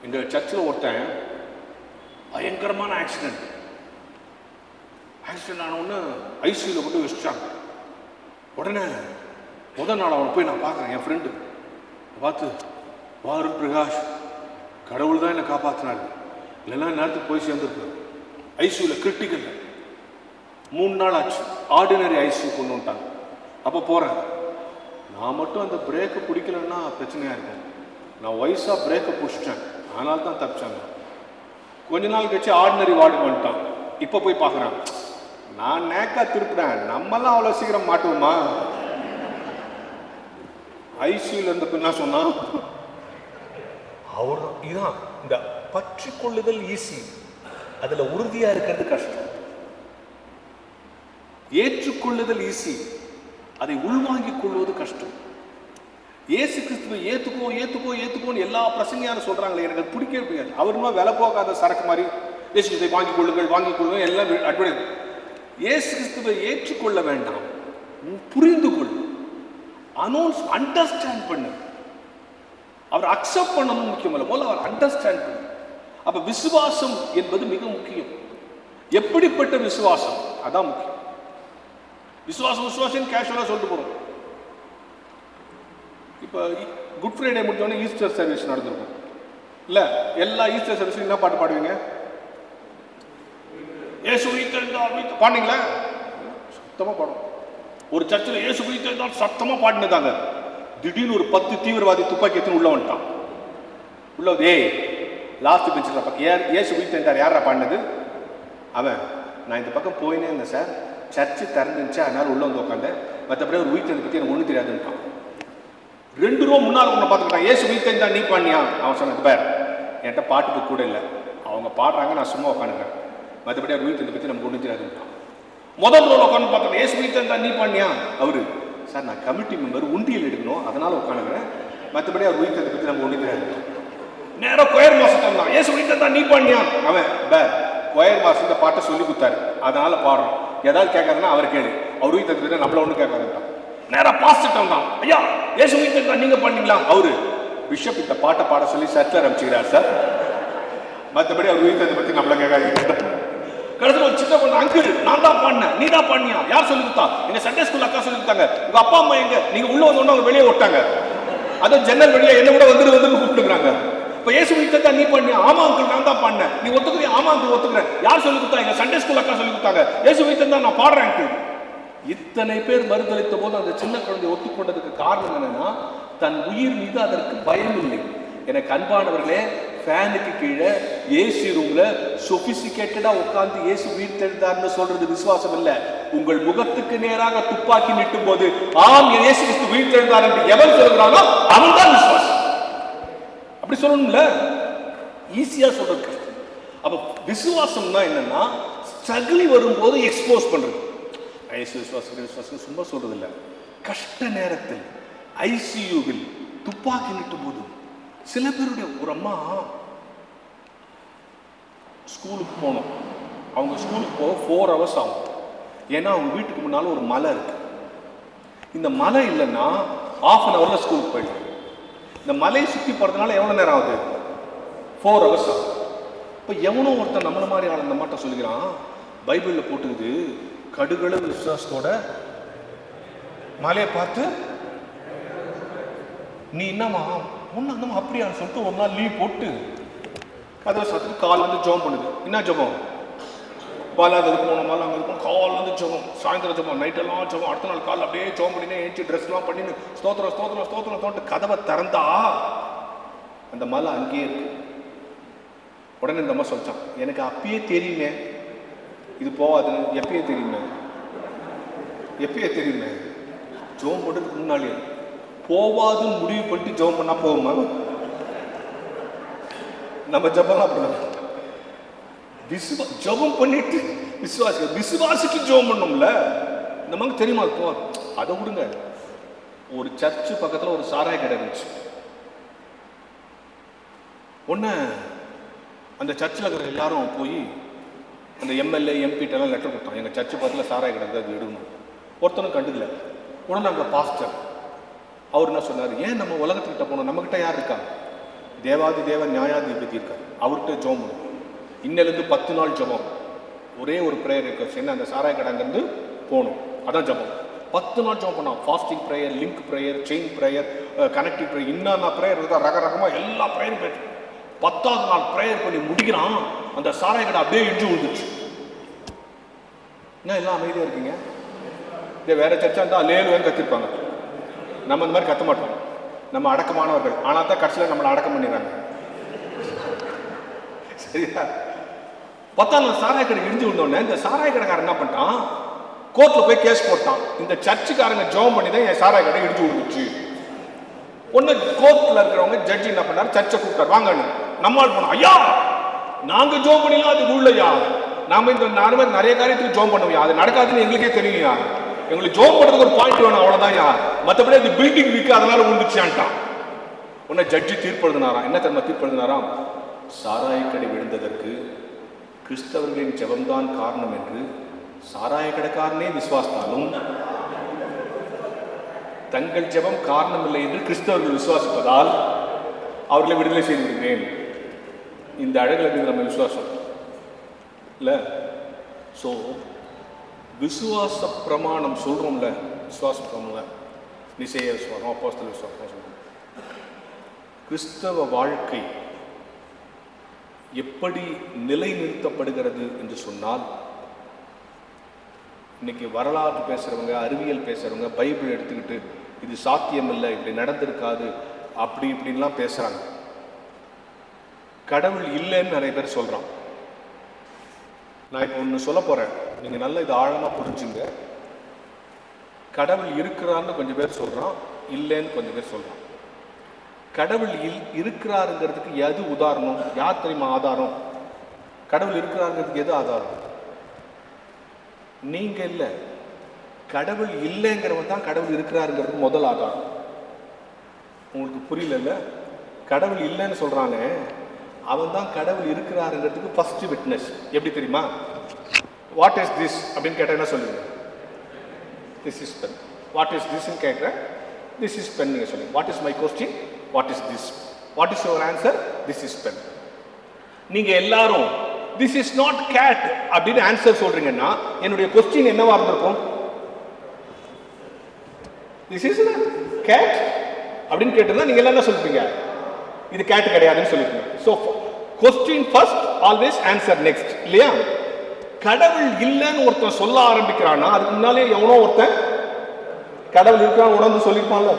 எங்க சர்ச்சில் ஒருத்தன் பயங்கரமான ஆக்சிடென்ட் ஆன ஒன்று ஐசியூவில் கொண்டு வச்சுட்டாங்க. உடனே முதல் நாள் அவனை போய் நான் பார்க்குறேன். என் ஃப்ரெண்டு பார்த்து, வாருண் பிரகாஷ், கடவுள் தான் என்னை காப்பாற்றினாரு, இல்லைன்னா நேரத்துக்கு போய் சேர்ந்துருக்காரு. ஐசியூவில் கிரிட்டிக்கல் 3 நாள் ஆச்சு. ஆர்டினரி ஐசியூ கொண்டு வந்துட்டாங்க. அப்போ போகிறேன். நான் மட்டும் அந்த பிரேக்கை பிடிக்கலன்னா பிரச்சனையாக இருக்கும். நான் வயசாக பிரேக்கை பிடிச்சிட்டேன், அதனால தான் தப்பிச்சாங்க. கொஞ்ச நாள் கழிச்சு ஆர்டினரி வார்டு வந்துட்டான். இப்போ போய் பார்க்குறேன். நான் நேக்கா திருப்பினேன், நம்மலாம் அவ்வளோ சீக்கிரம் மாட்டுவோமா? ஐசியூல இருந்த என்ன சொன்னா, அவர் இதான் இந்த பற்றி கொள்ளுதல் ஈஸி, அதுல உறுதியா இருக்கிறது கஷ்டம். ஏற்றுக்கொள்ளுதல் ஈஸி, அதை உள்வாங்கிக் கொள்வது கஷ்டம். ஏசு கிறிஸ்துவை ஏத்துக்கோ ஏத்துக்கோ ஏத்துக்கோன்னு எல்லா பிரசங்கையாரும் சொல்றாங்களே, எனக்கு அது பிடிக்கவே பிடிக்காது. அவருமா விலை போகாத சரக்கு மாதிரி ஏசு கிறிஸ்துவை வாங்கிக் கொள்ளுங்கள் எல்லாம் அட்வைஸ். ஏசு கிறிஸ்துவை ஏற்றுக்கொள்ள வேண்டாம், புரிந்து கொள், அண்டர்ஸ்டாண்ட் பண்ணு. அவர் அக்செப்ட் பண்ணணும் முக்கியமல்ல, முதல்ல அவர் அண்டர்ஸ்டாண்ட் பண்ணு. அப்ப விசுவாசம் என்பது மிக முக்கியம். எப்படிப்பட்ட விசுவாசம் அதான் முக்கியம். விசுவாசம் கேஷுவலா சொல்லிட்டு போறோம். இப்ப குட் ஃப்ரைடே முடிஞ்சோடனே ஈஸ்டர் சர்வீஸ் நடந்திருக்கும் இல்ல? எல்லா ஈஸ்டர் சர்வீஸ் என்ன பாட்டு பாடுவீங்க? இயேசு உயிர்த்தெழுந்தார் பாடுனீங்களா? சுத்தமா பாடும். ஒரு சர்ச்சில் இயேசு உயிர்த்தெழுந்தார் சத்தமா பாடினதாங்க. திடீர்னு ஒரு 10 தீவிரவாதி துப்பாக்கி எடுத்து உள்ள வந்துட்டான். உள்ள ஏய் லாஸ்ட் பெஞ்சில் இயேசு உயிர்த்தெழுந்தார் யாரா பாடினது? அவன். நான் இந்த பக்கம் போயினே இருந்தேன் சார், சர்ச்சு திறந்துச்சு, அதனால உள்ள வந்து உட்காந்தேன், மற்றபடி ஒரு உயிர்த்தெழுந்த பற்றி எனக்கு ஒன்றும் தெரியாதுன்ட்டான். 2 ரூபா முன்னால் ஒன்று பார்த்துக்கிட்டான். ஏசு உயிர்த்தெழுந்தா நீ பாடினியா? அவன் சொன்னது பேர் என்கிட்ட பாட்டுக்கு கூட இல்லை, அவங்க பாடுறாங்க, நான் சும்மா உட்காந்துக்கிறேன், மற்றபடி அவர் உயிர்த்தெழுந்த பற்றி நமக்கு ஒன்றும் தெரியாதுன்ட்டான். முதல் ரோல் உட்காந்து பார்த்தோம். ஏசு உயிர்த்தெழுந்தா நீ பாடினியா? அவரு சார் நான் கமிட்டி மெம்பர், உண்டியல் எடுக்கணும், அதனால உட்காந்துக்கிறேன், மற்றபடி அவர் உயிர்த்தெழுந்த பற்றி நமக்கு ஒன்றும் தெரியாது. நேரம் கொயர் மாசம் தான். ஏசு உயிர்த்தெழுந்தா நீ பாடினியா? அவன் பேர் கொயர் மாசம் இந்த பாட்டை சொல்லி கொடுத்தாரு, அதனால பாடுறோம், ஏதாவது கேட்காதுன்னா அவர் கேளு, அவர் உயிர்த்தெழுந்த பற்றி நம்மள ஒன்றும் கேட்காதுன்ட்டான். நேரம் பாஸ்டர் தான். ஐயா ஏசு உயிர்த்தெழுந்தா நீங்க பண்ணீங்களா? அவரு பிஷப் இந்த பாட்டை பாட சொல்லி சர்ச்சில் ஆரம்பிச்சுக்கிறார் சார், மற்றபடி அவர் உயிர்த்தெழுந்த பற்றி நம்மள கேட்காது. கடைசியில் ஒரு சின்ன பொண்ணு, அங்கிள் நான் தான் பாடினேன், நீ தான் பாடினியா? யார் சொல்லி கொடுத்தா? எங்க சண்டே ஸ்கூல் அக்கா சொல்லி கொடுத்தாங்க. உங்க அப்பா அம்மா எங்க? நீங்க உள்ள வந்தோன்னா அவங்க வெளியே விட்டாங்க, அதுவும் ஜன்னல் வெளியே என்ன கூட வந்து கூப்பிட்டுக்கிறாங்க. இப்ப ஏசு உயிர்த்தெழுந்தா நீ பாடினியா? ஆமா அங்கிள் நான் தான் பாடினேன். நீ ஒத்துக்கிறீங்க? ஆமா அங்கிள் ஒத்துக்கிறேன். யார் சொல்லி கொடுத்தா? எங்க சண்டே ஸ்கூல் அக்கா சொல்லி கொடுத்தாங்க. ஏசு உயிர்த்தெழுந்தா நான் பாடுறேன் அங்கிள். இத்தனை பேர் மறுதளித்த போது அந்த சின்ன குழந்தை ஒத்துக்கொண்டதுக்கு காரணம் என்னன்னா, தன் உயிர் மீது அதற்கு பயம் இல்லை. எனக்கு அன்பானவர்களே, ஃபேனுக்கு கீழே ஏசி ரூம்ல சொபிஸ்டிகேட்டடா உட்கார்ந்து இயேசு உயிர்த்தெழுந்தார்னு சொல்றது விசுவாசம் இல்ல. உங்கள் முகத்துக்கு நேராக துப்பாக்கி நீட்டும் போது ஆம் இயேசு கிறிஸ்து உயிர்த்தெழுந்தார் என்று எவன் சொல்கிறானோ அவன் தான் விசுவாசம். அப்படி சொல்லணும்ல, ஈஸியா சொல்றது கஷ்டம். அப்ப விசுவாசம்னா என்னன்னா, ஸ்ட்ரகிள் வரும்போது எக்ஸ்போஸ் பண்றது. விசுவாசம் சும்மா சொல்றது இல்ல. கஷ்ட நேரத்தில் ஐசியூவில் துப்பாக்கி நீட்டும் போது சில பேருடைய, ஒரு அம்மா ஸ்கூலுக்கு போனோம், அவங்க ஸ்கூலுக்கு போக 4 hours ஆகும். ஏன்னா அவங்க வீட்டுக்கு முன்னால ஒரு மலை இருக்கு. இந்த மலை இல்லைன்னா 1/2 hourல ஸ்கூலுக்கு போயிடும். இந்த மலையை சுற்றி போறதுனால எவ்வளவு நேரம் ஆகுது? 4 hours ஆகும். இப்போ எவனோ ஒருத்தன் நம்மள மாதிரி ஆள் இந்த மாட்ட சொல்லிக்கிறான், பைபிள்ல போட்டுக்குது, கடுகளவு விசுவாசத்தோட மலையை பார்த்து நீ என்னமா ஒன்று அந்தமா அப்படியான்னு சொல்லிட்டு ஒரு நாள் லீவ் போட்டு அதை சத்துக்கு கால் வந்து ஜெபம் பண்ணுது. என்ன ஜெபம்? பாலாத இருக்கும், நம்மளால அங்கே இருக்கும், கால் வந்து ஜெபம், சாயந்தரம் ஜெபம், நைட்டெல்லாம் ஜெபம், அடுத்த நாள் கால் அப்படியே ஜெபம் பண்ணினே ஏஞ்சி ட்ரெஸ்லாம் பண்ணின்னு ஸ்தோத்திரம் ஸ்தோத்திரம் ஸ்தோத்திரம் தோட்டு கதவை திறந்தா அந்த மலை அங்கேயே இருக்கு. உடனே இந்த அம்மா சொல்லிச்சான், எனக்கு அப்பயே தெரியுமே இது போகாதுன்னு. எப்பயே தெரியுமே? எப்பயே தெரியுமே? ஜெபம் போட்டதுக்கு முன்னாலே போவாதுன்னு முடிவு பண்ணிட்டு ஜெபம் பண்ணா போகுமா? நம்ம ஜெபம் அப்படிதான். ஜெபம் பண்ணிட்டு விசுவாசிக்கு ஜெபம் பண்ணோம்ல, நமக்கு தெரியுமா? போ அதை விடுங்க. ஒரு சர்ச்சு பக்கத்துல ஒரு சாராய கடை இருந்துச்சு. ஒன்னு அந்த சர்ச்சில் இருக்கிற எல்லாரும் போய் அந்த எம்எல்ஏ எம்பிட்ட எல்லாம் லெட்டர் கொடுத்தோம், எங்க சர்ச்சு பக்கத்துல சாராய கடை அது எடுக்கணும். ஒருத்தனும் கண்டுக்கல. உடனே அங்க பாஸ்டர் அவர் என்ன சொன்னார், ஏன் நம்ம உலகத்துக்கிட்ட போனோம், நம்மகிட்ட யார் இருக்கா? தேவாதி தேவன் நியாயாதிபதி இருக்கார், அவர்கிட்ட ஜெபம் பண்ணும். இன்னிலிருந்து 10 நாள் ஜபம். ஒரே ஒரு ப்ரேயர் ரிக்வஸ்ட், என்ன அந்த சாராய கடைங்கிருந்து போகணும், அதான் ஜபம். 10 நாள் ஜபம் பண்ணோம். Fasting prayer, link prayer, chain prayer, connective prayer, இன்னும் ப்ரேயர் இருக்கா ரகரகமாக எல்லா ப்ரேயரும் போயிட்டு 10ஆவது நாள் ப்ரேயர் பண்ணி முடிக்கிறான். அந்த சாராய கடை அப்படியே இடிஞ்சு விழுந்துச்சு. என்ன எல்லாம் அமைதியாக இருக்கீங்க? இதே வேற சர்ச்சா இருந்தால் லேலுவேன்னு கத்திருப்பாங்க. நம்ம இந்த மாதிரி கத்த மாட்டோம், நம்ம அடக்கமானவர்கள். ஆனால் தான் கடைசியில் நம்மளை அடக்கம் பண்ணிடுறாங்க. சரியா? 10ஆம் நாள் சாராய கடை இடிஞ்சு விழுந்தோடனே இந்த சாராய கடைக்காரன் என்ன பண்ணிட்டான், கோர்ட்டில் போய் கேஸ் போட்டான். இந்த சர்ச்சுக்காரங்க ஜெபம் பண்ணி தான் என் சாராய கடை இடிஞ்சு விழுந்துச்சு. ஒன்று கோர்ட்டில் இருக்கிறவங்க ஜட்ஜி என்ன பண்ணார், சர்ச்சை கூப்பிட்டார், வாங்க நம்மால் போனோம். ஐயா நாங்க ஜோம் பண்ணிலாம் அது உள்ளையா, நாம இந்த நார்மல் நிறைய காரியத்துக்கு ஜோம் பண்ணுவோம், அது நடக்காதுன்னு எங்களுக்கே தெரியுயா, எங்களுக்கு ஜோம் பண்றதுக்கு ஒரு பாயிண்ட் வேணும், அவ்வளவுதான் யா, மற்றபடி அது பில்டிங் வீக்கு அதனால விழுந்துச்சான்ட்டான். உன்னை ஜட்ஜி தீர்ப்பெழுதினாராம். என்ன தெரியுமா தீர்ப்பெழுதினாராம்? சாராயக்கடை விழுந்ததற்கு கிறிஸ்தவர்களின் ஜெபம்தான் காரணம் என்று சாராய கடைக்காரனே விசுவாசித்தாலும் தங்கள் ஜெபம் காரணம் இல்லை என்று கிறிஸ்தவர்கள் விசுவாசிப்பதால் அவர்களை விடுதலை செய்து விடுகிறேன். இந்த அழகில் நம்ம விசுவாசம் இல்லை. ஸோ விசுவாச பிரமாணம் சொல்கிறோம்ல, விசுவாச பிரமாணம், நிச்சய விசுவாசம், அப்போஸ்தல விசுவாசம் சொல்கிறோம். கிறிஸ்தவ வாழ்க்கை எப்படி நிலைநிறுத்தப்படுகிறது என்று சொன்னால், இன்னைக்கு வரலாறு பேசுகிறவங்க, அறிவியல் பேசுகிறவங்க பைபிள் எடுத்துக்கிட்டு இது சாத்தியம் இல்லை, இப்படி நடந்திருக்காது, அப்படி இப்படின்லாம் பேசுகிறாங்க. கடவுள் இல்லைன்னு நிறைய பேர் சொல்கிறான். நான் இப்போ ஒன்று சொல்ல போகிறேன், நீங்கள் நல்லா இது ஆழமாக புரிஞ்சுங்க. கடவுள் இருக்கிறான்னு கொஞ்சம் பேர் சொல்கிறான், இல்லைன்னு கொஞ்சம் பேர் சொல்கிறான். கடவுள் இருக்கிறாருங்கிறதுக்கு எது உதாரணம்? யார் தெரியுமா ஆதாரம்? கடவுள் இருக்கிறாருங்கிறதுக்கு எது ஆதாரம்? நீங்கள் இல்லை, கடவுள் இல்லைங்கிறவன் தான் கடவுள் இருக்கிறாருங்கிறதுக்கு முதல் ஆதாரம். உங்களுக்கு புரியல? கடவுள் இல்லைன்னு சொல்கிறானே அவன் தான் கடவுள் இருக்கிறாருங்கிறதுக்கு ஃபர்ஸ்ட் விட்னஸ். எப்படி தெரியுமா? வாட் இஸ் திஸ் அப்படின்னு கேட்டால் என்ன சொல்லுங்க? This is pen. What is திஸ்ன்னு கேட்குறேன், திஸ் இஸ் பென் நீங்கள் சொல்லுங்க. What is my question? What is this? What is your answer? This is pen. நீங்கள் எல்லாரும் திஸ் இஸ் நாட் கேட் அப்படின்னு ஆன்சர் சொல்றீங்கன்னா என்னுடைய கொஸ்டின் என்னவா இருந்திருக்கும்? திஸ் இஸ் கேட் அப்படின்னு கேட்டிருந்தா நீங்க எல்லாம் என்ன சொல்லிப்பீங்க? இது கேட் கிடையாதுன்னு சொல்லிப்பீங்க. So question first, always answer next, இல்லையா? கடவுள் இல்லைன்னு ஒருத்தன் சொல்ல ஆரம்பிக்கிறான்னா அதுக்கு முன்னாலே எவனோ ஒருத்தன் கடவுள் இருக்கான்னு உணர்ந்து சொல்லியிருப்பான்ல,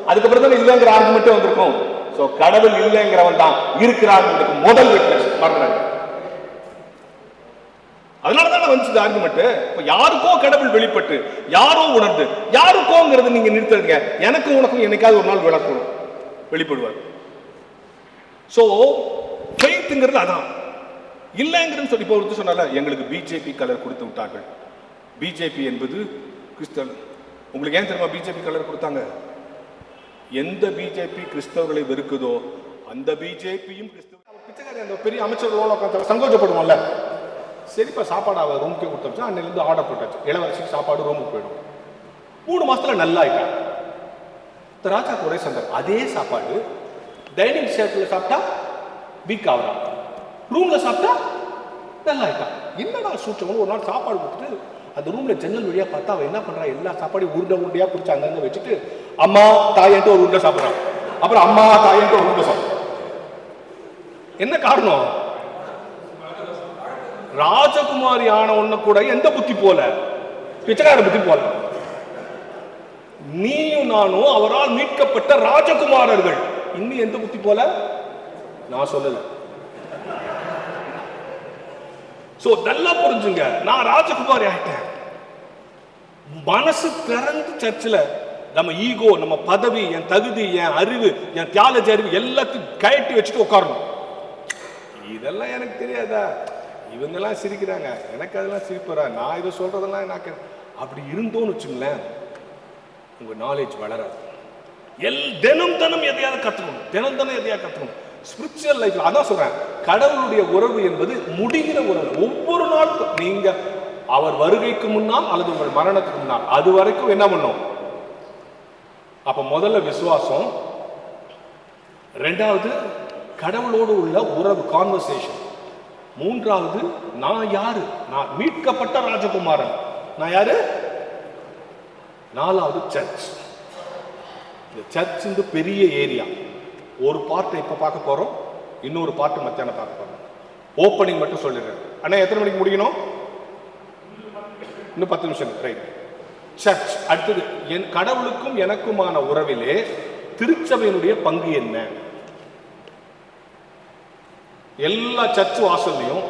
அதுக்கப்புறம் தான் இல்லைங்கிற ஆர்குமெண்ட்டே வந்திருக்கும். ஸோ கடவுள் இல்லைங்கிறவன் தான் இருக்கிறாங்கிறதுக்கு முதல் விட்னஸ். மறந்துடாங்க. அதனாலதான் வந்துச்சு ஆர்குமெண்ட். இப்ப யாருக்கோ கடவுள் வெளிப்பட்டு, யாரோ உணர்ந்து, யாருக்கோங்கிறது நீங்க நிறுத்துறீங்க. எனக்கும் உனக்கும் என்னைக்காவது ஒரு நாள் விளக்கணும், வெளிப்படுவார். சோ ஃபெய்த்ங்கிறது அதான். இல்லைங்கிறது சொல்லி இப்போ ஒருத்தர் சொன்னால, எங்களுக்கு பிஜேபி கலர் கொடுத்து விட்டார்கள். பிஜேபி என்பது கிறிஸ்தவ. உங்களுக்கு ஏன் தெரியுமா பிஜேபி கலர் கொடுத்தாங்க? எந்த பிஜேபி கிறிஸ்தவர்களை வெறுக்குதோ அந்த பிஜேபியும் கிறிஸ்தவ. பிச்சைக்காரி அந்த பெரிய அமைச்சர் சங்கோச்சப்படுவோம்ல, சரிப்பா சாப்பாடு அவள் ரூமுக்கே கொடுத்தா, அன்னிலிருந்து ஆர்டர் போட்டாச்சு, இளவரசிக்கு சாப்பாடு ரூமுக்கு போயிடும். 3 மாசத்துல நல்லா ஆயிட்டான். ராஜாக்கு ஒரே சந்தர்ப்பம், அதே சாப்பாடு டைனிங் ஷேட்டில் சாப்பிட்டா வீக் ஆகிறான், ரூம்ல சாப்பிட்டா நல்லா ஆயிட்டான். என்னடா சூட்சம்? ஒரு நாள் சாப்பாடு கொடுத்துட்டு அந்த ரூம்ல ஜன்னல் வழியா பார்த்தா அவன் என்ன பண்றான், எல்லா சாப்பாடையும் உருண்டை உருண்டையா பிடிச்சி அங்கங்க வச்சுட்டு அம்மா தாயன்ட்டு ஒரு உருண்டை சாப்பிட்றான், அப்புறம் அம்மா தாயன்ட்டு ஒரு உருண்டை சாப்பிட்றான். என்ன காரணம்? ராஜகுமாரி ஆன ஒண்ணு கூட எந்த புத்தி போல, பிச்சைக்கார புத்தி போல. நீயும் நானும் அவரால் மீட்கப்பட்ட ராஜகுமாரர்கள், இன்னும் எந்த புத்தி போல? நான் சொல்லல. சோ நல்லா புரிஞ்சுங்க, நான் ராஜகுமாரி ஆயிட்டேன். மனசு திறந்து சர்ச்சில் நம்ம ஈகோ, நம்ம பதவி, என் தகுதி, என் அறிவு, என் தியாலஜி அறிவு எல்லாத்தையும் கயட்டி வச்சுட்டு உட்காரணும். இதெல்லாம் எனக்கு தெரியாதா, இவங்கெல்லாம் சிரிக்கிறாங்க, எனக்கு அதெல்லாம் சிரிப்பறா, நான் இதை சொல்றதெல்லாம் எனக்கு அப்படி இருந்தோன்னு வச்சுங்களேன், உங்க நாலேஜ் வளராது. தினம் தினம் எதையாவது கத்துக்கணும், தினம் தினம் எதையாவது கத்துக்கணும். ஸ்பிரிச்சுவல் லைஃப்ல அதான் சொல்றேன், கடவுளுடைய உறவு என்பது முடிகிற உறவு. ஒவ்வொரு நாளும் நீங்க அவர் வருகைக்கு முன்னால் அல்லது உங்கள் மரணத்துக்கு முன்னால் அது வரைக்கும் என்ன பண்ணும்? அப்ப முதல்ல விசுவாசம், ரெண்டாவது கடவுளோடு உள்ள உறவு, கான்வர்சேஷன். மூன்றாவது, நான் யாரு? நான் மீட்கப்பட்ட ராஜகுமாரன். நான் யாரு? நாலாவது, சர்ச். இந்த சர்ச் இந்த பெரிய ஏரியா. ஒரு பார்ட் இப்ப பார்க்க போறோம், இன்னொரு பார்ட் மத்தியானம் பார்க்க போறோம். ஓப்பனிங் மட்டும் சொல்லிடுறேன். அண்ணா எத்தனை மணிக்கு முடிக்கணும்? இன்னும் 10 நிமிஷம். ரைட். சர்ச். அடுத்தது, என் கடவுளுக்கும் எனக்குமான உறவிலே திருச்சபையினுடைய பங்கு என்ன? எல்லா சர்ச் வாசல்லையும்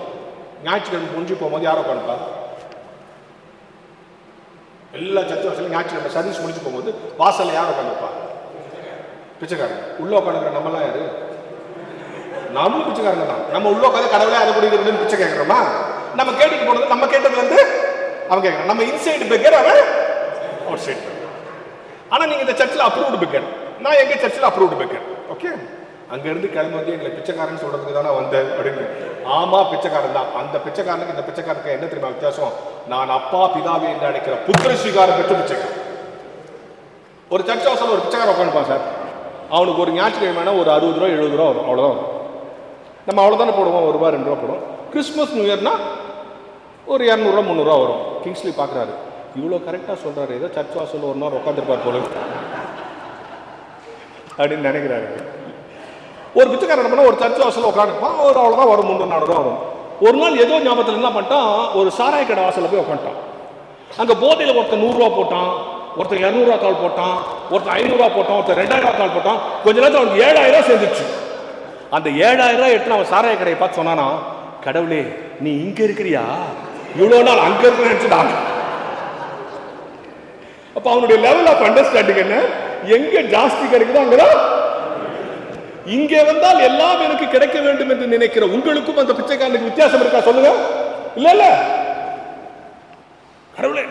ஞாயிற்றுக்கிழமை முடிஞ்சு போகும்போது யாரோ உட்காந்துப்பா? எல்லா சர்ச் வாசலையும் ஞாயிற்றுக்கிழமை சர்வீஸ் முடிச்சு போகும்போது வாசல்ல யாரோ உட்காந்துப்பா? பிச்சைக்காரன். உள்ள உட்காந்துக்கிற நம்மலாம் யாரு? நாமும் பிச்சைக்காரங்க தான். நம்ம உள்ள உட்காந்து கடவுளே அதை குடிக்கிறதுன்னு பிச்சை கேட்கிறோமா? நம்ம கேட்டுட்டு போனது, நம்ம கேட்டதுல இருந்து அவன் கேட்கறான். நம்ம இன்சைடு பெக்கர், அவன் அவுட் சைடு பெக்கர். ஆனா நீங்க இந்த சர்ச்சில் அப்ரூவ்டு பெக்கர், நான் எங்க சர்ச்சில் அப்ரூவ்டு பெக்கர். ஓகே, அங்க இருந்து கிளம்பி வந்து எங்களை பிச்சைக்காரன் சொல்றதுக்கு தானே வந்தேன் அப்படின்னு. ஆமா, பிச்சைக்காரன் தான். அந்த பிச்சைக்காரனுக்கு இந்த பிச்சைக்காரனுக்கு என்ன தெரியுமா வித்தியாசம்? நான் அப்பா பிதாவே என்று அழைக்கிற புத்திர ஸ்வீகாரம் பெற்ற பிச்சைக்காரன். ஒரு சர்ச் ஹவுஸ்ல ஒரு பிச்சைக்காரன் உட்காந்துப்பான் சார். அவனுக்கு ஒரு ஞாயிற்றுக்கிழமை ஒரு 60 ரூபா 70 ரூபா வரும், அவ்வளோதான் வரும். நம்ம அவ்வளோதானே போடுவோம், 1 ரூபா 2 ரூபா போடுவோம். கிறிஸ்மஸ் நியூ இயர்னா ஒரு 200 ரூபா 300 ரூபா வரும். கிங்ஸ்லி பார்க்குறாரு, இவ்வளோ கரெக்டாக சொல்கிறாரு, ஏதோ சர்ச் வாசல் 1 நாள் உட்காந்துருப்பார் போல அப்படின்னு நினைக்கிறாரு. ஒரு பிச்சைக்காரன் பண்ணால் ஒரு சர்ச் வாசலில் உட்காந்துருப்பான், ஒரு அவ்வளோதான் வரும், 300-400 ரூபா வரும். ஒரு நாள் ஏதோ ஞாபகத்தில் என்ன பண்ணிட்டான், ஒரு சாராய கடை வாசலில் போய் உட்காந்துட்டான். அங்கே போதையில் ஒருத்தர் 100 ரூபா போட்டான், ஒருத்தர் 200 ரூபா கால் போட்டான், ஒருத்தர் 500 ரூபா போட்டான், ஒருத்தர் 2000 ரூபா கால் போட்டான். கொஞ்ச நேரத்தில் அவனுக்கு 7000 ரூபா சேர்ந்துச்சு. அந்த 7000 ரூபா எடுத்து அவன் சாராய கடையை பார்த்து சொன்னானா, கடவுளே நீ இங்க இருக்கிறியா, இவ்வளோ நாள் அங்க இருக்க நினைச்சுட்டான். அப்ப அவனுடைய லெவல் ஆஃப் அண்டர்ஸ்டாண்டிங் என்ன? எங்க ஜாஸ்தி கிடைக்குதோ அங்கதான். இங்கே வந்தால் எல்லாம் எனக்கு கிடைக்க வேண்டும் என்று நினைக்கிற உங்களுக்கும் அந்த பிச்சைக்காரனுக்கு வித்தியாசம் இருக்கா சொல்லுங்க? இல்ல இல்ல. கடவுளே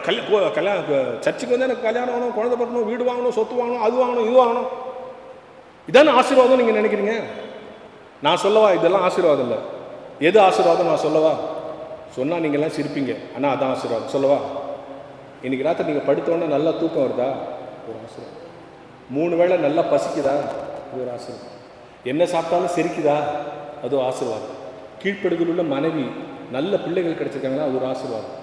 கல்யாணம் சர்ச்சுக்கு வந்து எனக்கு கல்யாணம் ஆகணும், குழந்தை பிறக்கணும், வீடு வாங்கணும், சொத்து வாங்கணும், அது வாங்கணும், இது வாங்கணும், இதான ஆசீர்வாதம் நீங்க நினைக்கிறீங்க? நான் சொல்லவா இதெல்லாம் ஆசீர்வாதம் இல்லை? எது ஆசீர்வாதம் நான் சொல்லவா? சொன்னா நீங்க எல்லாம் சிரிப்பீங்க. ஆனா அதான் ஆசீர்வாதம். சொல்லவா? இன்னைக்கு ராத்திரி நீங்க படுத்தோன்னா நல்லா தூக்கம் வருதா? ஒரு ஆசீர்வாதம். 3 வேளை நல்லா பசிக்குதா? அது ஒரு ஆசீர்வாதம். என்ன சாப்பிட்டாலும் செரிக்குதா? அது ஒரு ஆசீர்வாதம். கீழ்ப்படுதல் உள்ள மனைவி, நல்ல பிள்ளைகள் கிடைச்சிருக்காங்களா? அது ஒரு ஆசீர்வாதம்.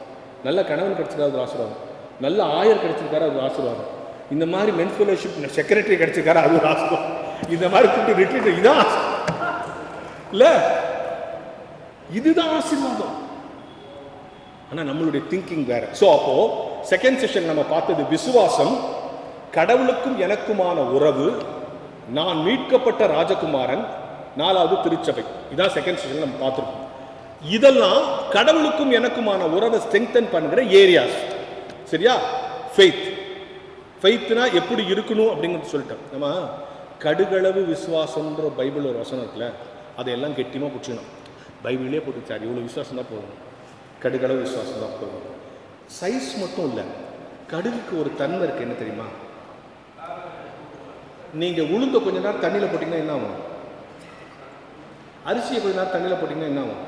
நல்ல கணவன் கிடைச்சிருக்கா? அது ஒரு ஆசீர்வாதம். நல்ல ஆயர் கிடைச்சிருக்காரு? அது ஒரு ஆசீர்வாதம். இந்த மாதிரி மென்ஸ் ஃபெலோஷிப் செக்ரட்டரி கிடைச்சிருக்காரு? அது ஒரு ஆசீர்வாதம். இந்த மாதிரி கூப்பிட்டு ரிட்ரீட், இதான் இல்ல, இதுதான் ஆசீர்வாதம். ஆனா நம்மளுடைய திங்கிங் வேற. சோ அப்போ செகண்ட் செஷன் நம்ம பார்த்தது விசுவாசம், கடவுளுக்கும் எனக்குமான உறவு, நான் மீட்கப்பட்ட ராஜகுமாரன், 4வது திருச்சபை. இதான் செகண்ட் செஷன் நம்ம பார்த்துருக்கோம். இதெல்லாம் கடவுளுக்கும் எனக்குமான உறவை ஸ்ட்ரெங்தன் பண்ணுகிற ஏரியாஸ். சரியா? ஃபெய்த். ஃபெய்த்னா எப்படி இருக்கணும் அப்படிங்கிறது சொல்லிட்டேன். நம்ம கடுகளவு விசுவாசம்ன்ற பைபிள் ஒரு வசனம் இருக்குல்ல, அதையெல்லாம் கெட்டியமாக பிடிச்சிக்கணும். பைபிளே போட்டு சார் இவ்வளோ விசுவாசம் தான் போகணும், கடுகளவு விசுவாசம் தான் போகணும். சைஸ் மட்டும் இல்லை, கடுகுக்கு ஒரு தன்மை இருக்குது. என்ன தெரியுமா? நீங்கள் உளுந்த கொஞ்ச நேரம் தண்ணியில் போட்டிங்கன்னா என்ன ஆகும்? அரிசியை கொஞ்ச நேரம் தண்ணியில் போட்டிங்கன்னா என்ன ஆகும்?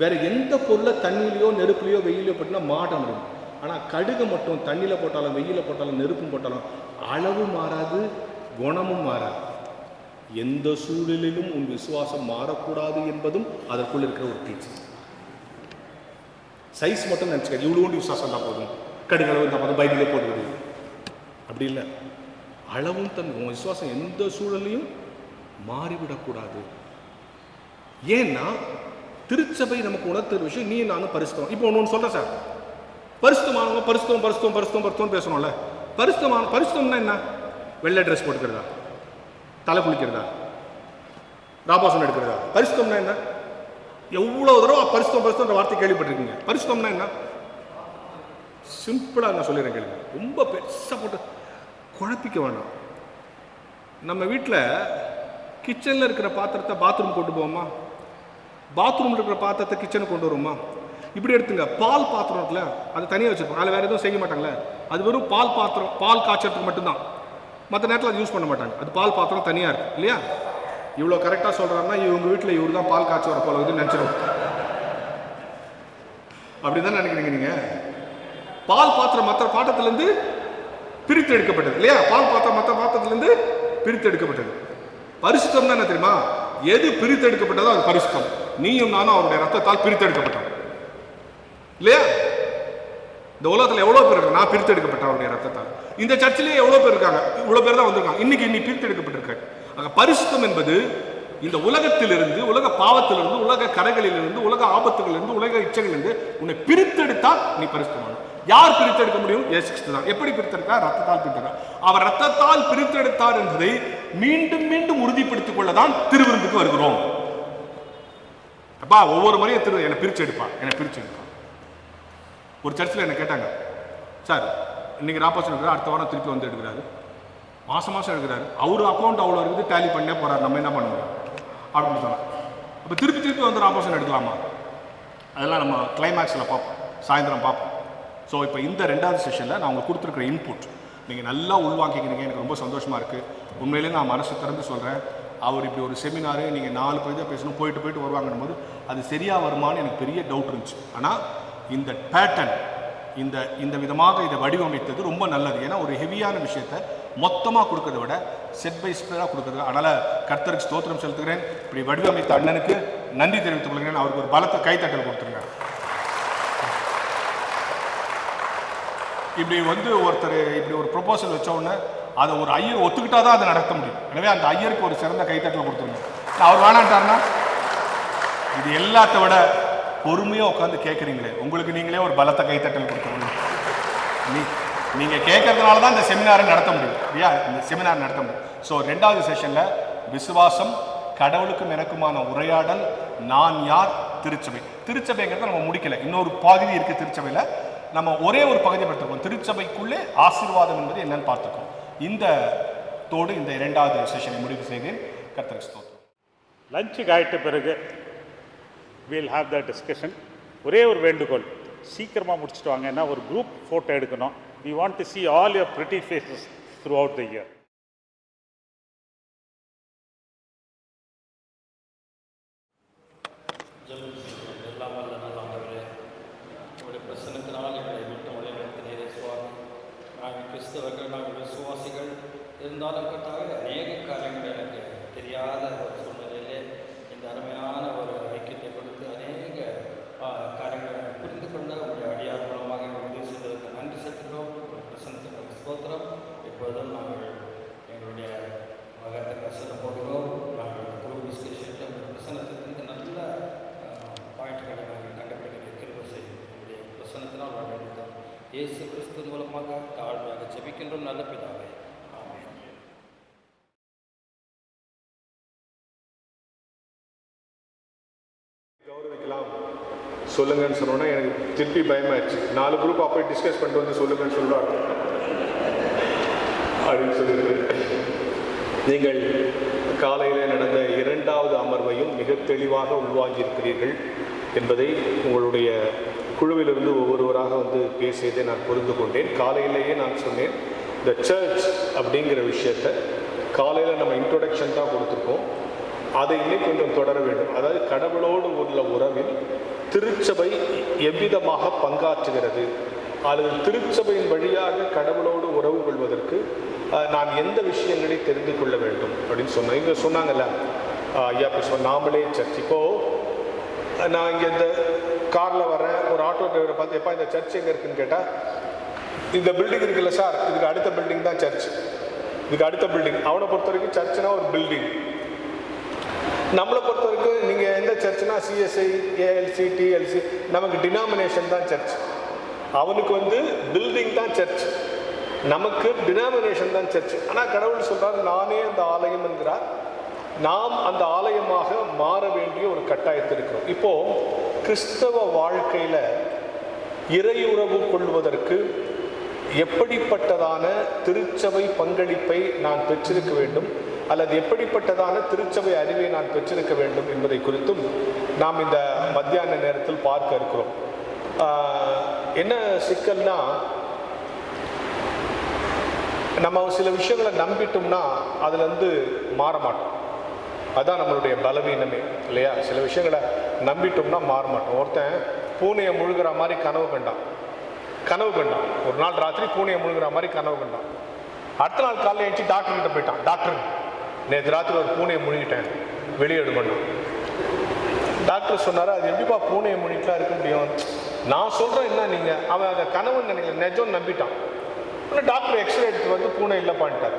வேற எந்த பொருளை தண்ணியிலையோ நெருப்புலையோ வெயிலையோ போட்டிங்கன்னா மாட்ட முடியும். ஆனால் கடுகை மட்டும் தண்ணியில் போட்டாலும் வெயிலில் போட்டாலும் நெருப்பும் போட்டாலும் அளவு மாறாது, குணமும் மாறாது. எந்த சூழலிலும் உன் விசுவாசம் மாறக்கூடாது என்பதும் அதற்குள் இருக்கிற ஒரு டீச்சர். சைஸ் மட்டும் நினச்சிக்க, இவ்வளோ விசுவாசம் தான் போதும், கடுகளவு தான் பைபிளே போட்டுக்கிறது, அப்படி இல்லை. அளவும் தன் உன் விசுவாசம் எந்த சூழலையும் மாறிவிடக்கூடாது. ஏன்னா திருச்சபை நமக்கு உணர்த்துற விஷயம், நீ நானும் பரிசுத்தம். இப்போ ஒன்று சொல்கிறேன் சார், பரிசுத்தமானவங்க பரிசுத்தம் பரிசுத்தம் பரிசுத்தம் பரிசுத்தம் பேசணும்ல. பரிசுத்தம்னா என்ன? வெள்ளை ட்ரெஸ் போட்டுக்கிறதா? தலை குளிக்கிறதா? ராபாசனம் எடுக்கிறதா? பரிசுத்தம்னா என்ன? எவ்வளோ தடவை பரிசுத்தம் பரிசுத்தம்ன்ற வார்த்தை கேள்விப்பட்டிருக்கீங்க. பரிசுத்தம்னா என்ன? சிம்பிளாக நான் சொல்லிடுறேன் கேளுங்க, ரொம்ப பெருசாக போட்டு குழப்பிக்க வேண்டாம். நம்ம வீட்டில் கிச்சனில் இருக்கிற பாத்திரத்தை பாத்ரூம் கொண்டு போவோமா? பாத்ரூமில் இருக்கிற பாத்திரத்தை கிச்சனுக்கு கொண்டு வருவோமா? இப்படி எடுத்துங்க, பால் பாத்திரத்தில் அது தனியாக வச்சுருப்போம், அதில் வேறு எதுவும் செய்ய மாட்டாங்களே. அது வெறும் பால் பாத்திரம், பால் காய்ச்சறதுக்கு மட்டும்தான். மற்ற நேரத்தில் அது யூஸ் பண்ண மாட்டாங்க. அது பால் பாத்திரம் தனியாக இருக்குது இல்லையா? இவ்வளோ கரெக்டாக சொல்கிறாருன்னா இவங்க வீட்டில் இவர் தான் பால் காய்ச்சி வர போல வந்து நினச்சிடும். அப்படி தான் நினைக்கிறீங்க நீங்கள்? பால் பாத்திரம் மற்ற பாத்திரத்துலேருந்து பிரித்து எடுக்கப்பட்டது இல்லையா? பால் பாத்திரம் மற்ற பாத்திரத்துலேருந்து பிரித்து எடுக்கப்பட்டது. பரிசுத்தம் தான் என்ன தெரியுமா? எது பிரித்து எடுக்கப்பட்டதோ அது பரிசுத்தம். நீயும் நானும் அவருடைய ரத்தத்தால் பிரித்தெடுக்கப்பட்டோம் இல்லையா? இந்த உலகத்தில் எவ்வளோ பேர் இருக்காங்க? நான் பிரித்தெடுக்கப்பட்டேன் அவருடைய ரத்தத்தால். இந்த சர்ச்சிலேயே எவ்வளோ பேர் இருக்காங்க? இவ்வளோ பேர் தான் வந்திருக்காங்க. இன்னைக்கு நீ பிரித்தெடுக்கப்பட்டிருக்க. ஆக பரிசுத்தம் என்பது இந்த உலகத்திலிருந்து, உலக பாவத்திலிருந்து, உலக கரைகளிலிருந்து, உலக ஆபத்துகளிலிருந்து, உலக இச்சைகளிலிருந்து உன்னை பிரித்தெடுத்தால் நீ பரிசுத்தமானவன். யார் பிரித்தெடுக்க முடியும்? இயேசு கிறிஸ்து தான். எப்படி பிரித்தெடுத்தார்? ரத்தத்தால் பிரித்தெடுத்தார். அவர் ரத்தத்தால் பிரித்தெடுத்தார் என்பதை மீண்டும் மீண்டும் உறுதிப்படுத்திக் கொள்ளதான் திருவிருந்துக்கு வருகிறோம். அப்பா ஒவ்வொரு முறையும் என்னை பிரிச்சு எடுப்பா, என்னை பிரிச்சு எடுப்பா. ஒரு சர்ச்சில் என்ன கேட்டாங்க, சார் இன்னைக்கு ராப்போசன் எடுக்கிறார், அடுத்த வாரம் திருப்பி வந்து எடுக்கிறாரு, மாதம் எடுக்கிறாரு, அவர் அக்கௌண்ட் அவ்வளோ இருக்குது, டேலி பண்ணே போகிறார், நம்ம என்ன பண்ண முடியும் அப்படின்னு சொன்னாங்க. அப்போ திருப்பி வந்து ராப்போசன் எடுக்கலாமா? அதெல்லாம் நம்ம கிளைமேக்ஸில் பார்ப்போம், சாயந்தரம் பார்ப்போம். ஸோ இப்போ இந்த 2வது செஷனில் நான் உங்களுக்கு கொடுத்துருக்குற இன்புட் நீங்கள் நல்லா உள்வாங்கிக்கிறீங்க. எனக்கு ரொம்ப சந்தோஷமாக இருக்குது. உண்மையிலே நான் மனசு திறந்து சொல்கிறேன். அவர் இப்படி ஒரு செமினாரு நீங்கள் 4 பேர் தான் பேசணும், போயிட்டு வருவாங்கன்னும் போது அது சரியாக வருமானு எனக்கு பெரிய டவுட் இருந்துச்சு. ஆனால் இந்த பேட்டர்ன், இந்த விதமாக இதை வடிவமைத்தது ரொம்ப நல்லது. ஏன்னா ஒரு ஹெவியான விஷயத்தை மொத்தமாக கொடுக்கறத விட செட் பை ஸ்பெடாக கொடுக்குறது. அதனால் கர்த்தருக்கு ஸ்தோத்திரம் செலுத்துகிறேன். இப்படி வடிவமைத்த அண்ணனுக்கு நன்றி தெரிவித்துக் கொள்கிறேன். அவருக்கு ஒரு பலத்தை கைத்தட்டல் கொடுத்துருங்க. இப்படி வந்து ஒருத்தர் இப்படி ஒரு ப்ரொபோசல் வச்ச உடனே அதை ஒரு ஐயர் ஒத்துக்கிட்டா தான் அதை நடத்த முடியும். எனவே அந்த ஐயருக்கு ஒரு சிறந்த கைத்தட்டல் கொடுத்துருங்க. அவர் வேணான்ட்டாருன்னா இது எல்லாத்த விட பொறுமையாக உட்காந்து கேட்குறீங்களே, உங்களுக்கு நீங்களே ஒரு பலத்தை கைத்தட்டல் கொடுத்துருங்க. நீங்கள் கேட்கறதுனால தான் இந்த செமினாரை நடத்த முடியும் இல்லையா? இந்த செமினார் நடத்த முடியும். ஸோ 2வது செஷனில் விசுவாசம், கடவுளுக்கும் எனக்குமான உரையாடல், நான் யார், திருச்சபை. திருச்சபைங்கிறத நம்ம முடிக்கலை, இன்னொரு பகுதி இருக்குது திருச்சபையில். நம்ம ஒரே ஒரு பகுதியை பார்த்துருக்கோம். திருச்சபைக்குள்ளே ஆசீர்வாதம் என்பது என்னன்னு பார்த்துருக்கோம். இந்த 2வது செஷனை முடிவு செய்தேன். கர்த்தருக்கு ஸ்தோத்திரம். லஞ்சுக்கு ஆகிட்ட பிறகு we'll have that discussion. ஒரே ஒரு வேண்டுகோள், சீக்கிரமாக முடிச்சுட்டு வாங்க. ஏன்னா ஒரு குரூப் ஃபோட்டோ எடுக்கணும். we want to see all your pretty faces throughout the year. கிறிஸ்தவர்கள் நாங்கள் விசுவாசிகள் இருந்தாலும் கட்டாக அநேக காரியங்கள் எனக்கு தெரியாத ஒரு சூழ்நிலையிலே இந்த அருமையான ஒரு ஐக்கியத்தை கொடுத்து அநேக காரியங்களை புரிந்து கொண்ட உங்களுடைய அடியார் மூலமாக உதவி செய்ததற்கு நன்றி செலுத்துகிறோம். பிரசன்னத்துக்கு ஸ்தோத்திரம். இப்பொழுதும் நாங்கள் எங்களுடைய மகத்துக்கு செல்ல போகிறோம். நாங்கள் குரூப் டிஸ்கஷனில் பிரசன்னத்திலிருந்து நல்ல பாயிண்ட்களை நாங்கள் கண்டுபிடிக்க கிருபை செய்யும். எங்களுடைய பிரசன்னத்தினால் வாழ்ந்துள்ளோம். இயேசு கிறிஸ்து மூலமாக தாழ்மையாக ஜெபிக்கின்றோம் நல்ல பிதாவே. ஆமென். கௌரவிக்கலாம் சொல்லுங்கன்னு சொன்னோன்னா எனக்கு திருப்பி பயமாயிடுச்சு. 4 குரூப் அப்போ டிஸ்கஸ் பண்ணிட்டு வந்து சொல்லுங்கன்னு சொல்கிறாங்க அப்படின்னு சொல்லிட்டு நீங்கள் காலையில் நடந்த 2வது அமர்வையும் மிக தெளிவாக உள்வாங்கியிருக்கிறீர்கள் என்பதை உங்களுடைய குழுவிலிருந்து ஒவ்வொருவராக வந்து பேசியதை நான் புரிந்து கொண்டேன். காலையிலேயே நான் சொன்னேன், இந்த சர்ச் அப்படிங்கிற விஷயத்தை காலையில் நம்ம இன்ட்ரோடக்ஷன் தான் கொடுத்துருக்கோம், அதை இன்னும் கொஞ்சம் தொடர வேண்டும். அதாவது கடவுளோடு உள்ள உறவில் திருச்சபை எவ்விதமாக பங்காற்றுகிறது, அல்லது திருச்சபையின் வழியாக கடவுளோடு உறவு கொள்வதற்கு நான் எந்த விஷயங்களை தெரிந்து கொள்ள வேண்டும் அப்படின்னு சொன்னேன். இங்கே சொன்னாங்கல்ல ஐயா பேசுவோம் நாமளே சர்ச். இப்போது நான் இங்கே இந்த காரில் வரேன், ஒரு ஆட்டோ டிரைவரை பார்த்து எப்பா இந்த சர்ச் எங்கே இருக்குன்னு கேட்டால், இந்த பில்டிங் இருக்குல்ல சார், இதுக்கு அடுத்த பில்டிங் தான் சர்ச், இதுக்கு அடுத்த பில்டிங். அவனை பொறுத்த வரைக்கும் சர்ச்னா ஒரு பில்டிங். நம்மளை பொறுத்த வரைக்கும் நீங்கள் எந்த சர்ச்னா சிஎஸ்ஐ, ஏஎல்சி, டிஎல்சி, நமக்கு டினாமினேஷன் தான் சர்ச். அவனுக்கு வந்து பில்டிங் தான் சர்ச், நமக்கு டினாமினேஷன் தான் சர்ச். ஆனால் கடவுள் சொல்கிறார் நானே அந்த ஆலயம் என்கிறார். நாம் அந்த ஆலயமாக மாற வேண்டிய ஒரு கட்டாயத்தில் இருக்கிறோம். இப்போது கிறிஸ்தவ வாழ்க்கையில் இறையுறவு கொள்வதற்கு எப்படிப்பட்டதான திருச்சபை பங்களிப்பை நான் பெற்றிருக்க வேண்டும், அல்லது எப்படிப்பட்டதான திருச்சபை அறிவை நான் பெற்றிருக்க வேண்டும் என்பதை குறித்தும் நாம் இந்த மத்தியான நேரத்தில் பார்க்க இருக்கிறோம். என்ன சிக்கல்னா, நம்ம சில விஷயங்களை நம்பிட்டோம்னா அதுலேருந்து மாற மாட்டோம். அதுதான் நம்மளுடைய பலவீனமே இல்லையா? சில விஷயங்களை நம்பிட்டோம்னா மாற மாட்டோம். ஒருத்தன் பூனையை முழுகிற மாதிரி கனவு கண்டான். ஒரு நாள் ராத்திரி பூனையை முழுகிற மாதிரி கனவு கண்டான். அடுத்த நாள் காலையில் எழுந்துச்சு டாக்டர்கிட்ட போயிட்டான். டாக்டர், நேற்று ராத்திரி ஒரு பூனையை முழுகிட்டேன், வெளியே எடுக்கணும். டாக்டர் சொன்னார், அது எப்படிப்பா பூனையை முழிக்கலாம் இருக்க முடியும்? நான் சொல்கிறேன் என்ன நீங்கள், அவன் அதை கனவுன்னு நினைக்கல, நிஜம் நம்பிட்டான். ஆனால் டாக்டர் எக்ஸ்ரே எடுத்து வந்து பூனை இல்லைப்பான்ட்டார்.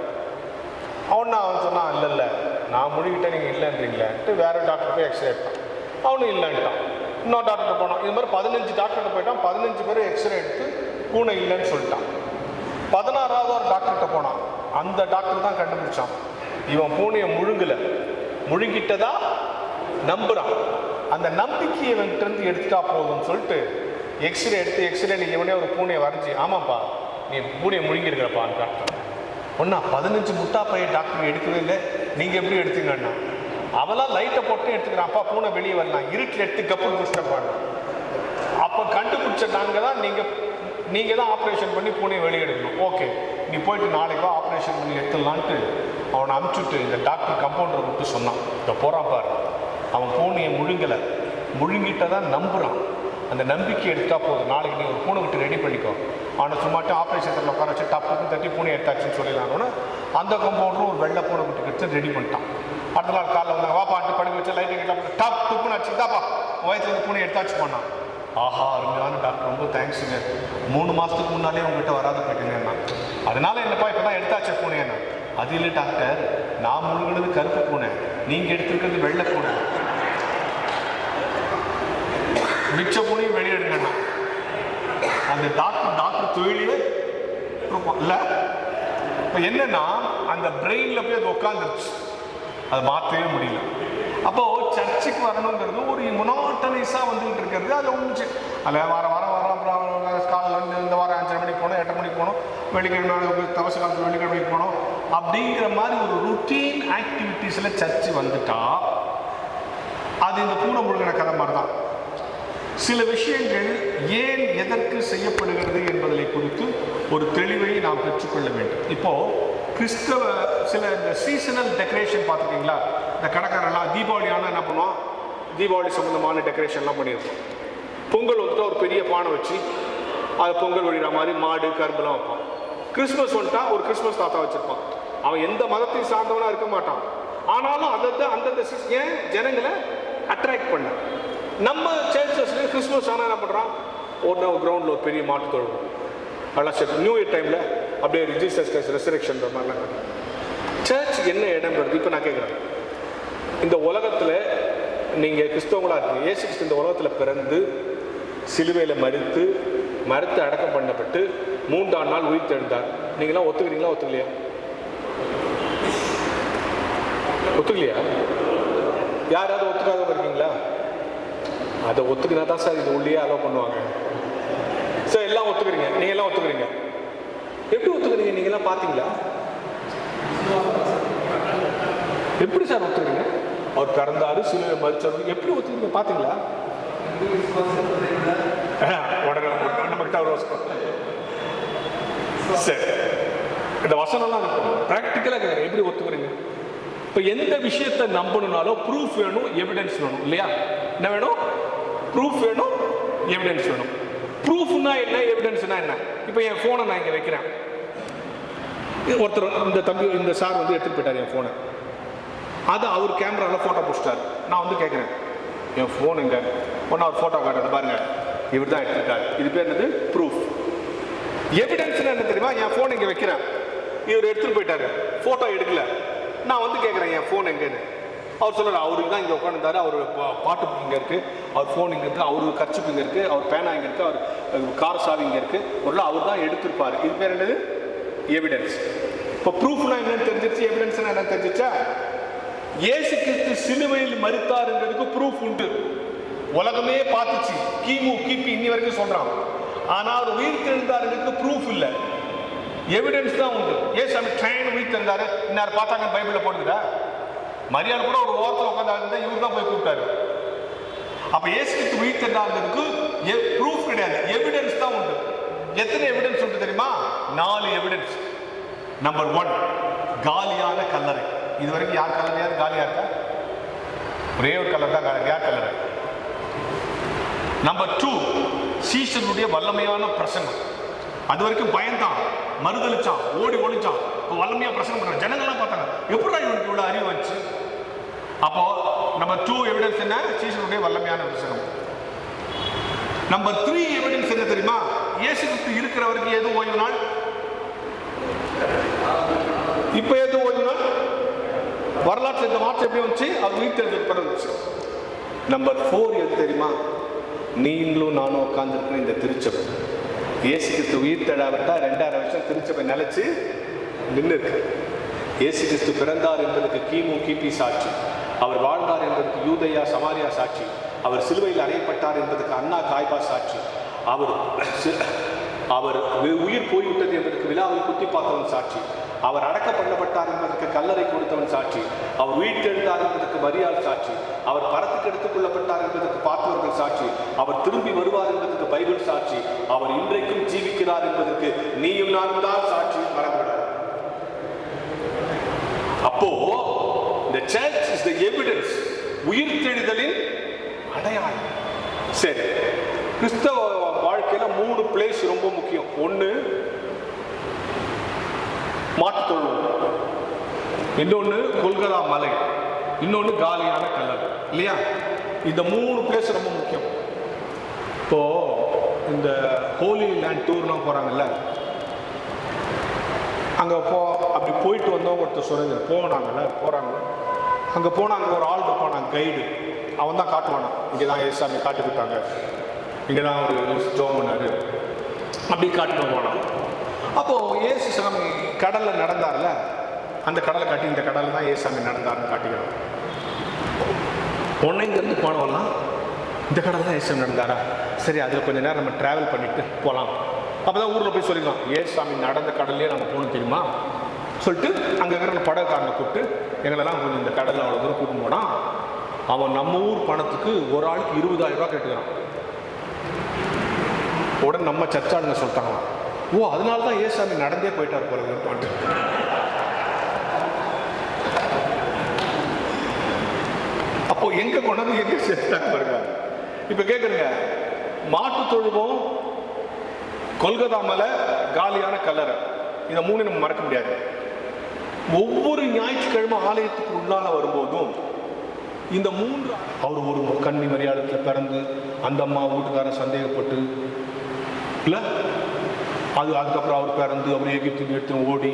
அவன் சொன்னான், இல்லை நான் முழுகிட்டேன், நீங்கள் இல்லைன்றீங்களேன்ட்டு வேறு டாக்டர் போய் எக்ஸ்ரே எடுத்தான். அவனும் இல்லைன்ட்டான். இன்னொரு டாக்டர் போனான். இது மாதிரி 15 டாக்டர்கிட்ட போயிட்டான். 15 பேர் எக்ஸ்ரே எடுத்து பூனை இல்லைன்னு சொல்லிட்டான். 16வது ஒரு டாக்டர்கிட்ட போனான். அந்த டாக்டர் தான் கண்டுபிடிச்சான், இவன் பூனையை முழுங்கிட்டதா நம்புறான். அந்த நம்பிக்கையை இவன்கிட்ட எடுத்துட்டா போதும்னு சொல்லிட்டு எக்ஸ்ரே எடுத்து எக்ஸ்ரேல இவனே ஒரு பூனையை வரைஞ்சி, ஆமாப்பா நீ பூனையை முழுங்கிருக்கிறப்பான்னு டாக்டர். ஒன்றா 15 முட்டா பையன் டாக்டர் எடுக்கவே இல்லை, நீங்கள் எப்படி எடுத்தீங்கன்னா? அவெல்லாம் லைட்டை போட்டு எடுத்துக்கிறான். அப்பா பூனை வெளியே வரலாம், இருட்டில் எடுத்து கப்பு குடிச்சிட்டப்பாங்க. அப்போ கண்டுபிடிச்ச நாங்கள் தான் நீங்கள் தான் ஆப்ரேஷன் பண்ணி பூனையை வெளியே எடுக்கணும். ஓகே, நீ போயிட்டு நாளைக்கு ஆப்ரேஷன் பண்ணி எடுத்துடலான்ட்டு அவனை அனுப்பிச்சுட்டு இந்த டாக்டர் கம்பவுண்டரை விட்டு சொன்னான், இப்போ போகிறான் பாரு, அவன் பூனையை முழுங்கிட்டதான் நம்புகிறான். அந்த நம்பிக்கை எடுத்தா போதும், நாளைக்கு நீ ஒரு பூனை விட்டு ரெடி பண்ணிக்கோ. அவனை சும்மாட்டு ஆப்ரேஷன் தேட்டரில் உட்கார வச்சு டப்புக்கு தட்டி பூனை எடுத்தாச்சுன்னு சொல்லிடலான்னு அந்த கம்பவுண்டரும் ஒரு வெள்ளை பூனை குட்டி எடுத்து ரெடி பண்ணிட்டான். அடுத்த நாள் காலையில் வந்தாங்க, வாப்பாட்டு படிக்க வச்சு லைட்டு கிட்ட டப் துப்புன்னு வச்சுதாப்பா வயசுல இருந்து பூனை எடுத்தாச்சு பண்ணான். ஆஹா அருமையான டாக்டர், ரொம்ப தேங்க்ஸுங்க, 3 மாதத்துக்கு முன்னாலே உங்கள்கிட்ட வராத போயிட்டீங்கன்னா, அதனால என்னப்பா இப்போ தான் எடுத்தாச்சு பூனைன்னா. அது இல்லை டாக்டர், நான் முழுகினது கருப்பு பூனை, நீங்கள் எடுத்துருக்கிறது வெள்ளை பூனை, மிச்ச பூனையும் வெளியெடுங்கண்ணா. அந்த டாக்டர் தொழிலே இல்லை. இப்போ என்னன்னா அந்த பிரெயினில் போய் அது உட்காந்துருச்சு, அது மாற்றவே முடியல. அப்போது சர்ச்சுக்கு வரணுங்கிறது ஒரு மொனோட்டனைஸாக வந்துட்டு இருக்கிறது. அதில் ஒன்று அதில் வாரம் காலையில் இந்த வாரம் 5:30 மணிக்கு போகணும், 8 மணிக்கு போகணும், வெள்ளிக்கிழமை தவச காலத்தில் வெள்ளிக்கிழமைக்கு போகணும் அப்படிங்கிற மாதிரி ஒரு ருட்டீன் ஆக்டிவிட்டீஸில் சர்ச்சு வந்துட்டா அது இந்த பூனை முழுகின கதை மாதிரி தான். சில விஷயங்கள் ஏன் எதற்கு செய்யப்படுகிறது என்பதை குறித்து ஒரு தெளிவை நாம் பெற்றுக்கொள்ள வேண்டும். இப்போது கிறிஸ்தவ சில இந்த சீசனல் டெக்கரேஷன் பார்த்துருக்கீங்களா? இந்த கடைக்காரெல்லாம் தீபாவளி ஆனால் என்ன பண்ணுவோம், தீபாவளி சம்மந்தமான டெக்கரேஷன்லாம் பண்ணியிருப்போம். பொங்கல் வந்துட்டு ஒரு பெரிய பானை வச்சு அது பொங்கல் வழிகிற மாதிரி மாடு கரும்புலாம் வைப்பான். கிறிஸ்மஸ் வந்துட்டா ஒரு கிறிஸ்மஸ் தாத்தா வச்சுருப்பான். அவன் எந்த மதத்தையும் சார்ந்தவனாக இருக்க மாட்டான். ஆனாலும் அந்தந்த ஏன் ஜனங்களை அட்ராக்ட் பண்ண. நம்ம சர்ச்சஸ்ல கிறிஸ்மஸ் ஆனால் என்ன பண்ணுறான், ஒரு கிரவுண்டில் ஒரு பெரிய மாட்டு தொழுவோம், அதெல்லாம் சரி நியூ இயர் டைமில் அப்படியே ஜீசஸ் கிரைஸ்ட் ரெசரக்ஷன் மாதிரிலாம். சர்ச் என்ன இடம்ன்றது இப்போ நான் கேட்குறேன். இந்த உலகத்தில் நீங்கள் கிறிஸ்தவங்களாக இருக்கீங்க, இயேசு கிறிஸ்து இந்த உலகத்தில் பிறந்து சிலுவையில் மறுத்து அடக்கம் பண்ணப்பட்டு 3ஆம் நாள் உயிர்த்தெழுந்தார். நீங்களாம் ஒத்துக்கிறீங்களா ஒத்துக்கலையா? ஒத்துக்கலையா? யாராவது ஒத்துக்காதவங்க இருக்கீங்களா? அதை ஒத்துக்கினா தான் சார் இது உள்ளே அலோவ் பண்ணுவாங்க. சார் எல்லாம் ஒத்துக்கிறீங்க, நீங்க எல்லாம் ஒத்துக்கிறீங்க. எப்படி ஒத்துக்கிறீங்க? நீங்க எல்லாம் பாத்தீங்களா? எப்படி சார் ஒத்துக்கிறீங்க? அவர் பிறந்தாரு, சிலுவையில் மரிச்சாரு, எப்படி ஒத்துக்கிறீங்க? பாத்தீங்களா? உடனே நம்மகிட்ட ஒரு சரி, இந்த வசனம்லாம் பிராக்டிக்கலாக எப்படி ஒத்துக்கிறீங்க? இப்போ எந்த விஷயத்தை நம்பணும்னாலும் ப்ரூஃப் வேணும், எவிடன்ஸ் வேணும் இல்லையா? என்ன வேணும்? ப்ரூஃப் வேணும், எவிடன்ஸ் வேணும். ப்ரூஃப்னா என்ன, எவிடன்ஸ்னா என்ன? இப்போ என் ஃபோனை நான் இங்கே வைக்கிறேன், ஒருத்தர் இந்த சார் வந்து எடுத்துகிட்டு போயிட்டார் என் ஃபோனை, அதை அவர் கேமராவில் ஃபோட்டோ பிடிச்சிட்டார். நான் வந்து கேட்குறேன், என் ஃபோன் இங்கே ஒன்று அவர் ஃபோட்டோ காட்டுறது பாருங்க, இவர் தான் எடுத்துட்டார். இது பேர் என்னது? ப்ரூஃப். எவிடன்ஸ்னா என்ன தெரியுமா? என் ஃபோன் இங்கே வைக்கிறேன், இவர் எடுத்துகிட்டு போயிட்டாரு, ஃபோட்டோ எடுக்கல. நான் வந்து கேட்குறேன் என் ஃபோன் எங்கேன்னு. அவர் சொல்கிறார், அவருக்கு தான் இங்கே உட்காந்துருந்தாரு, அவர் பாட்டு இங்கே இருக்குது, அவர் ஃபோன் இங்கே இருக்குது, அவர் கர்ச்சிப் இங்கே இருக்குது, அவர் பேனா இங்கே இருக்குது, அவர் கார் சாவி இங்கே இருக்குது, ஒரு அவர் தான் எடுத்திருப்பார். இது பேர் என்னது? எவிடன்ஸ். இப்போ ப்ரூஃப்னா என்னன்னு தெரிஞ்சிருச்சு, எவிடன்ஸ்னா என்ன தெரிஞ்சிச்சா? இயேசு கிறிஸ்து சிலுவையில் மரித்தாருங்கிறதுக்கு ப்ரூஃப் உண்டு, உலகமே பார்த்துச்சு, கிபி இன்னி வரைக்கும் சொல்றான். ஆனால் அவர் உயிர் தெழுந்தாருங்கிறதுக்கு ப்ரூஃப் இல்லை, எவிடன்ஸ் தான் உண்டு. ஏசு அந்த ட்ரெயின் உயிர் தெழுந்தாரு, இன்னார் பார்த்தாங்க பைபிளில் போடுதுடா. மரியாதை கூட ஒரு ஓரத்தில் உட்காந்து இவர் தான் போய் கூப்பிட்டாரு. அப்ப இயேசு கிறிஸ்து உயிர் தெழுந்தாருங்கிறதுக்கு ப்ரூஃப் கிடையாது, எவிடன்ஸ் தான் உண்டு. எத்தனை எவிடன்ஸ் உண்டு தெரியுமா? 4 எவிடன்ஸ். நம்பர் 1, காலியான கல்லறை. இது வரைக்கும் யார் கல்லறையாவது காலியா இருக்கா? ஒரே ஒரு கல்லறை தான் காலி. யார் கல்லறை? நம்பர் 2, சீசனுடைய வல்லமையான பிரசங்கம். அது வரைக்கும் பயந்தான், மறுதளிச்சான், ஓடி ஒழிச்சான், வல்லமையா பிரசங்கம் பண்றான். ஜனங்கள்லாம் பார்த்தாங்க, எப்படா இவனுக்கு இவ்வளவு அறிவு வந்துச்சு? அப்போ நம்பர் 2 எவிடன்ஸ் என்ன? சீஷனுடைய வல்லமையான விசனம். நம்பர் 3 எவிடன்ஸ் என்ன தெரியுமா? இயேசு கிறிஸ்து இருக்கிறவருக்கு எது ஓய்வு நாள்? இப்ப எது ஓய்வு நாள்? வரலாற்று இந்த மாற்றம் எப்படி வந்துச்சு? அவர் உயிர்த்தெழுந்ததுக்கு வந்துச்சு. நம்பர் 4 எது தெரியுமா? நீங்களும் நானும் உட்கார்ந்துருக்கிற இந்த திருச்சபை, இயேசு கிறிஸ்து உயிர்த்தெழாவிட்டா 2000 வருஷம் திருச்சபை நிலைச்சு நின்று இருக்கு. இயேசு கிறிஸ்து பிறந்தார் என்பதற்கு கிபி சாட்சி, அவர் வாழ்ந்தார் என்பதற்கு யூதேயா சமாரியா சாட்சி, அவர் சிலுவையில் அறையப்பட்டார் என்பதற்கு அண்ணா காய்பா சாட்சி, அவர் உயிர் போய்விட்டது என்பதற்கு விழாவில் குத்தி பார்த்தவன் சாட்சி, அவர் அடக்கம் பண்ணப்பட்டார் என்பதற்கு கல்லறை கொடுத்தவன் சாட்சி, அவர் உயிர்த்தெழுந்தார் என்பதற்கு மரியாள் சாட்சி, அவர் பரத்துக்கு எடுத்துக் கொள்ளப்பட்டார் என்பதற்கு பார்த்தவர்கள் சாட்சி, அவர் திரும்பி வருவார் என்பதற்கு பைபிள் சாட்சி, அவர் இன்றைக்கும் ஜீவிக்கிறார் என்பதற்கு நீயும் நானும் தான் சாட்சி. மறந்துவிடாது. அப்போ the church is the evidence, உயிர்த்தெழுதலின் அடையாளம். சரி, கிறிஸ்தவ வாழ்க்கையில 3 பிளேஸ் ரொம்ப முக்கியம். ஒன்று மாட்டுத்தொழுவம், இன்னொன்று கொல்கதா மலை, இன்னொன்று காலியான கல்லறை, இல்லையா? இந்த 3 பிளேஸ் ரொம்ப முக்கியம். இப்போ இந்த ஹோலி லேண்ட் டூர்லாம் போறாங்கல்ல, அங்கே அப்படி போயிட்டு வந்தவங்க ஒருத்தர் சொல்லுங்க போகிறாங்க. அங்கே போனால் அங்கே ஒரு ஆள் இருப்பான், கைடு. அவன் தான் காட்டுவானா, இங்கே தான் ஏசாமி காட்டி கொடுத்தாங்க, இங்கே தான் ஒரு ஸ்டோம் பண்ணாரு, அப்படி காட்டுன்னு போனான். அப்போது ஏசு சாமி கடலில் நடந்தார்ல, அந்த கடலை காட்டி இந்த கடலில் தான் ஏசாமி நடந்தார்னு காட்டிக்கிறோம். உடனே இங்கேருந்து போனவெல்லாம் இந்த கடல் தான் ஏசாமி நடந்தாரா, சரி அதில் கொஞ்சம் நேரம் நம்ம ட்ராவல் பண்ணிட்டு போகலாம். அப்போ தான் ஊரில் போய் சொல்லிக்கலாம், ஏசாமி நடந்த கடல்லே நாங்கள் போகணும் தெரியுமா சொல்லிட்டு அங்கே இருக்கிற படகுக்காரனை கூப்பிட்டு எங்களெல்லாம் கொஞ்சம் இந்த கடலில் அவ்வளோ தூரம் கூப்பிட்டு போனான். அவன் நம்ம ஊர் பணத்துக்கு ஒரு ஆளுக்கு 20,000 ரூபா கேட்டுக்கிறான். உடனே நம்ம சர்ச்சாளுங்க சொல்லிட்டாங்க, ஓ அதனால தான் ஏசாமி நடந்தே போயிட்டார் போல. அப்போ எங்க கொண்டாந்து எங்க சேர்த்தாங்க பாருங்க. இப்ப கேட்குறேங்க, மாட்டு தொழுவம், கொல்கதா மலை, காலியான கல்லறை, இந்த 3 நம்ம மறக்க முடியாது. ஒவ்வொரு ஞாயிற்றுக்கிழமை ஆலயத்துக்கு உள்ளால வரும்போதும் இந்த 3 அவர் ஒரு கன்னி மரியாதத்தில் பிறந்து அந்த அம்மா வீட்டுக்காரன் சந்தேகப்பட்டு இல்லை, அதுக்கப்புறம் அவர் பிறந்து அவர் எகிப்துக்கு எடுத்து ஓடி,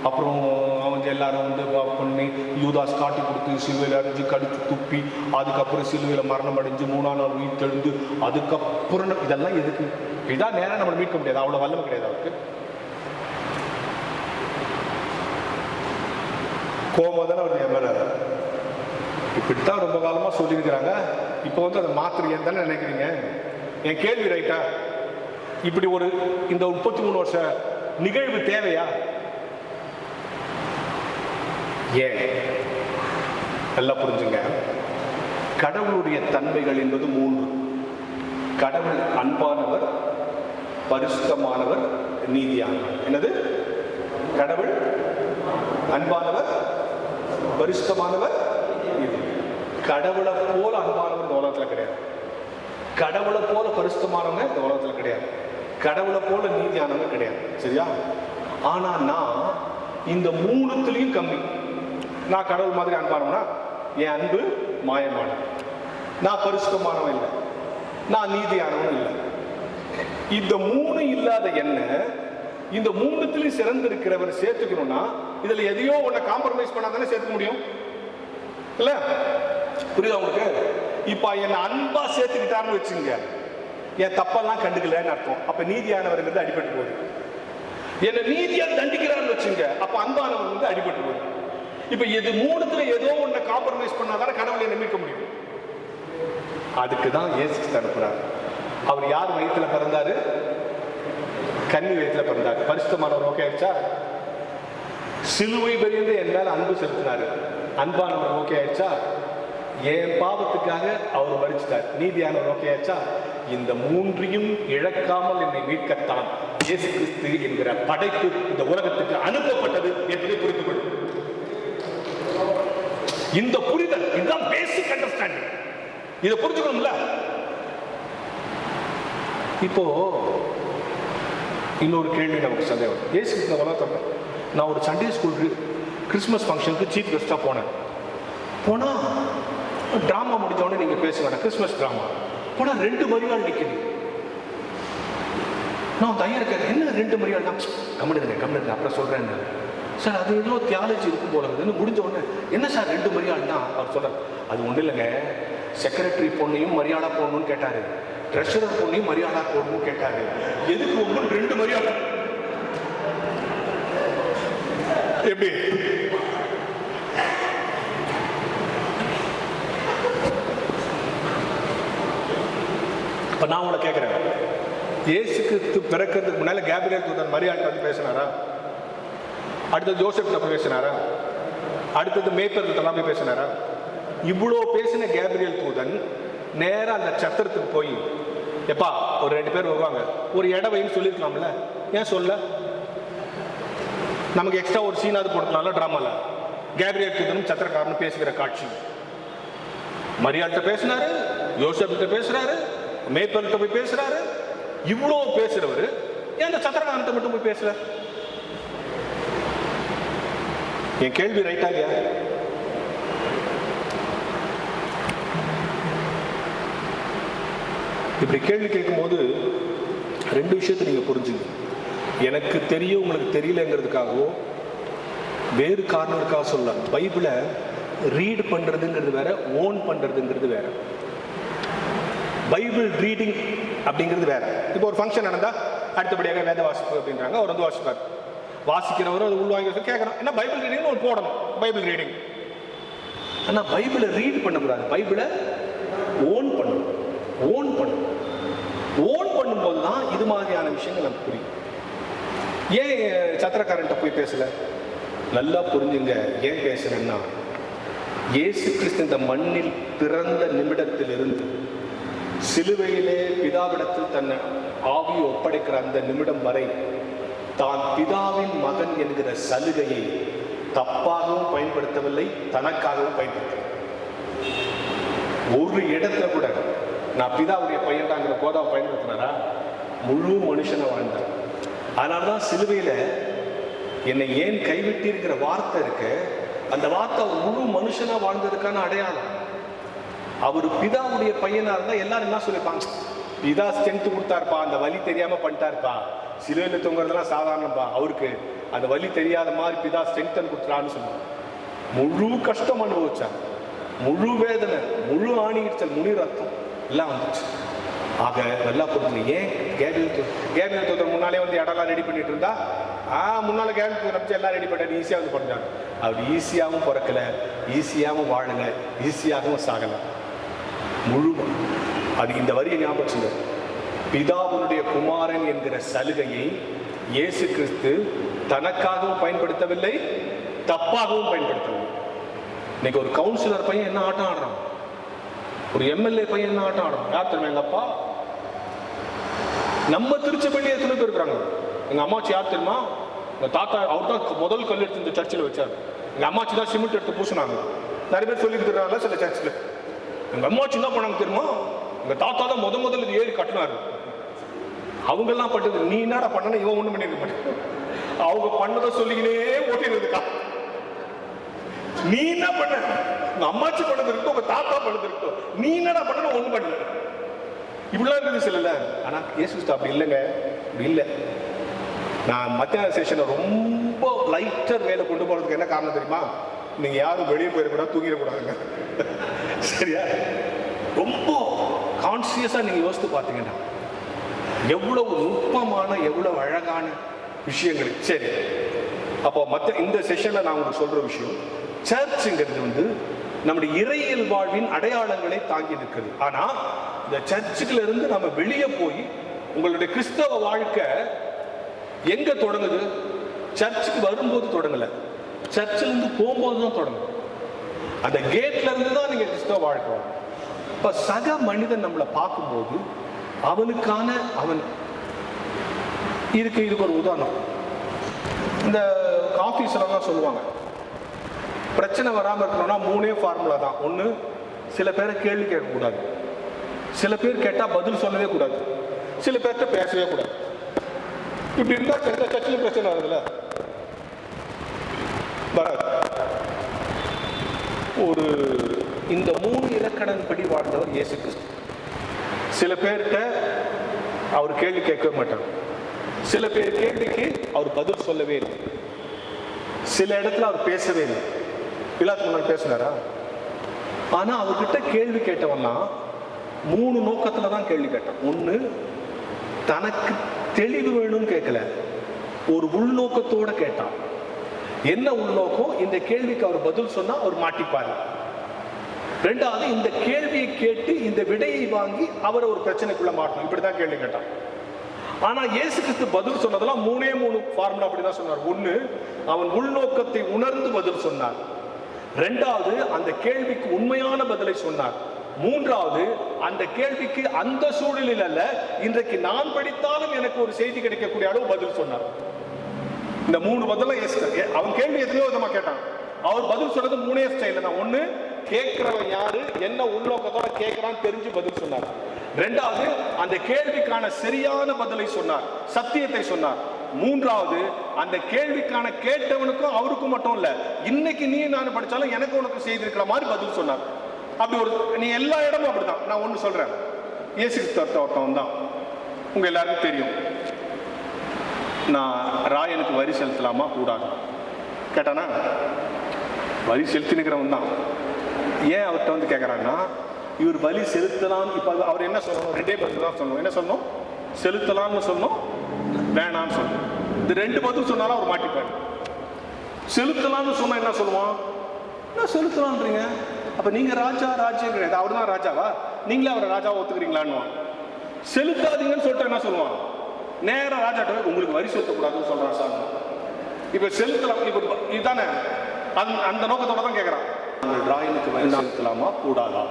அப்புறம் அவங்க எல்லாரும் வந்து பண்ணி யூதாஸ் காட்டி கொடுத்து சிலுவையில் அடைஞ்சு கடிச்சு துப்பி, அதுக்கப்புறம் சிலுவையில் மரணம் அடைஞ்சு 3ஆம் நாள் உயிர் தெழுந்து, அதுக்கப்புறம் இதெல்லாம் எதுக்கு? இதான் நேரம் நம்மளை மீட்க முடியாது, அவ்வளோ வல்லமை கிடையாது அவருக்கு. கோபம் தானே அவர் என் மேலே இப்படித்தான் ரொம்ப காலமாக சொல்லியிருக்கிறாங்க. இப்போ வந்து அதை மாத்திரியன்னு தானே நினைக்கிறீங்க? என் கேள்வி ரைட்டா? இப்படி ஒரு இந்த 33 வருஷ நிகழ்வு தேவையா? ஏன்? நல்லா புரிஞ்சுங்க. கடவுளுடைய தன்மைகள் என்பது 3. கடவுள் அன்பானவர், பரிசுத்தமானவர், நீதியானவர். என்னது? கடவுள் அன்பானவர், பரிசுத்தமானவர், நீதி. கடவுளை போல அன்பானவர் இந்த உலகத்தில் கிடையாது, கடவுளை போல பரிசுத்தமானவங்க இந்த உலகத்தில் கிடையாது, கடவுளை போல நீதியானவங்க கிடையாது. சரியா? ஆனா நான் இந்த 3த்துலயும் கம்மி. நான் கடவுள் மாதிரி அன்பானவனா? என் அன்பு மாயமானவன். நான் பரிசுத்தமானவன் இல்லை, நான் நீதியானவன் இல்லை. இந்த 3 இல்லாத என்ன இந்த 3த்துலயும் சிறந்திருக்கிறவர் சேர்த்துக்கணும்னா இதுல எதையோ ஒன்ன காம்ப்ரமைஸ் பண்ணாதானே சேர்த்துக்க முடியும், இல்ல? புரியுதா உங்களுக்கு? இப்ப என்ன அன்பா சேர்த்துக்கிட்டாருன்னு வச்சுங்க, என் தப்பெல்லாம் கண்டுக்கலன்னு அர்த்தம். அப்ப நீதியானவர்கள் அடிபட்டு போகுது. என்ன நீதியா தண்டிக்கிறான்னு வச்சுங்க, அப்ப அன்பானவர் வந்து அடிபட்டு போகுது. இப்ப இது 3த்துல ஏதோ ஒன்ன காம்ப்ரமைஸ் பண்ணாதானே கடவுளை என்ன மீட்க முடியும். அதுக்குதான் இயேசு அனுப்புறாரு. அவர் யார் வயிற்றுல பிறந்தாரு? கன்னி வயிற்றுல பிறந்தாரு. பரிசுத்தமானவர் ஓகே ஆயிடுச்சா? சிலுவை பெரியது என் மேல அன்பு செலுத்தினாரு, அன்பானவர் ஓகே ஆயிடுச்சா? என் பாவத்துக்காக அவர் மரிச்சிட்டார், நீதியானவர் ஓகே ஆயிடுச்சா? இந்த 3ஐயும் இழக்காமல் என்னை மீட்கத்தான் இயேசு கிறிஸ்து என்கிற படைப்பு இந்த உலகத்துக்கு அனுப்பப்பட்டது என்பதை புரிந்து கொள்ளும். இந்த புரிதல், இதுதான் பேசிக் அண்டர்ஸ்டாண்டிங். இதை புரிஞ்சுக்கணும்ல. இப்போ இன்னொரு கேள்வி நமக்கு சந்தேகம். இயேசு கிறிஸ்து உலகத்தை நான் ஒரு சண்டே ஸ்கூல் கிறிஸ்மஸ் ஃபங்க்ஷனுக்கு சீஃப் கெஸ்டாக போனேன். போனால் ட்ராமா முடிஞ்சோடனே நீங்கள் பேசுவேன், கிறிஸ்மஸ் ட்ராமா போனால் 2 மரியாள் நிற்குது. நான் தயார் கேட்க, என்ன 2 மரியாள் தான்? கம்மிடுங்க அப்புறம் சொல்கிறேன் சார். அது ஏதோ தியாலஜி இருக்கும் போல இருக்குதுன்னு முடிஞ்ச உடனே, என்ன சார் 2 மரியாள் தான்? அவர் சொல்கிறார், அது ஒன்றும் இல்லைங்க, செக்ரட்டரி பொண்ணையும் மரியாதை போடணும்னு கேட்டார், ட்ரெஷரர் பொண்ணையும் மரியாதை போடணும்னு கேட்டார். எதுக்கு உங்களுக்கு 2 மரியாதை? எப்படி? இப்போ நான் உங்களை கேட்குறேன், இயேசு கிறிஸ்து பிறக்கிறதுக்கு முன்னால கேப்ரியேல் தூதன் மரியாதை வந்து பேசினாரா? அடுத்தது ஜோசப் போய் பேசினாரா? அடுத்தது மேய்ப்பர் தூதன் போய் பேசினாரா? இவ்வளோ பேசின கேப்ரியேல் தூதன் நேராக அந்த சத்திரத்துக்கு போய், எப்பா ஒரு 2 பேர் வருவாங்க, ஒரு இடவைன்னு சொல்லியிருக்கலாம்ல, ஏன் சொல்ல? நமக்கு எக்ஸ்ட்ரா ஒரு சீனாவது போட்டுக்கலாம்ல ட்ராமால. கேப்ரியேல் தூதனும் சத்திரக்காரனும் பேசுகிற காட்சி. மரியாதை பேசினாரு, யோசப்கிட்ட பேசுறாரு, மேய்ப்பர்கிட்ட போய் பேசுறாரு. இவ்வளோ பேசுறவர் ஏன் அந்த சத்திரக்காரன்ட்ட மட்டும் போய் பேசல? என் கேள்வி ரைட்டா இல்லையா? இப்படி கேள்வி கேட்கும்போது 2 விஷயத்தை நீங்க புரிஞ்சுங்க. எனக்கு தெரியும் உங்களுக்கு தெரியலங்கிறதுக்காகவோ வேறு காரணங்களுக்காக சொல்ல. பைபிளை ரீட் பண்றதுங்கிறது வேற, ஓன் பண்றதுங்கிறது வேற. பைபிள் ரீடிங் அப்படிங்கிறது வேற. இப்போ ஒரு ஃபங்க்ஷன் நடந்தா அடுத்தபடியாக வேத வாசிப்பு அப்படின்றாங்க, அவர் வந்து வாசிப்பார். வாசிக்கிறவரும் அது உள்வாங்கி கேட்கணும், என்ன பைபிள் ரீடிங்னு ஒரு போடணும், பைபிள் ரீடிங். ஆனால் பைபிளை ரீட் பண்ணக்கூடாது, பைபிளை ஓன் பண்ணணும். ஓன் பண்ணும்போது தான் இது மாதிரியான விஷயங்கள் நமக்கு புரியும். ஏன் சத்திரக்காரன்ட்ட போய் பேசல? நல்லா புரிஞ்சுங்க ஏன் பேசுறேன்னா, இயேசு கிறிஸ்து இந்த மண்ணில் பிறந்த நிமிடத்திலிருந்து சிலுவையிலே பிதாவிடத்தில் தன்னை ஆவியை ஒப்படைக்கிற அந்த நிமிடம் வரை தான் பிதாவின் மகன் என்கிற சலுகையை தப்பாகவும் பயன்படுத்தவில்லை, தனக்காகவும் பயன்படுத்தவில்லை. ஒரு இடத்துல கூட நான் பிதாவுடைய பையன்டாங்கிற போதாவை பயன்படுத்தினாரா? முழு மனுஷனை வாழ்ந்தார். அதனாலதான் சிலுவையில என்னை ஏன் கைவிட்டிருக்கிற வார்த்தை இருக்கு, அந்த வார்த்தை முழு மனுஷனா வாழ்ந்ததுக்கான அடையாளம். அவர் பிதாவுடைய பையனா இருந்தா எல்லாரும் என்ன சொல்லிப்பாங்க, பிதா ஸ்ட்ரென்த் கொடுத்தாருப்பா, அந்த வலி தெரியாம பண்ணிட்டாருப்பா, சிலுவையில் தொங்குறதெல்லாம் சாதாரணப்பா, அவருக்கு அந்த வலி தெரியாத மாதிரி பிதா ஸ்ட்ரென்த் கொடுத்துறான்னு சொல்லுவாங்க. முழு கஷ்டம் அனுபவிச்சார், முழு வேதனை, முழு ஆணிச்சல், முழு ரத்தம் எல்லாம் வந்துச்சு. ஆக நல்லா புரிஞ்சு. ஏன் கேபிரியல் தூதர் முன்னாலே வந்து இடம்லாம் ரெடி பண்ணிட்டு இருந்தா, முன்னால கேபிரியல் தூதர் நம்பிச்சு எல்லாம் ரெடி பண்ணிட்டு ஈஸியாக வந்து பண்ணிட்டாங்க. அவர் ஈஸியாகவும் பிறக்கல, ஈஸியாகவும் வாழல, ஈஸியாகவும் சாகலை. முழு அது இந்த வரியை ஞாபகம், பிதாவுடைய குமாரன் என்கிற சலுகையை இயேசு கிறிஸ்து தனக்காகவும் பயன்படுத்தவில்லை, தப்பாகவும் பயன்படுத்தவில்லை. இன்னைக்கு ஒரு கவுன்சிலர் பையன் என்ன ஆட்டம் ஆடுறான், ஒரு எம்எல்ஏ பையன் என்ன ஆட்டம் ஆடுறான், யார் தெரியுமா? எங்க அப்பா. நம்ம திருச்சபள்ளி எத்தனை பேர் இருக்கிறாங்க? எங்க அம்மாச்சி யார் தெரியுமா? எங்க தாத்தா, அவர் தான் முதல் கல் எடுத்து இந்த சர்ச்சில் வச்சார். எங்க அம்மாச்சி தான் சிமெண்ட் எடுத்து பூசினாங்க. நிறைய பேர் சொல்லிட்டு இருக்கிறாங்க சில சர்ச்சில். எங்க அம்மாச்சி என்ன பண்ணாங்க தெரியுமா? எங்க தாத்தா தான் முதல்ல இது ஏறி கட்டினாரு. அவங்க எல்லாம் பட்டது, நீ என்னடா பண்ணனா இவன் ஒண்ணு பண்ணிருக்க மாட்டேன், அவங்க பண்ணதை சொல்லிக்கினே ஓட்டிருக்கா. நீ என்ன பண்ண? உங்க அம்மாச்சி பண்ணது இருக்கட்டும், உங்க தாத்தா பண்ணது இருக்கட்டும், நீ என்னடா பண்ண? ஒண்ணு பண்ணல. இப்படிலாம் இருக்குது சில. ஆனா இயேசு அப்படி இல்லைங்க, அப்படி இல்லை. நான் மத்தியான செஷனை ரொம்ப லைட்டர் வேலை கொண்டு போறதுக்கு என்ன காரணம் தெரியுமா? நீங்க யாரும் வெளியே போயிடக்கூடாது, தூங்கிடக்கூடாதுங்க. சரியா? ரொம்ப கான்சியஸா நீங்க யோசித்து பார்த்தீங்கன்னா எவ்வளவு நுட்பமான, எவ்வளவு அழகான விஷயங்கள். சரி, அப்போ இந்த செஷன்ல நான் உங்களுக்கு சொல்ற விஷயம், சர்ச்சுங்கிறது வந்து நம்முடைய இறையியல் வாழ்வின் அடையாளங்களை தாங்கி நிற்கிறது. ஆனா இந்த சர்ச்சுக்குள்ள இருந்து நம்ம வெளியே போய் உங்களுடைய கிறிஸ்தவ வாழ்க்கை எங்க தொடங்குது? சர்ச்சுக்கு வரும்போது தொடங்கல, சர்ச்சில் இருந்து போகும்போது தான் தொடங்கும். அந்த கேட்ல இருந்து தான் நீங்க கிறிஸ்தவ வாழ்க்கை. இப்ப சக மனிதன் நம்மளை பார்க்கும்போது அவனுக்கான அவன் இதுக்கு ஒரு உதாரணம். இந்த ஆபீஸ்ல தான் சொல்லுவாங்க, பிரச்சனை வராமல் இருக்கணும்னா 3 ஃபார்முலா தான். ஒன்று, சில பேரை கேள்வி கேட்கக்கூடாது, சில பேர் கேட்டால் பதில் சொல்லவே கூடாது, சில பேர்கிட்ட பேசவே கூடாது. இப்படி இருந்தா சர்ச்சில் பிரச்சனை வருதுல்ல? வராது. ஒரு இந்த 3 இலக்கணப்படி வாழ்ந்தவர் இயேசு கிறிஸ்து. சில பேர்கிட்ட அவர் கேள்வி கேட்கவே மாட்டார். சில பேர் கேள்விக்கு அவர் பதில் சொல்லவே இல்லை. சில இடத்துல அவர் பேசவே இல்லை. எல்லாத்துக்கு முன்னாடி பேசினாரா? ஆனா அவர்கிட்ட கேள்வி கேட்டவன்னா 3 நோக்கத்துல தான் கேள்வி கேட்டான். ஒண்ணு, தனக்கு தெளிவு வேணும்னு கேட்கல, ஒரு உள்நோக்கத்தோட கேட்டான். என்ன உள்நோக்கம்? இந்த கேள்விக்கு அவர் பதில் சொன்னா அவர் மாட்டிப்பாரு. ரெண்டாவது, இந்த கேள்வியை கேட்டு இந்த விடையை வாங்கி அவரை ஒரு பிரச்சனைக்குள்ள மாட்டணும். இப்படிதான் கேள்வி கேட்டான். ஆனா இயேசு கிறிஸ்து பதில் சொன்னதெல்லாம் 3 ஃபார்முலா அப்படிதான் சொன்னார். ஒண்ணு, அவன் உள்நோக்கத்தை உணர்ந்து பதில் சொன்னார். ரெண்டாவது, அந்த கேள்விக்கு உண்மையான பதிலை சொன்னார். மூன்றாவது, அந்த கேள்விக்கு அந்த சூழலில் அல்ல, இன்றைக்கு நான் படித்தாலும் எனக்கு ஒரு செய்தி கிடைக்கக்கூடிய அளவு பதில் சொன்னார். இந்த 3 பதிலும் அவன் கேள்வி எத்தனையோ விதமா கேட்டான். அவர் பதில் சொன்னது 3 ஸ்டைல தான். ஒண்ணு, கேட்கிறவன் யாரு, என்ன உள்நோக்கத்தோட கேட்கிறான்னு தெரிஞ்சு பதில் சொன்னார். ரெண்டாவது, அந்த கேள்விக்கான சரியான பதிலை சொன்னார், சத்தியத்தை சொன்னார். மூன்றாவது, அந்த கேள்விக்கான கேட்டவனுக்கும் அவருக்கும் மட்டும் இல்ல, இன்னைக்கு நீ நான் படிச்சாலும் எனக்கு உனக்கு செய்திருக்கிற மாதிரி பதில் சொன்னார். அப்படி ஒரு நீ எல்லா இடமும் அப்படிதான். நான் ஒண்ணு சொல்றேன், இயேசு கிறிஸ்துவ தான் உங்க எல்லாருக்கும் தெரியும். நான் ராயனுக்கு வரி செலுத்தலாமா கூடாது கேட்டானா? வரி செலுத்தினுக்கிறவன் தான். ஏன் அவர்கிட்ட வந்து கேட்கறாங்கன்னா, இவர் வரி செலுத்தலாம். இப்ப அவர் என்ன சொல்லணும்? 2 பதில் தான் சொல்லணும். என்ன சொல்லணும்? செலுத்தலாம்னு சொல்லணும், வேணாம்னு சொல்லணும். இந்த 2 பதில் சொன்னாலும் அவர் மாட்டிப்பாரு. செலுத்தலாம்னு சொன்னா என்ன சொல்லுவான்? என்ன செலுத்தலாம்ன்றீங்க? அப்ப நீங்க ராஜா ராஜ்யம் கிடையாது, அவர் தான் ராஜாவா? நீங்களே அவரை ராஜாவை ஒத்துக்கிறீங்களான்னு. செலுத்தாதீங்கன்னு சொல்லிட்டு என்ன சொல்லுவான்? நேரம் ராஜாட்ட உங்களுக்கு வரி செலுத்தக்கூடாதுன்னு சொல்றான் சார். இப்ப செலுத்தலாம், இப்ப இதுதானே அந்த நோக்கத்தோட தான் கேட்கறான். ராயனுக்கு வரி செலுத்தலாமா கூடாதா?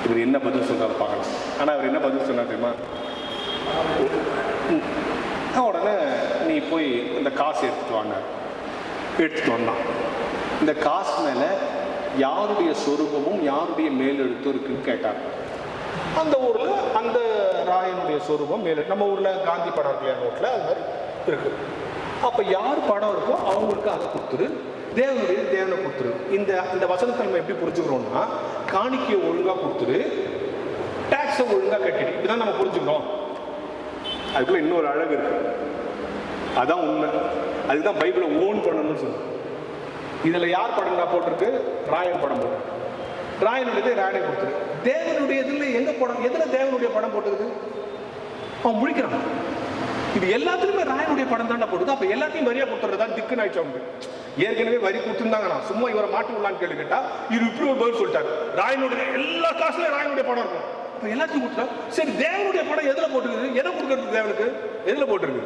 இவர் என்ன பதில் சொல்றாரு பார்க்கலாம். ஆனா அவர் என்ன பதில் சொன்னார் தெரியுமா? உடனே நீ போய் இந்த காசு எடுத்துட்டு வாங்க. எடுத்துட்டு வந்தான். இந்த காசு மேல யாருடைய சொரூபமும் யாருடைய மேலெழுத்தும் இருக்குன்னு கேட்டார். அந்த ஊர்ல அந்த ராயனுடைய சொரூபம் மேலெழுத்து, நம்ம ஊர்ல காந்தி படம் இருக்கு நோட்ல, அது மாதிரி இருக்கு. அப்ப யார் படம் இருக்கோ அவங்களுக்கு அதை கொடுத்துரு, தேவனுடைய தேவனை கொடுத்துரு. இந்த வசனத்தை நம்ம எப்படி புரிஞ்சுக்கிறோம்னா, காணிக்கையை ஒழுங்கா கொடுத்துரு, டாக்ஸை ஒழுங்கா கட்டிடு, இப்படிதான் நம்ம புரிஞ்சுக்கிறோம். அதுக்குள்ள இன்னொரு அழகு இருக்கு, அதான் உண்மை. அதுதான் பைபிளை ஓன் பண்ணணும்னு சொல்லுவோம். இதுல யார் படம் போட்டிருக்கு? ராயன் படம் போட்டிருக்கு. ராயனுடைய ராயனை கொடுத்துரு. தேவனுடைய இதுல எங்க படம், எதுல தேவனுடைய படம் போட்டுக்குது? அவன் முழிக்கிறான். இது எல்லாத்துலயுமே ராயனுடைய படம் தாண்டா போட்டுது. அப்ப எல்லாத்தையும் வரியா கொடுத்துறதுதான் திக்குன்னு ஆயிடுச்சு அவனுக்கு. ஏற்கனவே வரி கொடுத்துருந்தாங்க, நான் சும்மா இவரை மாட்டி விடலான்னு கேள்வி கேட்டா இவர் இப்படி ஒரு பதில் சொல்லிட்டாரு. ராயனுடைய எல்லா காசுலயும் ராயனுடைய படம் இருக்கும். அப்ப எல்லாத்தையும் கொடுத்துட்டா சரி, தேவனுடைய படம் எதுல போட்டுக்குது? எதை கொடுக்கறது தேவனுக்கு? எதுல போட்டிருக்கு?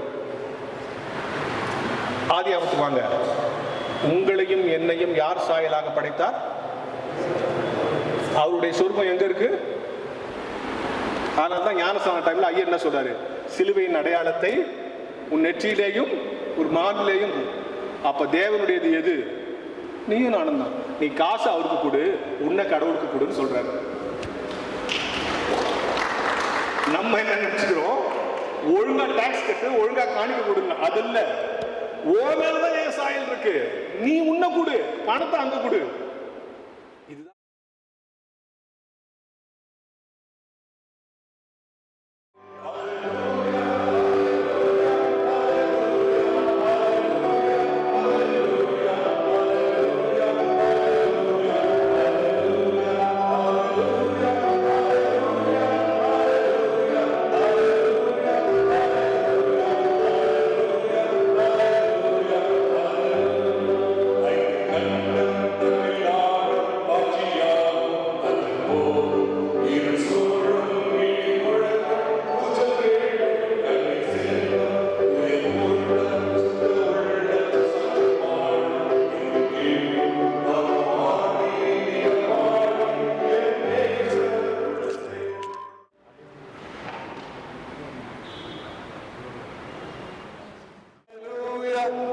ஆதியாகமத்துக்கு வாங்க. உங்களையும் என்னையும் யார் சாயலாக படைத்தார்? அவருடைய சொரூபம் எங்க இருக்கு? அதனால தான் ஞானஸ்நான டைம்ல ஐயர் என்ன சொல்றாரு? சிலுவையின் அடையாளத்தை உன் நெற்றியிலேயும் ஒரு மார்பிலேயும். அப்ப தேவனுடையது எது? நீயும் நானும் தான். நீ காசு அவருக்கு கொடு, உன்னை கடவுளுக்கு கொடுன்னு சொல்றாரு. நம்ம என்ன நினைச்சுக்கிறோம்? ஒழுங்கா டாக்ஸ் கட்டு, ஒழுங்கா காணிக்க கொடுங்க. அது இல்ல, ஓ மேலதான் என் சாயல் இருக்கு, நீ உன்னை கொடு, பணத்தை அங்க கொடு. இதுதான்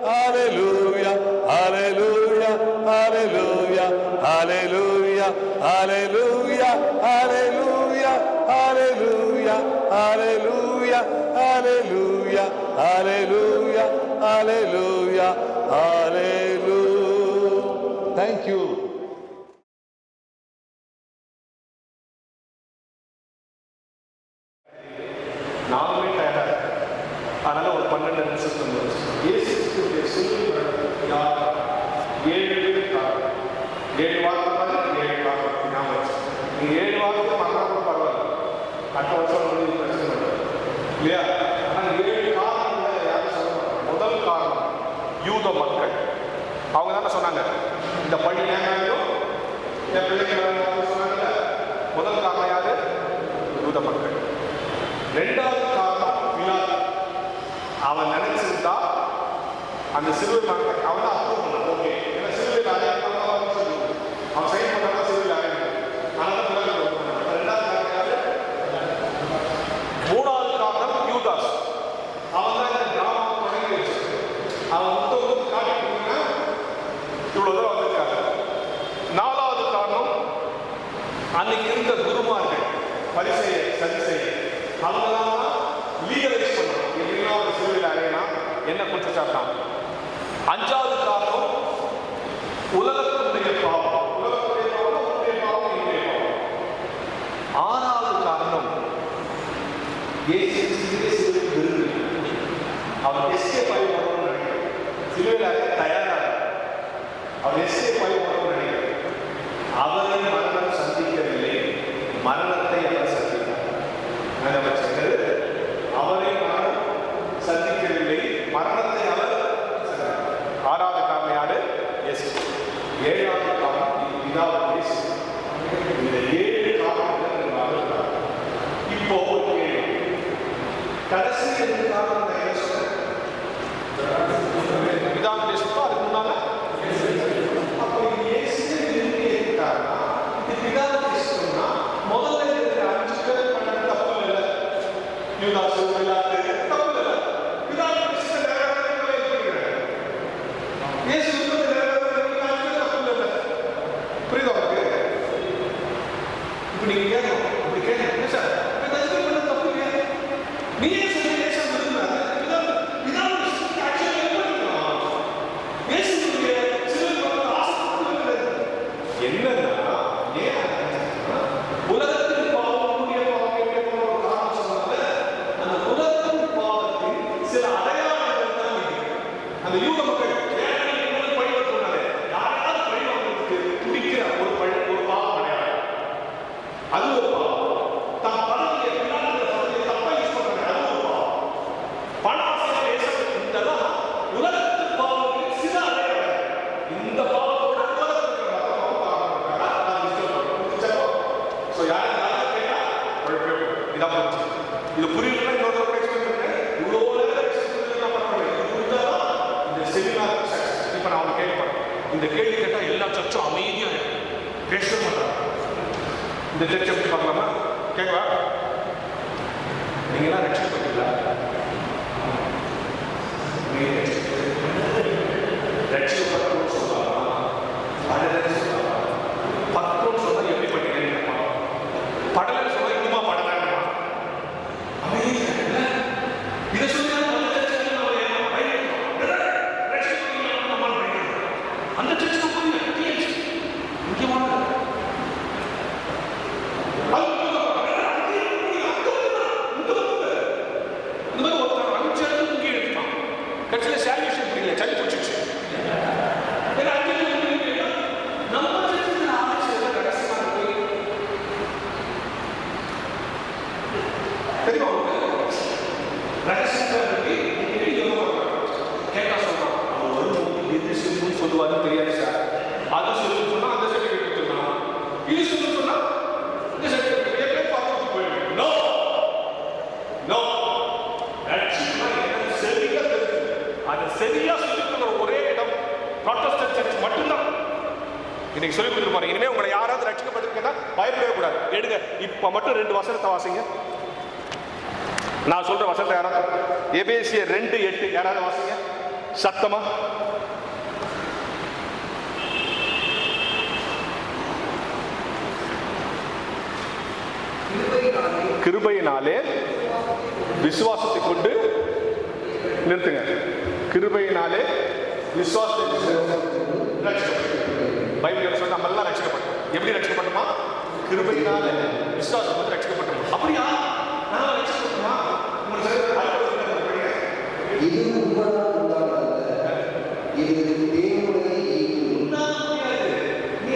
Hallelujah, hallelujah, hallelujah, hallelujah, hallelujah, hallelujah, hallelujah, hallelujah, hallelujah. Thank you. 7 வாரத்துக்கு மாதிரி 7 காரணம் ஞாபகம் வச்சு. நீ 7 வாரத்துக்கு மறந்தா கூட பரவாயில்ல, அடுத்த வருஷம் வந்து பிரச்சனை பண்ணுறது இல்லையா? ஆனால் 7 காரணங்களை யாரும் சொல்ல மாட்டாங்க. முதல் காரணம் யூத மக்கள். அவங்க தானே சொன்னாங்க இந்த பள்ளி ஏனாலும் என் பிள்ளைங்க சொன்னாங்கல்ல. முதல் காரணம் யாரு? யூத மக்கள். 2வது காரணம் பிலாத்து. அவன் நினைச்சிருந்தா அந்த சிலுவை மரணத்தை அவன் தான் அப்ரூவ் பண்ணான். ஓகே, ஏன்னா சிலுவையில் அடையாளம் அவன் சைன் பண்ணா சிலுவையில் அடையாளம். அதனால பிலாத்து. 2வது காரணம் யாரு? 3வது காரணம் யூதாஸ். அவன் தான் இந்த கிராமம் தொடங்கி வச்சு அவன் முத்தம் காட்டிட்டு இவ்வளவுதான் வந்திருக்காங்க. 4வது காரணம் அன்னைக்கு இருந்த குருமார்கள், பரிசேயர், சதுசேயர், அவங்களாம் லீகலைஸ் பண்ணணும். எப்படின்னா ஒரு சிலுவையில் அறையலாம், என்ன குற்றச்சாட்டான். 5வது காரணம் உலகத்தினுடைய பாவம். உலகத்துடைய பாவம், உன்னுடைய பாவம், என்னுடைய பாவம். 6வது காரணம் இயேசு சிலுவைக்கு விரும்பி அவர் எஸ்கேப் ஆகி வரணும்னு நினைக்கிறார். சிலுவையில் அறைய தயாராக அவர் எஸ்கேப் ஆகி வரணும்னு நினைக்கிறார். அவரை மரணம் சந்திக்கவில்லை, மரணத்தை அவர் சந்தித்தார். அவரை மரணம் சந்திக்கவில்லை, மரணத்தை அவர் சந்தித்தார். 6வது காரணம் யாரு? இயேசு. 7வது காரணம் பிதாவாகிய இயேசு. இந்த 7 காரணங்கள் இப்போ கடைசி 2 காரணம் என்ன சொல்றேன்? பிதாவாகிய இயேசு. அதுக்கு முன்னால அப்போ இயேசு இருக்காருன்னா இது பிதாவாகிய இயேசுன்னா முதல்ல இருக்கிற 5 பேர் பண்ண தப்பு இல்லை. யூதாஸ் பிலாத்து தப்பு இல்லை. பிதாவாகிய இயேசு நேரடியாக இருக்கிறார். இயேசு தப்பு இல்லை. புரியுதா உங்களுக்கு? இப்போ நீங்க கேட்கணும், இப்படி கேட்கணும் சார், தப்பு இல்லையா? நீ இது புரியல. இன்னொரு எக்ஸ்பிளைன் பண்ணுறேன். இவ்வளோ எக்ஸ்பிளைன் பண்ணுறேன். இது புரிஞ்சாதான் இந்த செமினார் சக்ஸஸ். இப்போ நான் அவங்க கேட்பேன், இந்த கேள்வி கேட்டால் எல்லா சர்ச்சும் அமைதியாக பேச மாட்டாங்க. இந்த சர்ச்சை எப்படி பார்க்கலாமா? கேட்கவா? நீங்களாம் ரட்சிக்கப்பட்டீங்களா? ரட்சிக்கப்பட்டோன்னு சொல்லலாமா? படலைன்னு சொல்லலாமா? பத்தோன்னு சொன்னால் எப்படி பண்ணீங்க? படலைன்னு சொன்னால் இன்னுமா படலை? இதை சொல்லி அந்த சர்ச்சை முக்கியமான ஒருத்தர் 5 முக்கிய எடுத்துட்டான். கட்சியில் சால்வேஷன் புரியல, சளி பிடிச்சிச்சு. நம்ம சர்ச்சை ஆரம்பிச்சது ரகசியமாக போய் தெரியுமா? ரகசியத்தை கேட்டா சொல்றான், அவன் வரும்போது எது சொல்லுன்னு சொல்லுவாரு தெரியாது சார். அது சொல்லு சொன்னா அந்த சர்டிஃபிகேட் கொடுத்துருக்கான், இது சொல்லு சொன்னா இந்த சர்டிஃபிகேட் பார்த்து போயிடுவேன். நோ நோ, சரியா தெரிஞ்சு அதை சரியா சொல்லிக்கிற ஒரே இடம் புராட்டஸ்டன்ட் சர்ச் மட்டும்தான். இன்னைக்கு சொல்லி கொடுத்துருப்பாரு. இனிமே உங்களை யாராவது ரட்சிக்கப்பட்டிருக்கா பயப்படவே கூடாது. எடுங்க, இப்ப மட்டும் 2 வசனத்தை வாசிங்க. நான் சொல்ற வசனத்தை யாராவது எபேசியர் 2:8 யாராவது வாசிங்க சத்தமா. கிருபையினாலே விசுவாசத்தை கொண்டு நிறுத்துங்க. கிருபையினாலே விசுவாசத்தை பைபிள் சொல்ல நம்ம எல்லாம் ரட்சிக்கப்பட்டோம். எப்படி ரட்சிக்கப்பட்டோமா? கிருபையினாலே விசுவாசத்தை கொண்டு ரட்சிக்கப்பட்டோம். அப்படியா? இது உங்களால் உண்டானதல்ல, இது தேவனுடைய ஈவு. நீ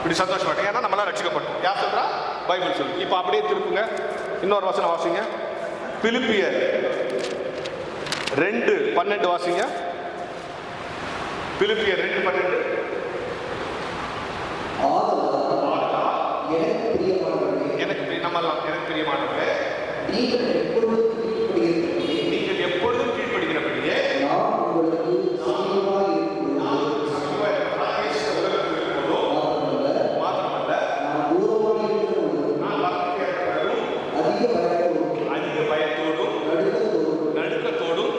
இப்படி சந்தோஷப்பட்டேன், ஏன்னா நம்மளாம் ரட்சிக்கப்பட்டோம். யார் சொல்றா? பைபிள் சொல்லு. இப்போ அப்படியே திருப்புங்க, இன்னொரு வசனம் வாசிங்க. பிலிப்பியர் 2:12 வாசிங்க. பிலிப்பியர் 2:12. எனக்கு பிரியமானவர்களே, நீங்கள் எப்பொழுதும் கீழ்ப்படுகிறபடியே அதிக பயத்தோடும் நடுக்கத்தோடும்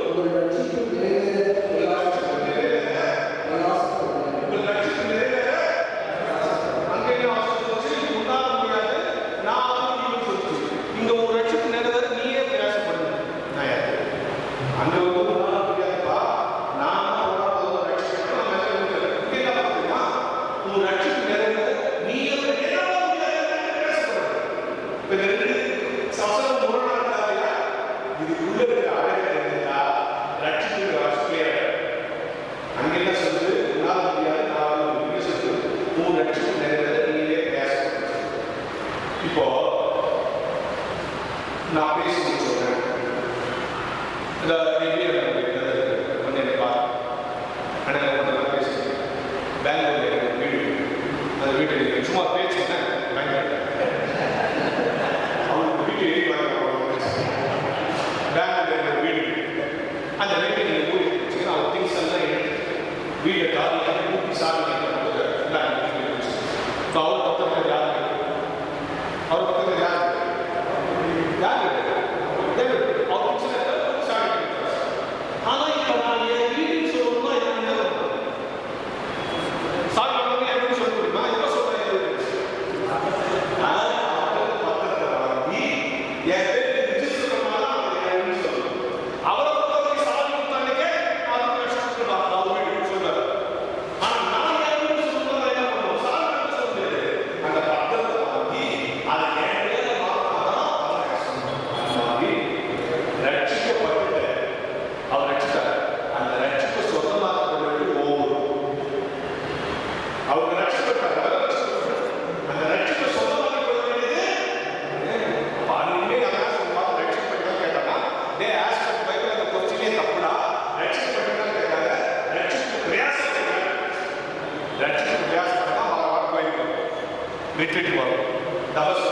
நான் பேசி சொல்றேன். இந்த பெங்களூர்ல வீடு, அந்த வீட்டு சும்மா பேச்சுட்டேன். அவனுக்கு வீட்டு பெங்களூர்ல வீடு, அந்த வீட்டை நீங்கள் கூட்டி வச்சுக்கணும். அவங்க திங்ஸ் எல்லாம் வீட்டை காலையில் கூட்டி சாப்பிட்டு இப்போ அவர் பக்கத்தில் யாரு, அவர் பக்கத்தில் யாரு ஆனா இப்ப நான் என் வீடு சொல்லணும்னா என்ன சாப்பிடணும் எப்படி சொல்ல முடியுமா? எப்ப சொல்றேன் அவரை பொறுத்தவரை சாமி கொடுத்தாங்க சொல்றாரு. ஆனா நான் என் வீடு சொல்லணும் என்ன பண்ணுவோம்? சாமி சொல்ல முடியாது. அந்த பத்திரத்தை வாங்கி அதை என் பேரை மாறினாதான் ரட்சிக்கப்பட்டு அவர் ரட்சித்தார். அந்த ரட்சிப்பு சொந்தமாக அவங்க ரட்சிக்கப்பட்டார். அந்த ரட்சிப்பு சொந்தமாக கொள்ள வேண்டியது ரட்சிக்கப்பட்டா கேட்டாங்க. டே ஆஸ்பெக்ட் பைபிள் அந்த கொஸ்டினே தப்புடா. ரட்சிக்கப்பட்டா கேட்டாங்க. ரட்சிப்பு பிரயாசம், ரட்சிப்பு பிரயாசப்பட்டா அவரை போயிருக்கோம். ரிட்ரீட் வரும், தபஸ்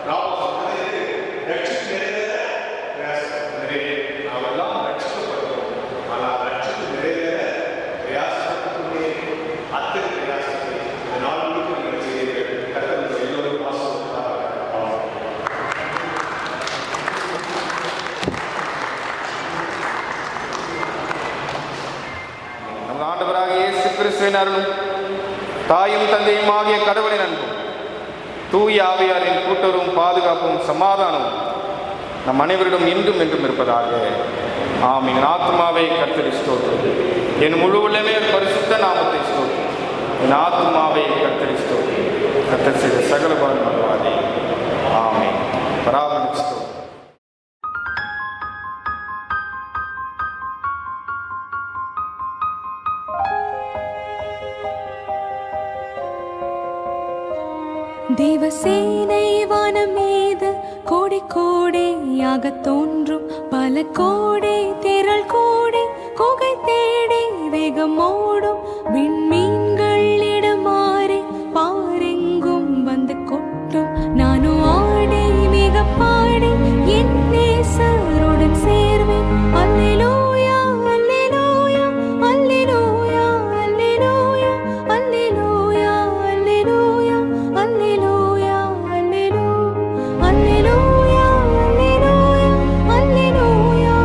ராவம் ரட்சிப்பு நிறைவேற பிரயாசம் நிறைய. நாமெல்லாம் ரட்சிக்கப்பட்டோம். ஆனால் ரட்சிப்பு நிறைவேற பிரயாசப்பட்டுள்ளே அத்தனை பிரயாசத்தை இந்த நாள் முழுக்க நீங்கள் செய்தீர்கள். கர்த்தர் எல்லோரும் ஆசீர்வதிப்பாராக. நமது ஆண்டவராக இயேசு கிறிஸ்துவின் அருளும் தாயும் தந்தையும் ஆகிய கடவுளின் அன்பும் தூய ஆவியாரின் கூட்டுறவும் பாதுகாப்பும் சமாதானமும் நம் அனைவரிடம் இன்றும் என்றும் இருப்பதாக. ஆமீன். என் ஆத்மாவை கர்த்தரை ஸ்தோத்திரம், என் முழு உள்ளமே பரிசுத்த நாமத்தை ஸ்தோத்திரம். என் ஆத்மாவை கர்த்தரை ஸ்தோத்திரம், கர்த்தர் செய்த சகல பாவங்களை. ஆமீன். பராபரனுக்கு ஸ்தோத்திரம். தேவசேனை வானம் மீது கோடி கோடியாக தோன்றும், பல கோடி திரள் கோடி குகை தேடி வேகம் ஓடும். விண்மீன்கள் இடமாறி பாரெங்கும் வந்து கொட்டும். நானும் ஆடி மிக பாடி என் நேசருடன் சேர்வேன். அல்லேலூயா அல்லேலூயா அல்லேலூயா அல்லேலூயா அல்லேலூயா அல்லேலூயா அல்லேலூயா அல்லேலூயா அல்லேலூயா அல்லேலூயா அல்லேலூயா அல்லேலூயா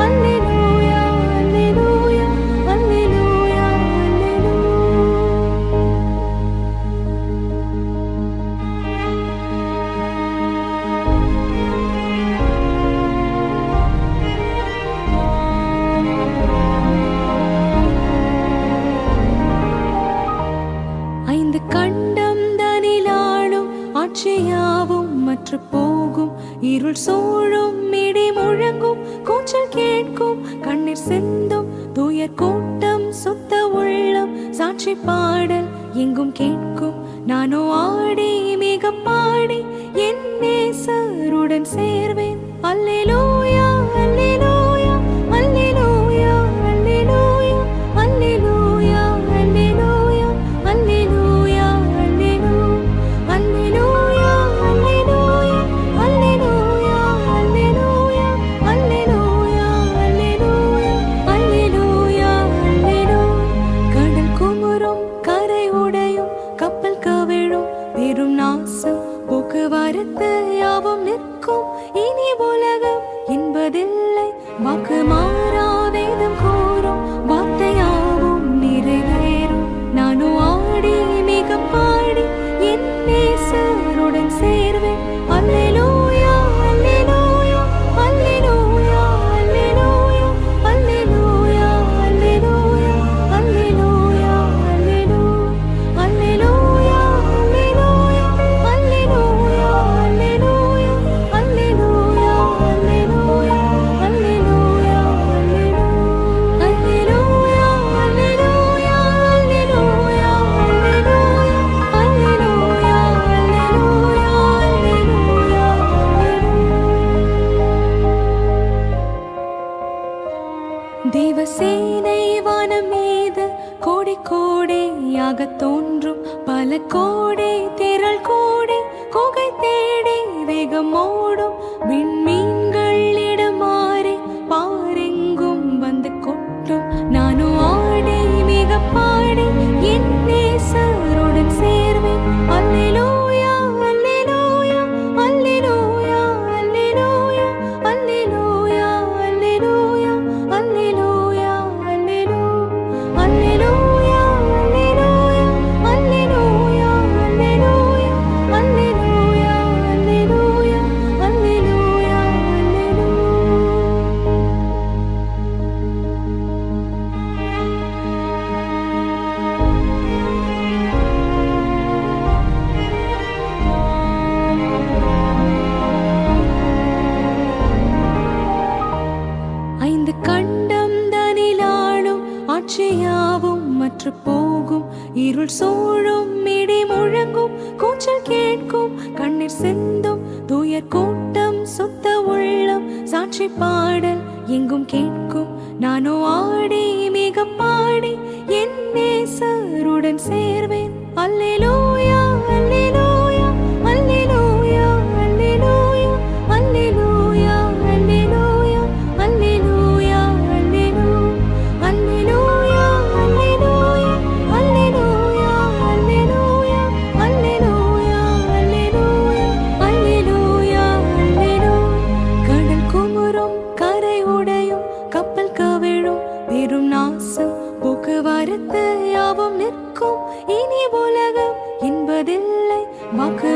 அல்லேலூயா அல்லேலூயா அல்லேலூயா ஐந்து கண்டம் தனிலாடும் ஆட்சியாவும் மற்ற போகும். இருள் சூழும், இடி முழங்கும், கூச்சல் கேட்கும், கண்ணீர் சிந்தும், துயர் கூட்டம், சுத்த உள்ளம், சாட்சி பாடல் எங்கும் கேட்கும். நானோ ஆடி மிக பாடி என் நேசருடன் சேர்வேன். அல்லேலூயா அல்லேலூயா அல்லேலூயா அல்லேலூயா அல்லேலூயா அல்லேலூயா அல்லேலூயா அல்லேலூயா அல்லேலூயா அல்லேலூயா அல்லேலூயா அல்லேலூயா அல்லேலூயா அல்லேலூயா அல்லேலூயா அல்லேலூயா. கடல் குமுறும் கரை உடையும் கப்பல் கவிழும் பெரும் நாசம் போக்குவரத்து யாவும் நிற்கும். இனி உலகம் என்பதில்லை வாக்கு மாறா வேதம் கூறும் வார்த்தையாவும் நிறைவேறும். நானும் ஆடி மிக பாடி என் நேசருடன் சேர்வேன். அல்லேலூயா அல்லேலூயா அல்லேலூயா அல்லேலூயா அல்லேலூயா அல்லேலூயா அல்லேலூயா அல்லேலூயா அல்லேலூயா அல்லேலூயா அல்லேலூயா அல்லேலூயா அல்லேலூயா அல்லேலூயா அல்லேலூயா அல்லேலூயா அல்லேலூயா அல்லேலூயா அல்லேலூயா தேவசேனை வானம் மீது கோடி கோடியாக தோன்றும். பல கோடி திரள் கோடி குகை தேடி வேகம் ஓடும். விண்மீன்கள் இடமாறி பாரெங்கும் வந்து கொட்டும். நானும் ஆடி மிக பாடி என் நேசருடன் சேர்வேன். அல்லேலூயா அல்லேலூயா அல்லேலூயா அல்லேலூயா அல்லேலூயா அல்லேலூயா அல்லேலூயா அல்லேலூயா அல்லேலூயா அல்லேலூயா அல்லேலூயா அல்லேலூயா அல்லேலூயா அல்லேலூயா அல்லேலூயா. ஐந்து கண்டம் தனிலாளும் ஆட்சியாவும் மற்ற போகும். இருள் சூழும் இடி முழங்கும் கூச்சல் கேட்கும். கண்ணீர் சிந்தும் துயர் கூட்டம் சுத்த உள்ளம் சாட்சி பாடல் எங்கும் கேட்கும். நானோ ஆடி மிக பாடி என் நேசருடன் சேர்வேன். அல்லேலூயா அல்லேலூயா அல்லேலூயா அல்லேலூயா அல்லேலூயா அல்லேலூயா அல்லேலூயா அல்லேலூயா அல்லேலூயா அல்லேலூயா அல்லேலூயா அல்லேலூயா அல்லேலூயா அல்லேலூயா அல்லேலூயா அல்லேலூயா. கடல் குமுறும் கரை உடையும் கப்பல் கவிழும் பெரும் நாசம் போக்குவரத்து யாவும் நிற்கும். இனி உலகம் என்பதில்லை வாக்கு